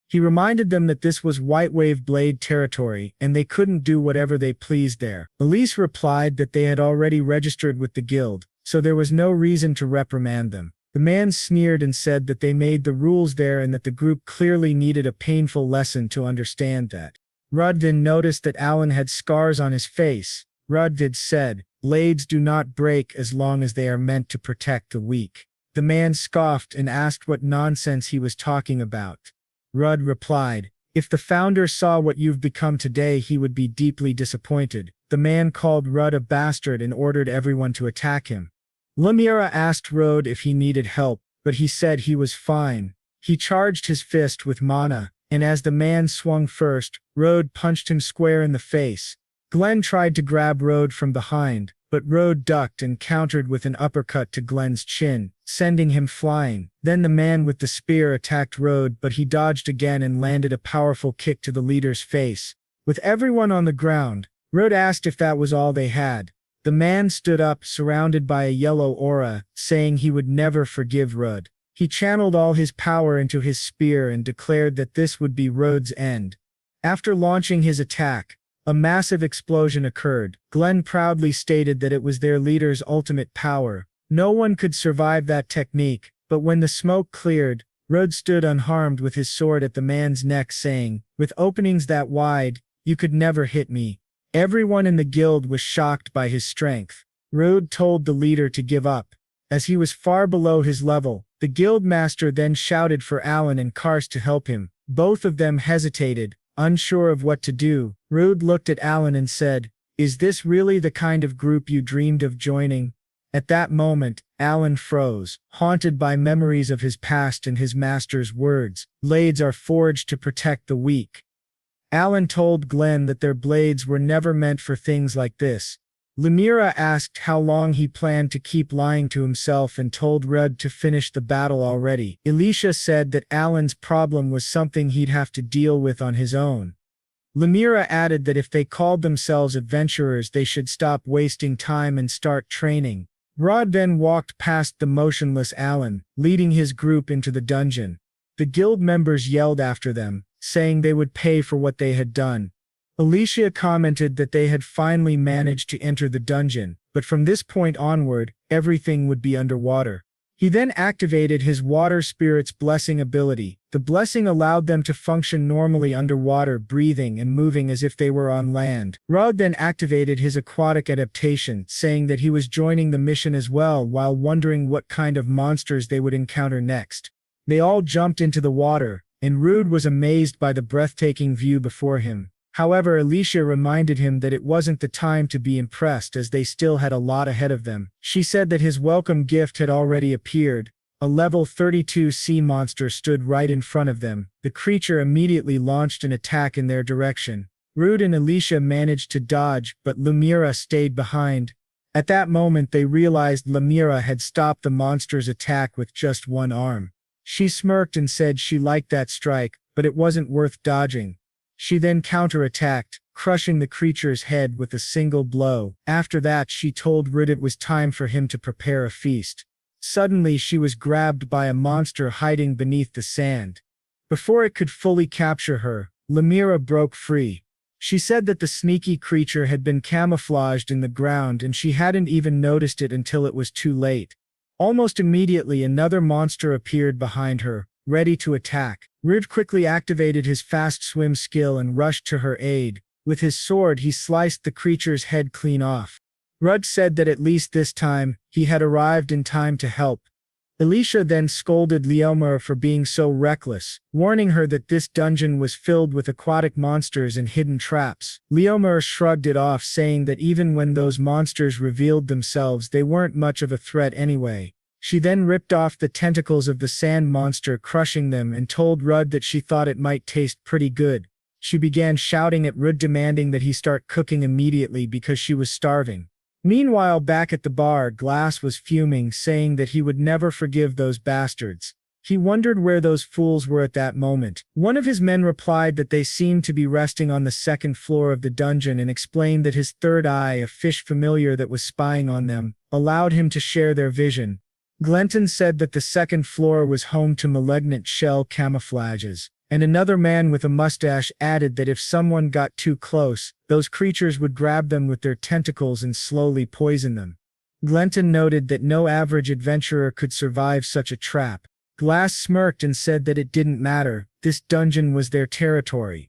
He reminded them that this was White Wave Blade territory, and they couldn't do whatever they pleased there. Elise replied that they had already registered with the guild, so there was no reason to reprimand them. The man sneered and said that they made the rules there and that the group clearly needed a painful lesson to understand that. Rudd then noticed that Alan had scars on his face. Rudd said, "Blades do not break as long as they are meant to protect the weak." The man scoffed and asked what nonsense he was talking about. Rudd replied, "If the founder saw what you've become today, he would be deeply disappointed." The man called Rudd a bastard and ordered everyone to attack him. Lemira asked Rudd if he needed help, but he said he was fine. He charged his fist with mana, and as the man swung first, Rudd punched him square in the face. Glenn tried to grab Rudd from behind, but Rudd ducked and countered with an uppercut to Glenn's chin, sending him flying. Then the man with the spear attacked Rudd, but he dodged again and landed a powerful kick to the leader's face. With everyone on the ground, Rudd asked if that was all they had. The man stood up, surrounded by a yellow aura, saying he would never forgive Rudd. He channeled all his power into his spear and declared that this would be Rudd's end. After launching his attack, a massive explosion occurred. Glenn proudly stated that it was their leader's ultimate power. No one could survive that technique, but when the smoke cleared, Rudd stood unharmed with his sword at the man's neck, saying, "With openings that wide, you could never hit me." Everyone in the guild was shocked by his strength. Rude told the leader to give up, as he was far below his level. The guild master then shouted for Alan and Karst to help him. Both of them hesitated, unsure of what to do. Rude looked at Alan and said, "Is this really the kind of group you dreamed of joining?" At that moment, Alan froze, haunted by memories of his past and his master's words. Blades are forged to protect the weak. Alan told Glenn that their blades were never meant for things like this. Lemira asked how long he planned to keep lying to himself and told Rudd to finish the battle already. Elisha said that Alan's problem was something he'd have to deal with on his own. Lemira added that if they called themselves adventurers they should stop wasting time and start training. Rod then walked past the motionless Alan, leading his group into the dungeon. The guild members yelled after them, saying they would pay for what they had done. Alicia commented that they had finally managed to enter the dungeon, but from this point onward, everything would be underwater. He then activated his water spirit's blessing ability. The blessing allowed them to function normally underwater, breathing and moving as if they were on land. Rod then activated his aquatic adaptation, saying that he was joining the mission as well while wondering what kind of monsters they would encounter next. They all jumped into the water, and Rude was amazed by the breathtaking view before him. However, Alicia reminded him that it wasn't the time to be impressed as they still had a lot ahead of them. She said that his welcome gift had already appeared. A level 32 sea monster stood right in front of them. The creature immediately launched an attack in their direction. Rude and Alicia managed to dodge, but Lemira stayed behind. At that moment they realized Lemira had stopped the monster's attack with just one arm. She smirked and said she liked that strike, but it wasn't worth dodging. She then counterattacked, crushing the creature's head with a single blow. After that she told Rude it was time for him to prepare a feast. Suddenly she was grabbed by a monster hiding beneath the sand. Before it could fully capture her, Lemira broke free. She said that the sneaky creature had been camouflaged in the ground and she hadn't even noticed it until it was too late. Almost immediately another monster appeared behind her, ready to attack. Rude quickly activated his fast swim skill and rushed to her aid. With his sword he sliced the creature's head clean off. Rudd said that at least this time, he had arrived in time to help. Alicia then scolded Leomar for being so reckless, warning her that this dungeon was filled with aquatic monsters and hidden traps. Leomar shrugged it off, saying that even when those monsters revealed themselves they weren't much of a threat anyway. She then ripped off the tentacles of the sand monster, crushing them, and told Rudd that she thought it might taste pretty good. She began shouting at Rudd, demanding that he start cooking immediately because she was starving. Meanwhile, back at the bar, Glass was fuming, saying that he would never forgive those bastards. He wondered where those fools were at that moment. One of his men replied that they seemed to be resting on the second floor of the dungeon and explained that his third eye, a fish familiar that was spying on them, allowed him to share their vision. Glenton said that the second floor was home to malignant shell camouflages, and another man with a mustache added that if someone got too close, those creatures would grab them with their tentacles and slowly poison them. Glenton noted that no average adventurer could survive such a trap. Glass smirked and said that it didn't matter, this dungeon was their territory.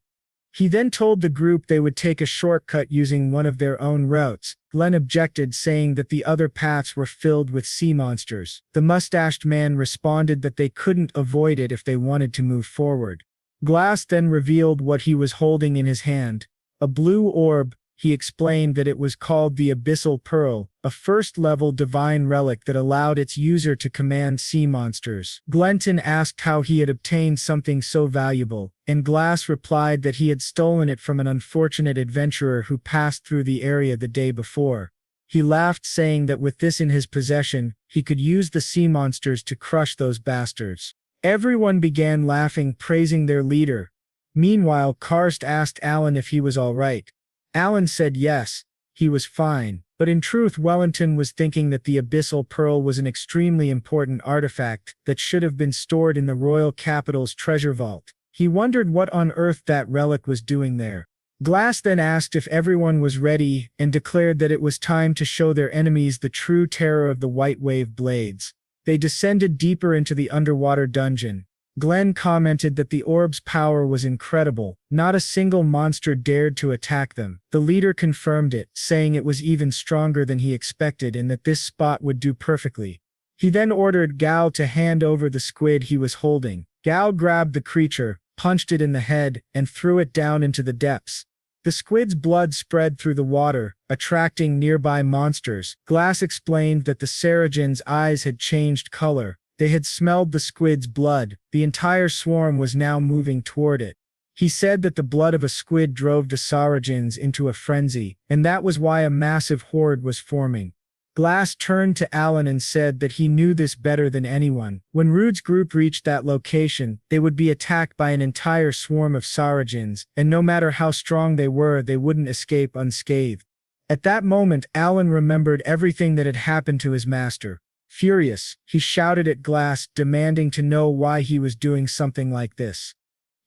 He then told the group they would take a shortcut using one of their own routes. Glenn objected, saying that the other paths were filled with sea monsters. The mustached man responded that they couldn't avoid it if they wanted to move forward. Glass then revealed what he was holding in his hand. A blue orb. He explained that it was called the Abyssal Pearl, a first-level divine relic that allowed its user to command sea monsters. Glenton asked how he had obtained something so valuable, and Glass replied that he had stolen it from an unfortunate adventurer who passed through the area the day before. He laughed, saying that with this in his possession, he could use the sea monsters to crush those bastards. Everyone began laughing, praising their leader. Meanwhile, Karst asked Alan if he was all right. Alan said yes, he was fine, but in truth Wellington was thinking that the Abyssal Pearl was an extremely important artifact that should have been stored in the royal capital's treasure vault. He wondered what on earth that relic was doing there. Glass then asked if everyone was ready and declared that it was time to show their enemies the true terror of the White Wave blades. They descended deeper into the underwater dungeon. Glenn commented that the orb's power was incredible. Not a single monster dared to attack them. The leader confirmed it, saying it was even stronger than he expected and that this spot would do perfectly. He then ordered Gao to hand over the squid he was holding. Gao grabbed the creature, punched it in the head, and threw it down into the depths. The squid's blood spread through the water, attracting nearby monsters. Glass explained that the Saragen's eyes had changed color. They had smelled the squid's blood. The entire swarm was now moving toward it. He said that the blood of a squid drove the Saragens into a frenzy, and that was why a massive horde was forming. Glass turned to Alan and said that he knew this better than anyone. When Rude's group reached that location, they would be attacked by an entire swarm of Saragens, and no matter how strong they were, they wouldn't escape unscathed. At that moment, Alan remembered everything that had happened to his master. Furious, he shouted at Glass, demanding to know why he was doing something like this.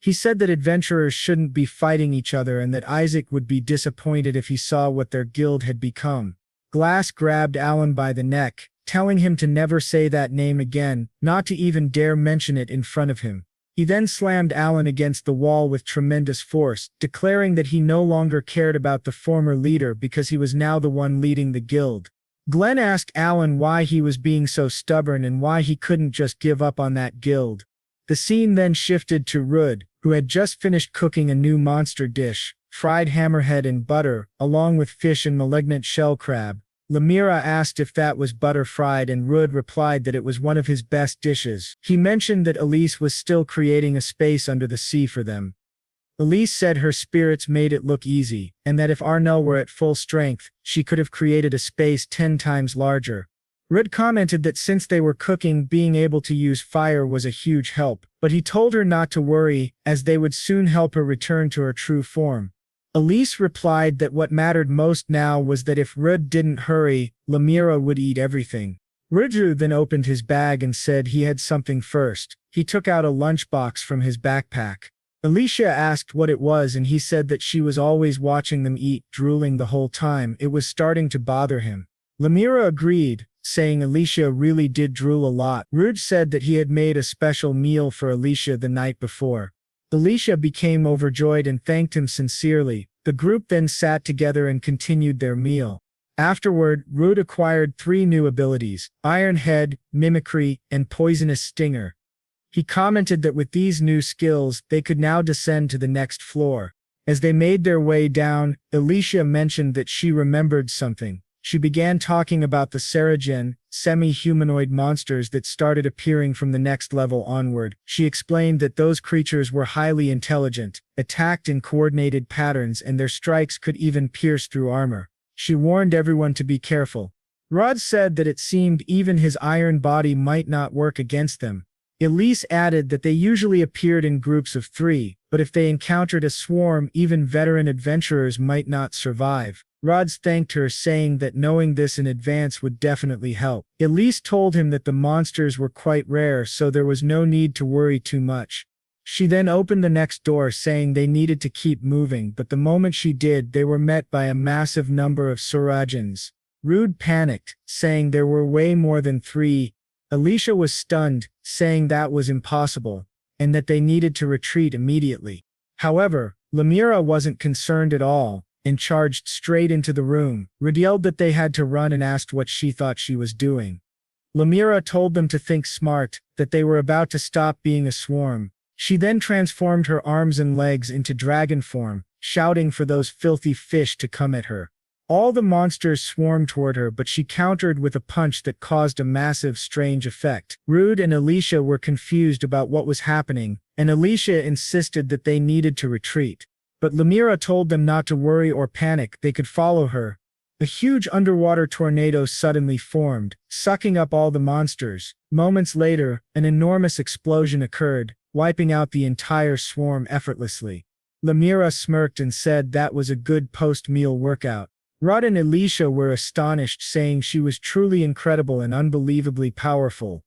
He said that adventurers shouldn't be fighting each other and that Isaac would be disappointed if he saw what their guild had become. Glass grabbed Alan by the neck, telling him to never say that name again, not to even dare mention it in front of him. He then slammed Alan against the wall with tremendous force, declaring that he no longer cared about the former leader because he was now the one leading the guild. Glenn asked Alan why he was being so stubborn and why he couldn't just give up on that guild. The scene then shifted to Rude, who had just finished cooking a new monster dish, fried hammerhead in butter, along with fish and malignant shell crab. Lemira asked if that was butter fried and Rude replied that it was one of his best dishes. He mentioned that Elise was still creating a space under the sea for them. Elise said her spirits made it look easy, and that if Arnell were at full strength, she could have created a space 10 times larger. Rude commented that since they were cooking, being able to use fire was a huge help, but he told her not to worry, as they would soon help her return to her true form. Elise replied that what mattered most now was that if Rude didn't hurry, Lemira would eat everything. Rude then opened his bag and said he had something first. He took out a lunchbox from his backpack. Alicia asked what it was and he said that she was always watching them eat, drooling the whole time. It was starting to bother him. Lemira agreed, saying Alicia really did drool a lot. Rude said that he had made a special meal for Alicia the night before. Alicia became overjoyed and thanked him sincerely. The group then sat together and continued their meal. Afterward, Rude acquired 3 new abilities: Iron Head, Mimicry, and Poisonous Stinger. He commented that with these new skills, they could now descend to the next floor. As they made their way down, Alicia mentioned that she remembered something. She began talking about the Saragen, semi-humanoid monsters that started appearing from the next level onward. She explained that those creatures were highly intelligent, attacked in coordinated patterns, and their strikes could even pierce through armor. She warned everyone to be careful. Rod said that it seemed even his iron body might not work against them. Elise added that they usually appeared in groups of 3, but if they encountered a swarm, even veteran adventurers might not survive. Rods thanked her, saying that knowing this in advance would definitely help. Elise told him that the monsters were quite rare, so there was no need to worry too much. She then opened the next door, saying they needed to keep moving, but the moment she did, they were met by a massive number of Saragens. Rude panicked, saying there were way more than 3. Alicia was stunned, saying that was impossible, and that they needed to retreat immediately. However, Lemira wasn't concerned at all, and charged straight into the room. Rude yelled that they had to run and asked what she thought she was doing. Lemira told them to think smart, that they were about to stop being a swarm. She then transformed her arms and legs into dragon form, shouting for those filthy fish to come at her. All the monsters swarmed toward her, but she countered with a punch that caused a massive, strange effect. Rude and Alicia were confused about what was happening, and Alicia insisted that they needed to retreat. But Lemira told them not to worry or panic, they could follow her. A huge underwater tornado suddenly formed, sucking up all the monsters. Moments later, an enormous explosion occurred, wiping out the entire swarm effortlessly. Lemira smirked and said that was a good post-meal workout. Rod and Alicia were astonished, saying she was truly incredible and unbelievably powerful.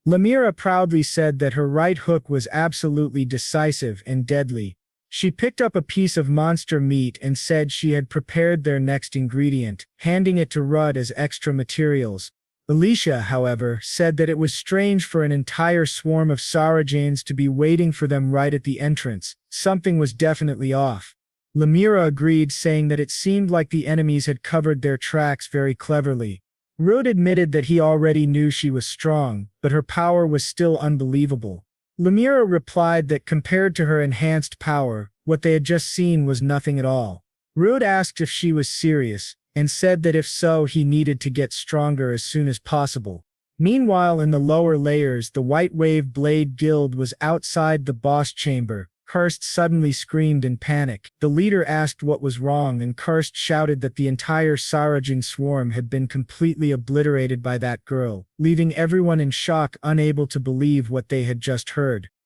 Lemira proudly said that her right hook was absolutely decisive and deadly. She picked up a piece of monster meat and said she had prepared their next ingredient, handing it to Rudd as extra materials. Alicia, however, said that it was strange for an entire swarm of Sarajanes to be waiting for them right at the entrance. Something was definitely off. Lemira agreed, saying that it seemed like the enemies had covered their tracks very cleverly. Rude admitted that he already knew she was strong, but her power was still unbelievable. Lemira replied that compared to her enhanced power, what they had just seen was nothing at all. Rude asked if she was serious, and said that if so, he needed to get stronger as soon as possible. Meanwhile, in the lower layers, the White Wave Blade Guild was outside the boss chamber. Karst suddenly screamed in panic. The leader asked what was wrong, and Karst shouted that the entire Sarajin swarm had been completely obliterated by that girl, leaving everyone in shock, unable to believe what they had just heard.